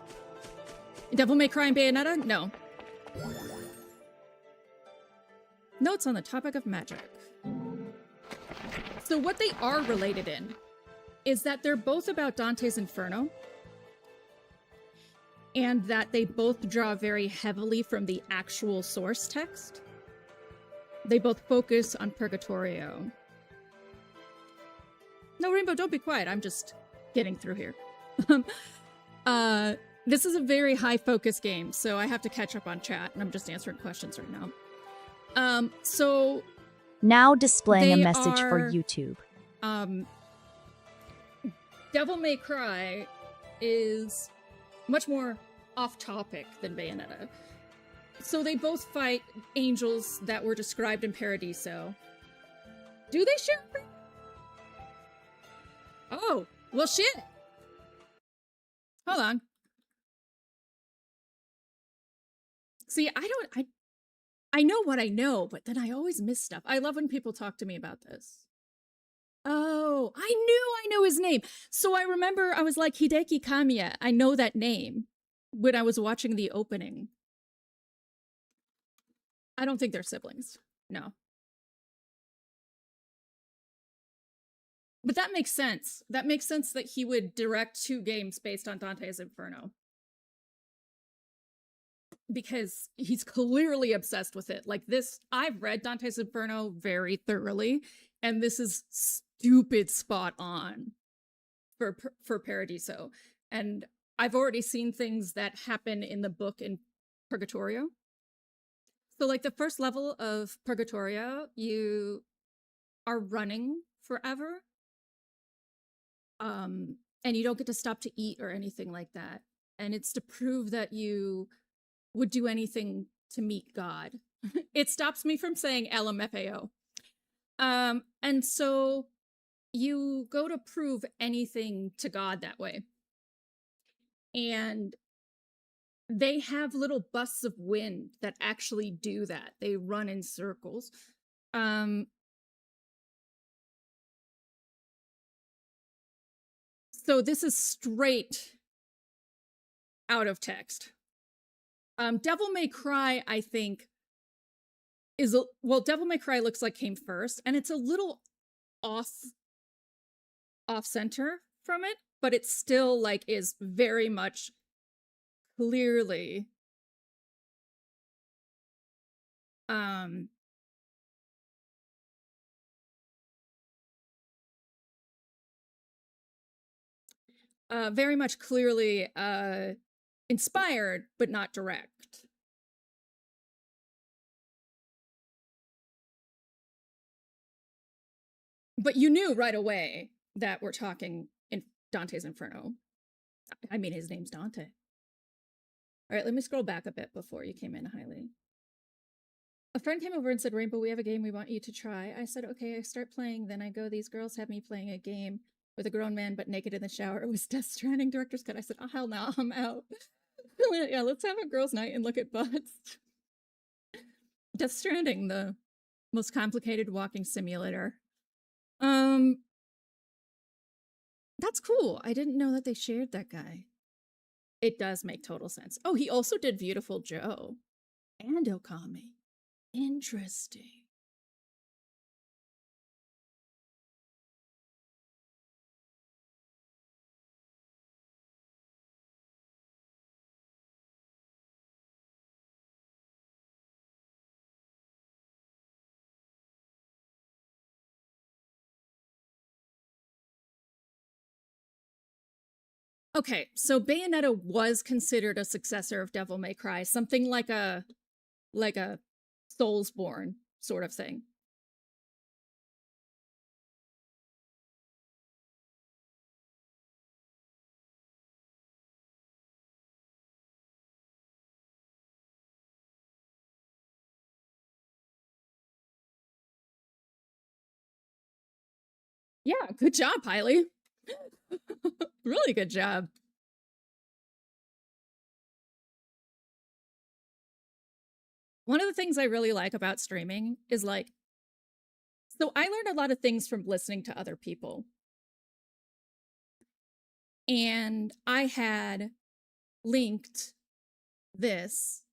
Devil May Cry and Bayonetta? No. Notes on the topic of magic. So what they are related in is that they're both about Dante's Inferno, and that they both draw very heavily from the actual source text. They both focus on Purgatorio. No, Rainbow, don't be quiet. I'm just getting through here. This is a very high-focus game, so I have to catch up on chat, and I'm just answering questions right now. So... Now displaying a message for YouTube. Devil May Cry is much more off-topic than Bayonetta. So they both fight angels that were described in Paradiso. Do they share? Oh, well shit. Hold on. See, I know what I know, but then I always miss stuff. I love when people talk to me about this. Oh, I knew his name. So I remember I was like, Hideki Kamiya. I know that name when I was watching the opening. I don't think they're siblings. No. But that makes sense. That makes sense that he would direct 2 games based on Dante's Inferno. because he's clearly obsessed with it. Like this, I've read Dante's Inferno very thoroughly, and this is stupid spot on for Paradiso. And I've already seen things that happen in the book in Purgatorio. So like the first level of Purgatorio, you are running forever. And you don't get to stop to eat or anything like that. And it's to prove that you would do anything to meet God. It stops me from saying LMFAO. And so you go to prove anything to God that way. And they have little busts of wind that actually do that. They run in circles. So this is straight out of text. Devil May Cry, I think, is well, Devil May Cry looks like came first, and it's a little off center from it, but it still like is very much clearly very much clearly inspired, but not direct. But you knew right away that we're talking in Dante's Inferno. I mean, his name's Dante. All right, let me scroll back a bit before you came in, Hailey. A friend came over and said, Rainbow, we have a game we want you to try. I said, okay, I start playing. Then I go, these girls have me playing a game with a grown man but naked in the shower. It was Death Stranding director's cut. I said, oh, hell no, I'm out. Yeah, let's have a girls' night and look at butts. Death Stranding, the most complicated walking simulator. That's cool. I didn't know that they shared that guy. It does make total sense. Oh, he also did Beautiful Joe and Okami. Interesting. Okay, so Bayonetta was considered a successor of Devil May Cry, something like a Soulsborne sort of thing. Yeah, good job, Hailey. Really good job. One of the things I really like about streaming is like, so I learned a lot of things from listening to other people. And I had linked this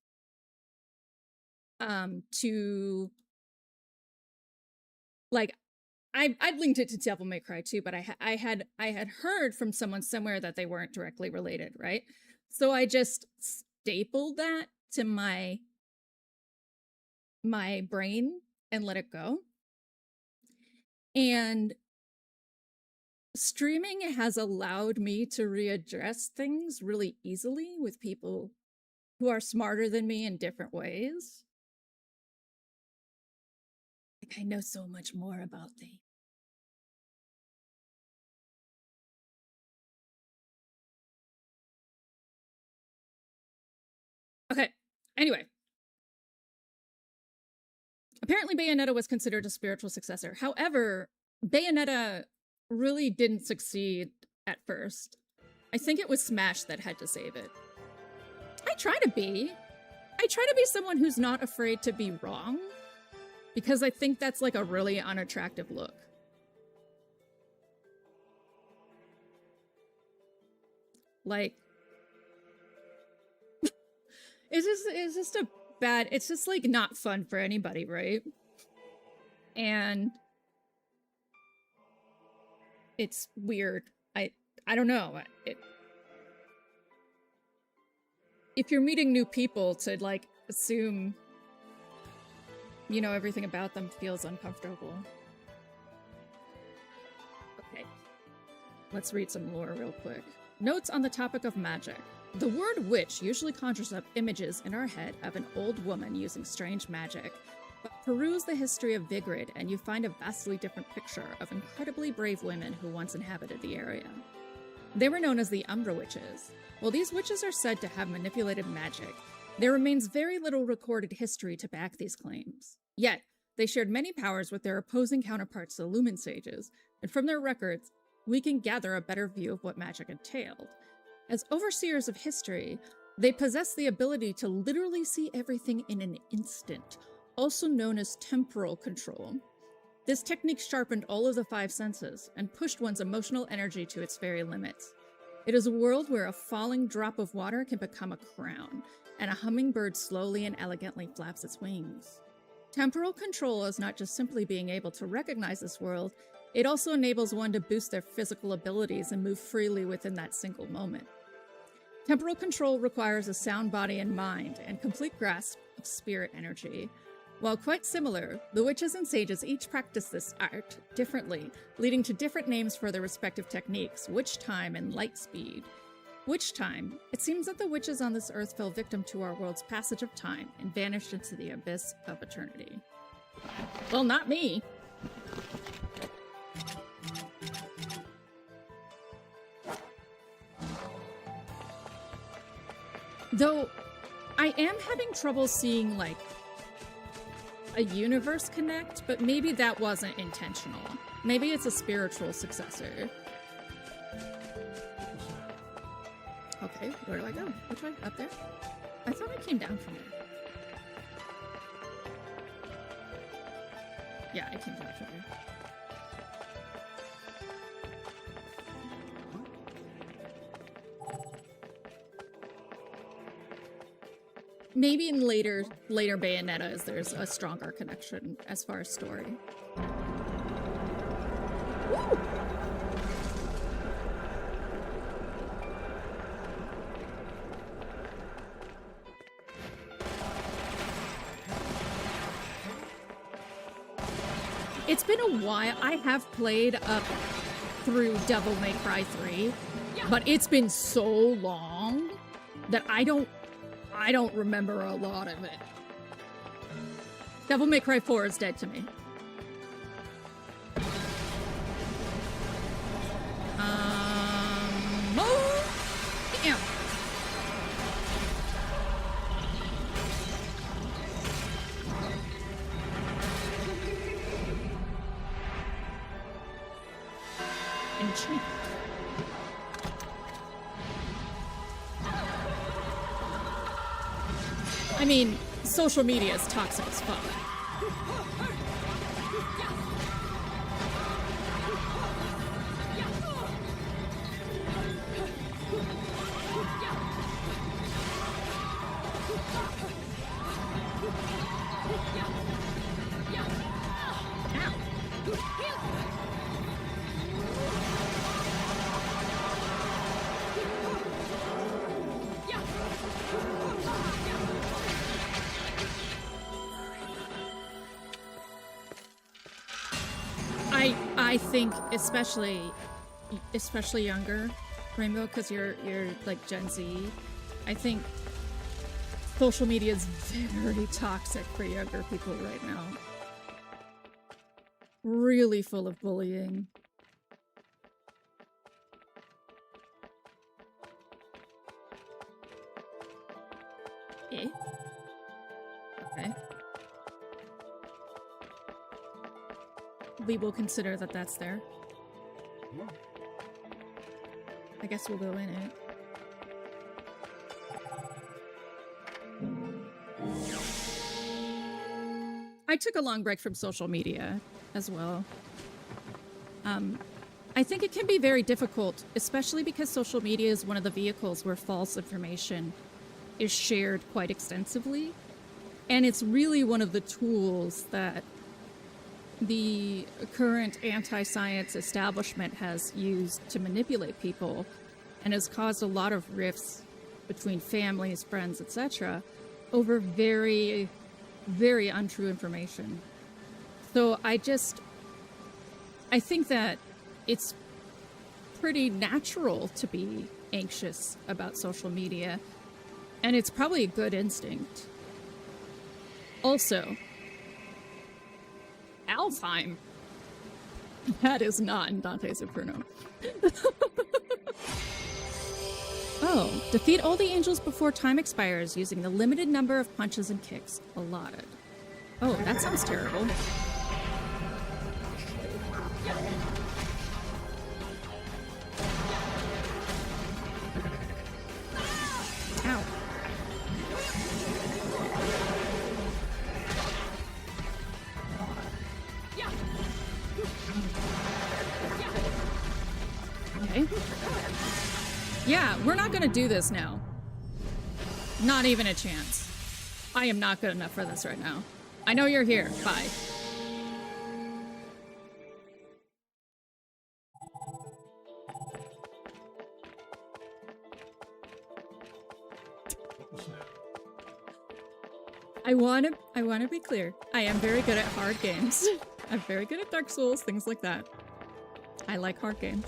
to like I'd linked it to Devil May Cry too, but I had heard from someone somewhere that they weren't directly related, right? So I just stapled that to my brain and let it go. And streaming has allowed me to readdress things really easily with people who are smarter than me in different ways. Like I know so much more about things. Okay, anyway. Apparently Bayonetta was considered a spiritual successor. However, Bayonetta really didn't succeed at first. I think it was Smash that had to save it. I try to be someone who's not afraid to be wrong, because I think that's like a really unattractive look. Like, it's just a bad, it's just like not fun for anybody, right? And it's weird. I don't know. if you're meeting new people, to like assume you know everything about them feels uncomfortable. Okay, let's read some lore real quick. Notes on the topic of magic. The word witch usually conjures up images in our head of an old woman using strange magic, but peruse the history of Vigrid and you find a vastly different picture of incredibly brave women who once inhabited the area. They were known as the Umbra Witches. While these witches are said to have manipulated magic, there remains very little recorded history to back these claims. Yet, they shared many powers with their opposing counterparts, the Lumen Sages, and from their records, we can gather a better view of what magic entailed. As overseers of history, they possess the ability to literally see everything in an instant, also known as temporal control. This technique sharpened all of the five senses and pushed one's emotional energy to its very limits. It is a world where a falling drop of water can become a crown, and a hummingbird slowly and elegantly flaps its wings. Temporal control is not just simply being able to recognize this world, it also enables one to boost their physical abilities and move freely within that single moment. Temporal control requires a sound body and mind, and complete grasp of spirit energy. While quite similar, the witches and sages each practice this art differently, leading to different names for their respective techniques, witch time and light speed. Witch time. It seems that the witches on this earth fell victim to our world's passage of time and vanished into the abyss of eternity. Well, not me. Though, I am having trouble seeing, like, a universe connect, but maybe that wasn't intentional. Maybe it's a spiritual successor. Okay, where do I go? Which way? Up there? I thought I came down from there. Yeah, I came down from there. Maybe in later Bayonettas, there's a stronger connection as far as story. Woo! It's been a while. I have played up through Devil May Cry 3, but it's been so long that I don't remember a lot of it. Devil May Cry 4 is dead to me. Oh, damn. Enchant. I mean, social media is toxic as fuck. I think especially younger Rainbow, because you're like Gen Z, I think social media is very toxic for younger people right now. Really full of bullying. Eh? Okay. We will consider that that's there. I guess we'll go in it. I took a long break from social media as well. I think it can be very difficult, especially because social media is one of the vehicles where false information is shared quite extensively. And it's really one of the tools that the current anti-science establishment has used to manipulate people and has caused a lot of rifts between families, friends, etc., over very, very untrue information. So I think that it's pretty natural to be anxious about social media, and it's probably a good instinct. Also, Alfheim. That is not in Dante's Inferno. Oh, defeat all the angels before time expires using the limited number of punches and kicks allotted. Oh, that sounds terrible. Ow. Okay. Yeah, we're not gonna do this now. Not even a chance. I am not good enough for this right now. I know you're here. Bye. I wanna be clear. I am very good at hard games. I'm very good at Dark Souls, things like that. I like hard games.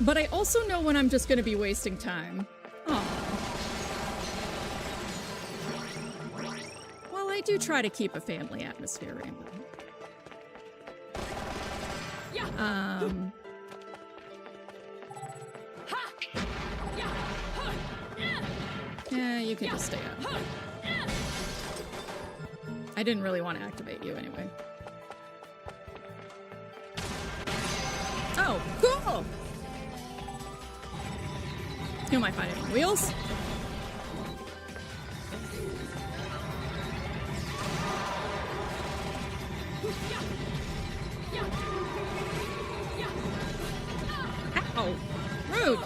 But I also know when I'm just gonna be wasting time. Aww. Well, I do try to keep a family atmosphere, Rainbow. Yeah, you can just stay out. I didn't really want to activate you anyway. Oh, cool! Who am I fighting? Wheels? Ow! Rude!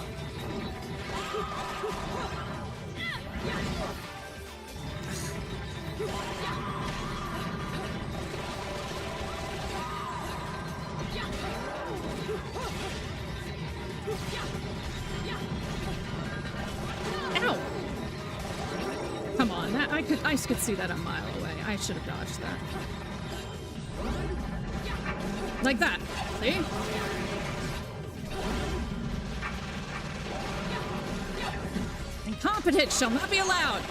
Ow! Come on, that I could see that a mile away. I should have dodged that. Like that. See? Incompetent shall not be allowed.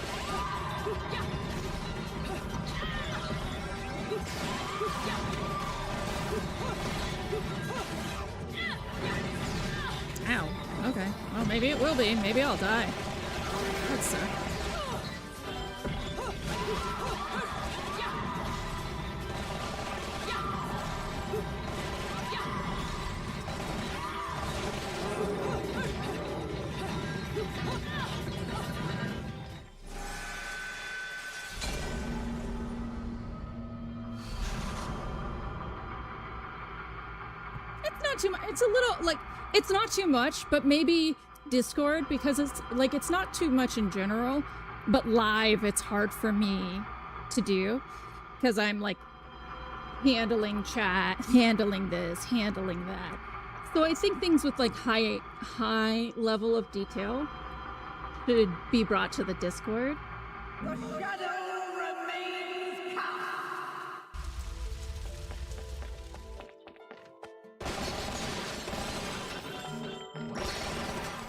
Ow. Okay. Well, maybe it will be. Maybe I'll die. That's suck. Too much. It's a little like it's not too much, but maybe Discord, because it's like it's not too much in general, but live it's hard for me to do because I'm like handling chat, handling this, handling that. So I think things with like high level of detail should be brought to the Discord. The shadow remains cast.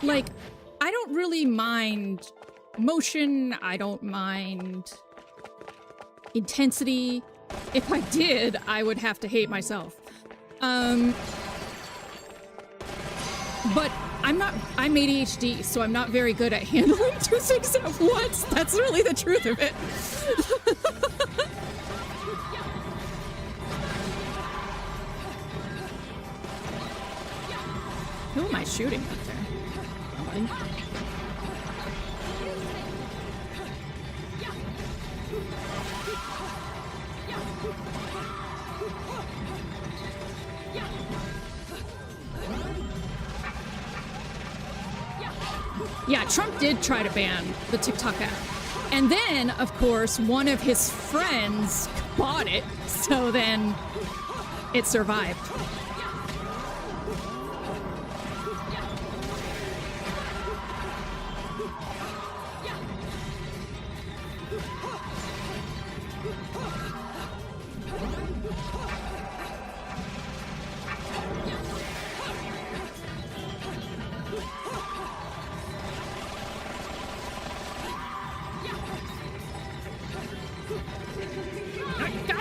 Like, I don't really mind motion, I don't mind intensity. If I did, I would have to hate myself. But I'm ADHD, so I'm not very good at handling two things at once. That's really the truth of it. Who am I shooting up there? Nobody. Yeah, Trump did try to ban the TikTok app. And then, of course, one of his friends bought it, so then it survived.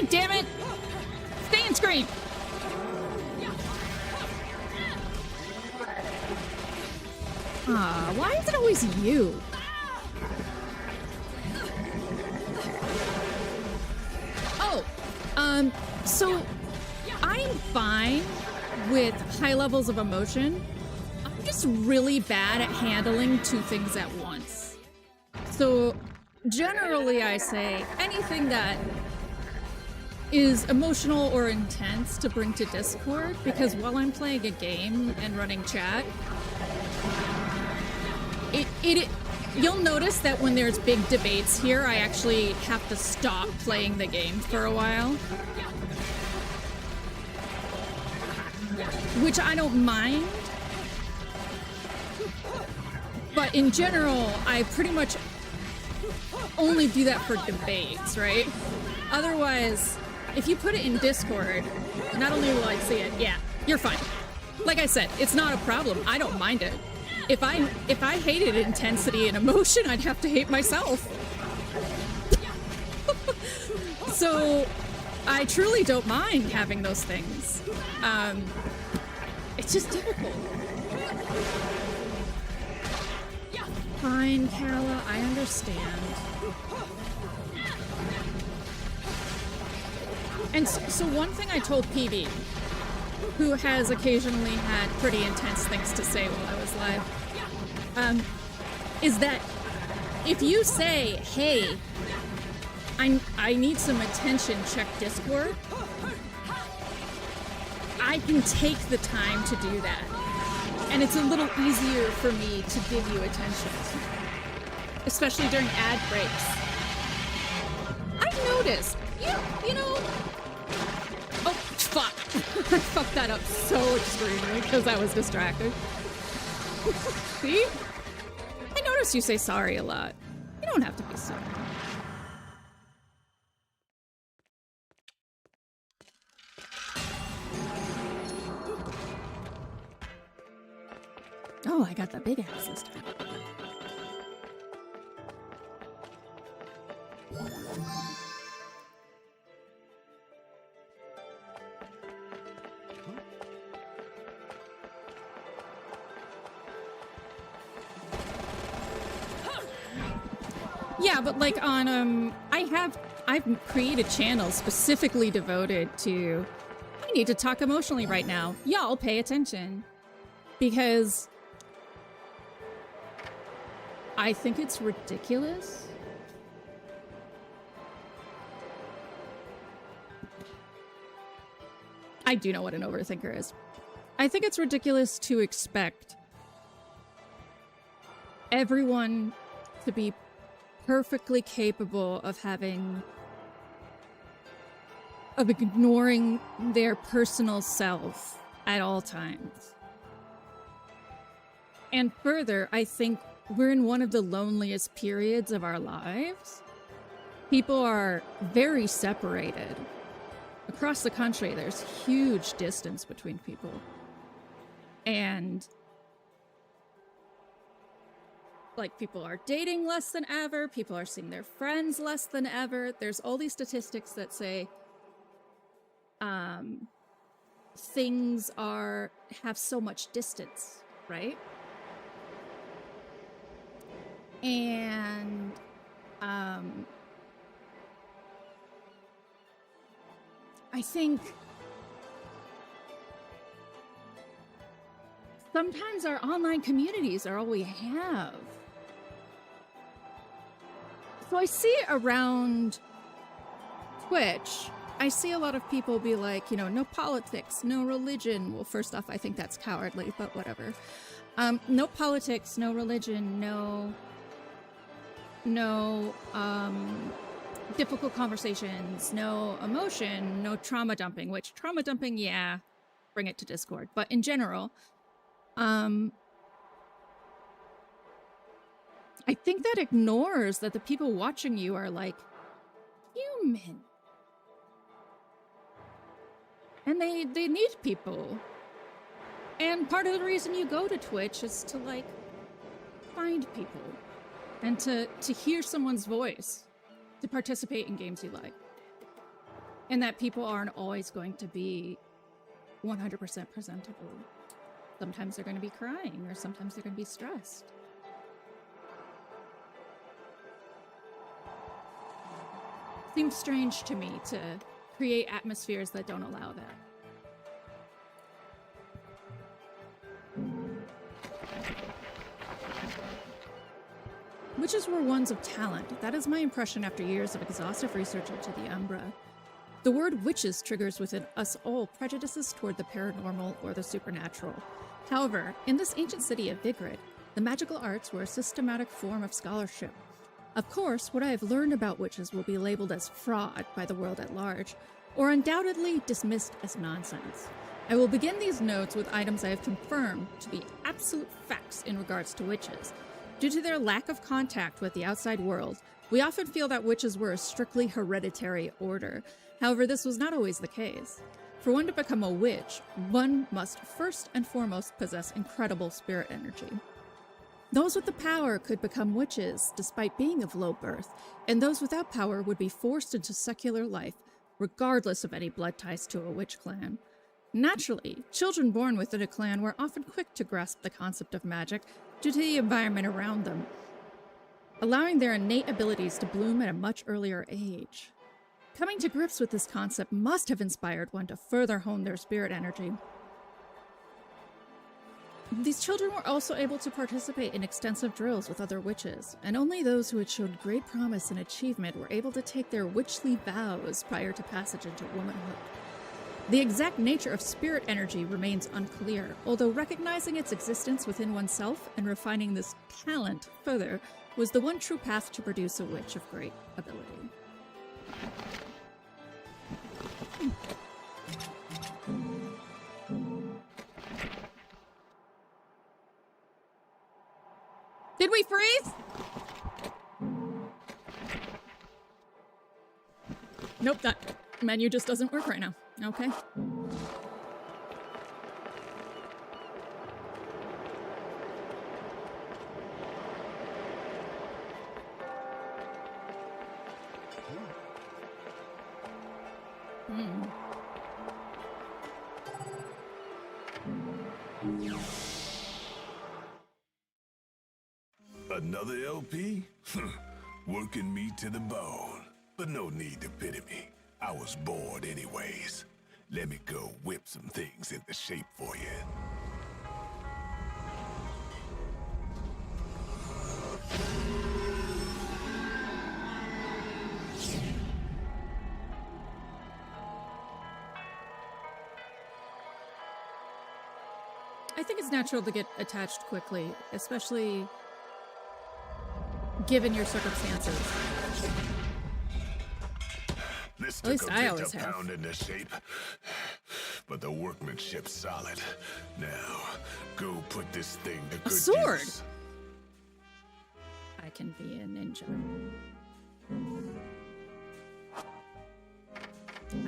God damn it! Stay and scream! Why is it always you? Oh, so I'm fine with high levels of emotion. I'm just really bad at handling two things at once. So generally I say anything that is emotional or intense to bring to Discord, because while I'm playing a game and running chat, you'll notice that when there's big debates here, I actually have to stop playing the game for a while. Which I don't mind. But in general, I pretty much only do that for debates, right? Otherwise, if you put it in Discord, not only will I see it, yeah, you're fine. Like I said, it's not a problem. I don't mind it. If I hated intensity and emotion, I'd have to hate myself. So I truly don't mind having those things. It's just difficult. Fine, Kala, I understand. And so one thing I told PB, who has occasionally had pretty intense things to say while I was live, is that if you say, hey, I need some attention, check Discord, I can take the time to do that. And it's a little easier for me to give you attention, especially during ad breaks. I've noticed, you know, oh, fuck. I fucked that up so extremely because I was distracted. See? I notice you say sorry a lot. You don't have to be sorry. Oh, I got the big axe this time. Yeah, but like on I've created channels specifically devoted to I need to talk emotionally right now. Y'all pay attention. Because I think it's ridiculous. I do know what an overthinker is. I think it's ridiculous to expect everyone to be perfectly capable of ignoring their personal self at all times. And further, I think we're in one of the loneliest periods of our lives. People are very separated. Across the country, there's huge distance between people. And like, people are dating less than ever, people are seeing their friends less than ever. There's all these statistics that say things have so much distance, right? And I think sometimes our online communities are all we have. So I see around Twitch, I see a lot of people be like, you know, no politics, no religion. Well, first off, I think that's cowardly, but whatever. No politics, no religion, no difficult conversations, no emotion, no trauma dumping, which trauma dumping, yeah, bring it to Discord. But in general, I think that ignores that the people watching you are like human. And they need people. And part of the reason you go to Twitch is to like find people and to hear someone's voice, to participate in games you like. And that people aren't always going to be 100% presentable. Sometimes they're going to be crying, or sometimes they're going to be stressed. Seems strange to me to create atmospheres that don't allow that. Witches were ones of talent. That is my impression after years of exhaustive research into the Umbra. The word witches triggers within us all prejudices toward the paranormal or the supernatural. However, in this ancient city of Vigrid, the magical arts were a systematic form of scholarship. Of course, what I have learned about witches will be labeled as fraud by the world at large, or undoubtedly dismissed as nonsense. I will begin these notes with items I have confirmed to be absolute facts in regards to witches. Due to their lack of contact with the outside world, we often feel that witches were a strictly hereditary order. However, this was not always the case. For one to become a witch, one must first and foremost possess incredible spirit energy. Those with the power could become witches despite being of low birth, and those without power would be forced into secular life, regardless of any blood ties to a witch clan. Naturally, children born within a clan were often quick to grasp the concept of magic due to the environment around them, allowing their innate abilities to bloom at a much earlier age. Coming to grips with this concept must have inspired one to further hone their spirit energy. These children were also able to participate in extensive drills with other witches, and only those who had showed great promise and achievement were able to take their witchly vows prior to passage into womanhood. The exact nature of spirit energy remains unclear, although recognizing its existence within oneself and refining this talent further was the one true path to produce a witch of great ability. Did we freeze? Nope, that menu just doesn't work right now. Okay. Another LP? Working me to the bone. But no need to pity me. I was bored anyways. Let me go whip some things into shape for you. I think it's natural to get attached quickly, especially given your circumstances. This At least I always a have. pound into shape, but the workmanship's solid. Now, go put this thing to good sword! use. I can be a ninja.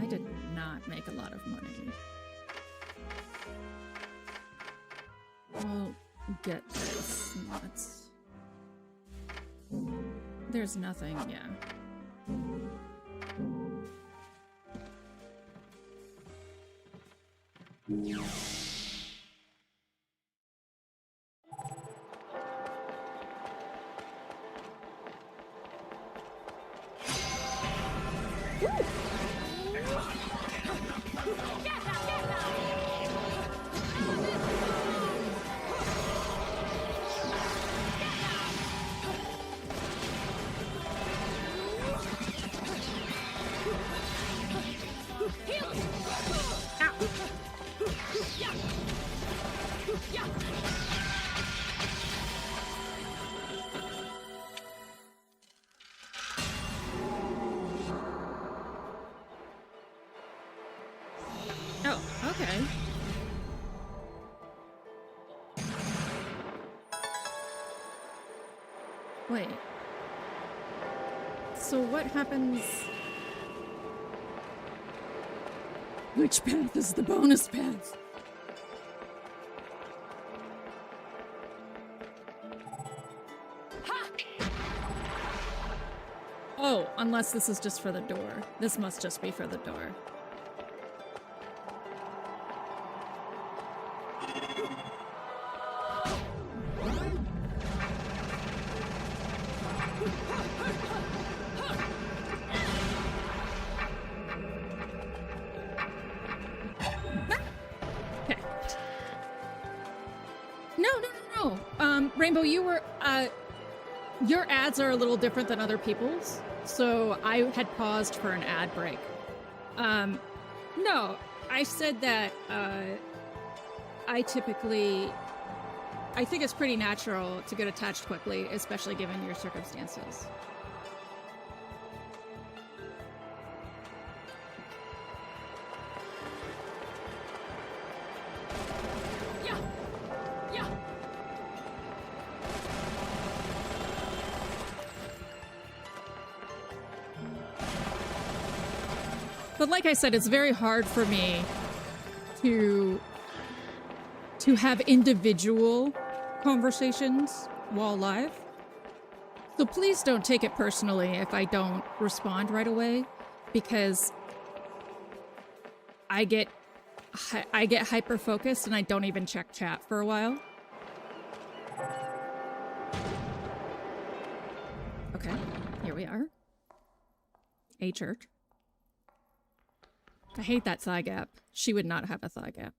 I did not make a lot of money. We'll get this nuts. There's nothing, yeah. Oh, okay. Wait. So what happens? Which path is the bonus path? Oh, unless this is just for the door. This must just be for the door. Okay. No. Rainbow, you were, your ads are a little different than other people's, so I had paused for an ad break. No, I said that, I think it's pretty natural to get attached quickly, especially given your circumstances. But like I said, it's very hard for me to have individual conversations while live. So please don't take it personally if I don't respond right away, because I get hyper focused and I don't even check chat for a while. Okay, here we are. A church. I hate that thigh gap. She would not have a thigh gap.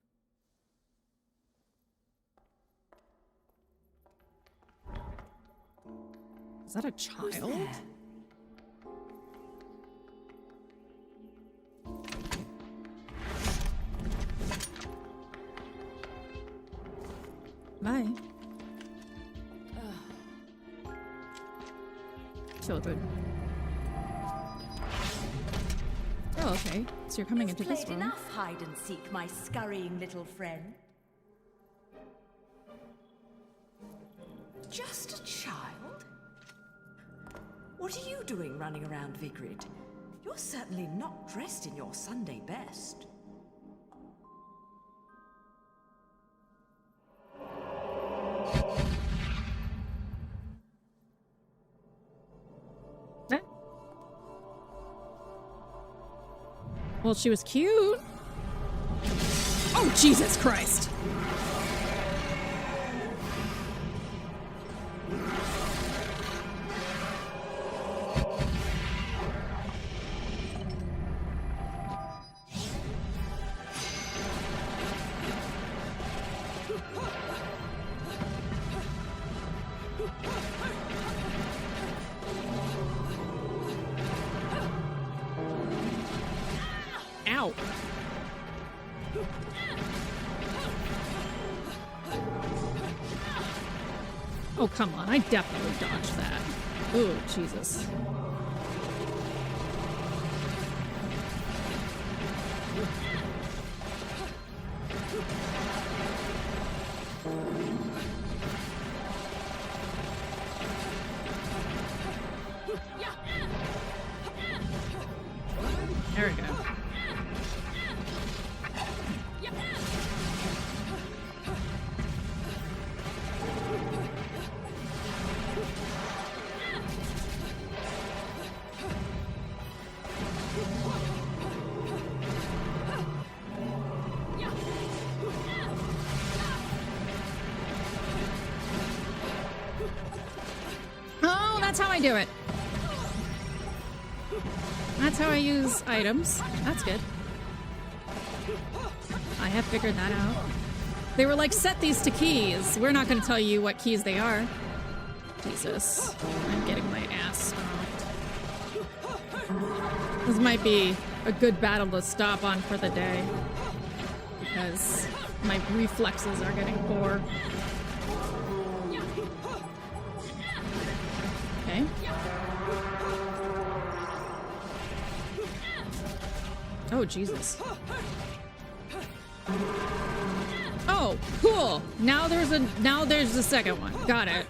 Is that a child? Bye. Children. Oh, okay. So you're coming into this one. Enough hide and seek, my scurrying little friend. Just a child? What are you doing running around Vigrid? You're certainly not dressed in your Sunday best. Well, she was cute. Oh, Jesus Christ. Ow. Oh, come on. I definitely dodged that. Oh, Jesus. There we go. Oh, that's how I do it. That's how I use items. That's good. I have figured that out. They were like, set these to keys. We're not going to tell you what keys they are. Jesus. I'm getting my ass stomped. This might be a good battle to stop on for the day, because my reflexes are getting poor. Okay. Oh, Jesus. Oh, cool. Now there's the second one. Got it.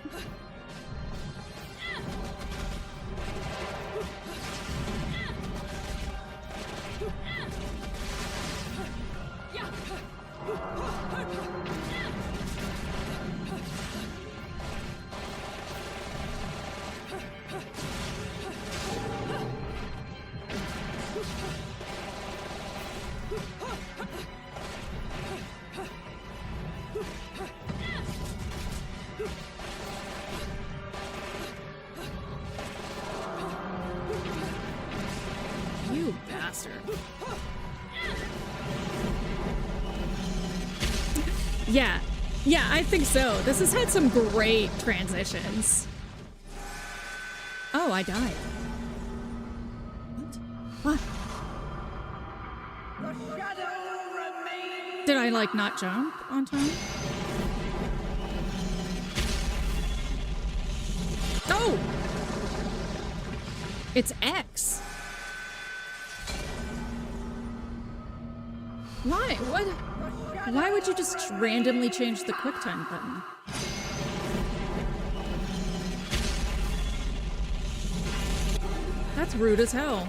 faster. Yeah. Yeah, I think so. This has had some great transitions. Oh, I died. What? Did I, like, not jump on time? Oh! It's X. Why? What? Why would you just randomly change the QuickTime button? That's rude as hell.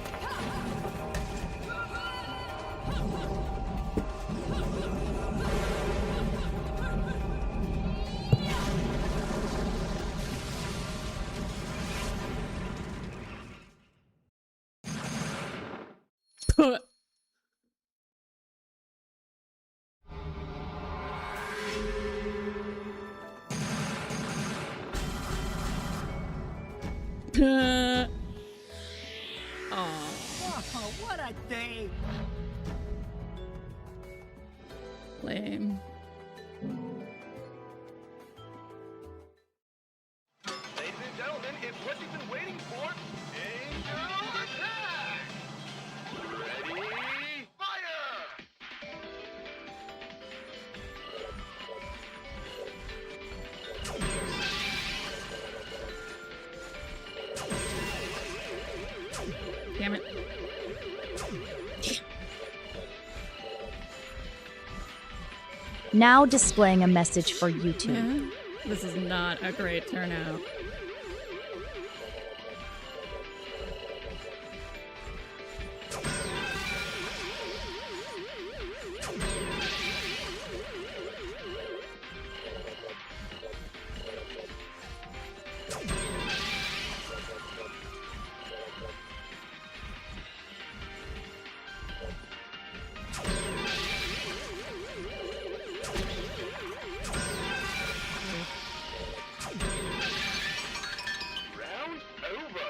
Oh, what a day! Lame. Ladies and gentlemen, it's what you've been waiting for. Angel attack! Ready, fire! Damn it. Now displaying a message for YouTube. Yeah, this is not a great turnout. Round over.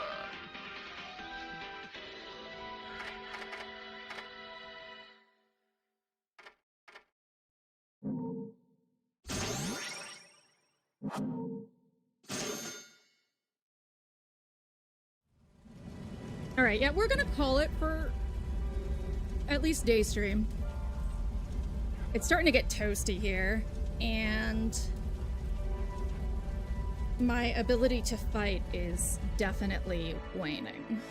All right, yeah, we're gonna call it for at least day stream. It's starting to get toasty here, and my ability to fight is definitely waning.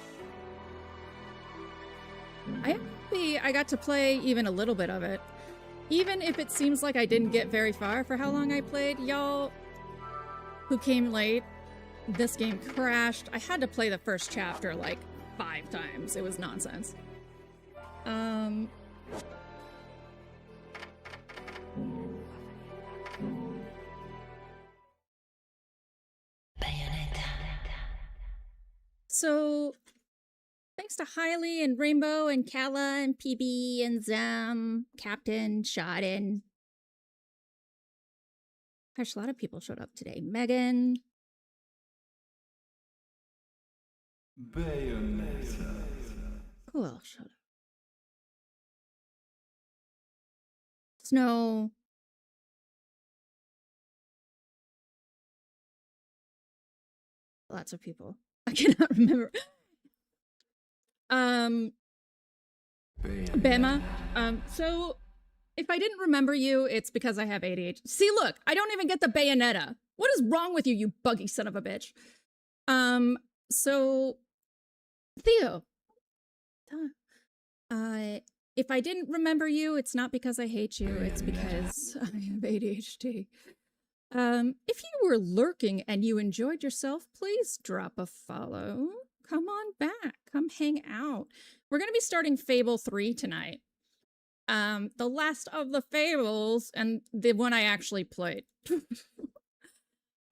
I'm happy I got to play even a little bit of it. Even if it seems like I didn't get very far for how long I played, y'all who came late, this game crashed. I had to play the first chapter like 5 times. It was nonsense. So, thanks to Hailey and Rainbow and Kala and PB and Zem, Captain, Shodden. Gosh, a lot of people showed up today. Megan. Bayonetta. Who else showed up? Snow. Lots of people. I cannot remember. Bema. So if I didn't remember you, it's because I have ADHD. See, look, I don't even get the Bayonetta. What is wrong with you, you buggy son of a bitch? So Theo. If I didn't remember you, it's not because I hate you, it's because I have ADHD. If you were lurking and you enjoyed yourself, please drop a follow. Come on back. Come hang out. We're going to be starting Fable 3 tonight. The last of the Fables, and the one I actually played.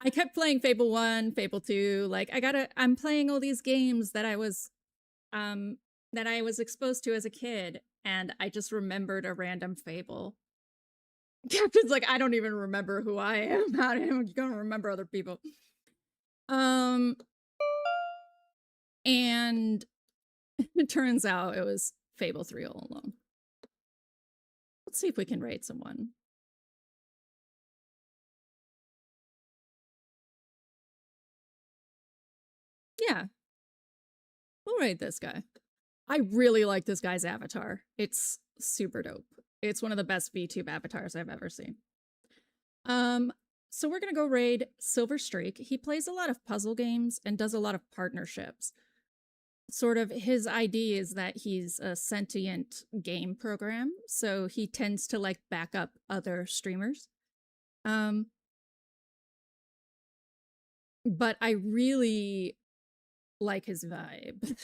I kept playing Fable 1, Fable 2. Like, I'm playing all these games that I was exposed to as a kid, and I just remembered a random Fable. Captain's like, I don't even remember who I am. How am I gonna remember other people? And it turns out it was Fable 3 all along. Let's see if we can raid someone. Yeah. We'll raid this guy. I really like this guy's avatar. It's super dope. It's one of the best VTube avatars I've ever seen. So we're gonna go raid Silver Streak. He plays a lot of puzzle games and does a lot of partnerships. Sort of his idea is that he's a sentient game program, so he tends to like back up other streamers. But I really like his vibe.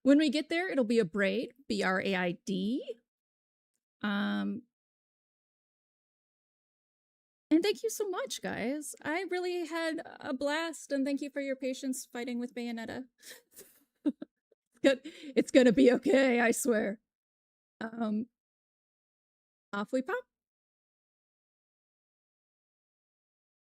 When we get there, it'll be a braid, B-R-A-I-D. And thank you so much, guys. I really had a blast, and thank you for your patience fighting with Bayonetta. It's gonna be okay, I swear. Off we pop.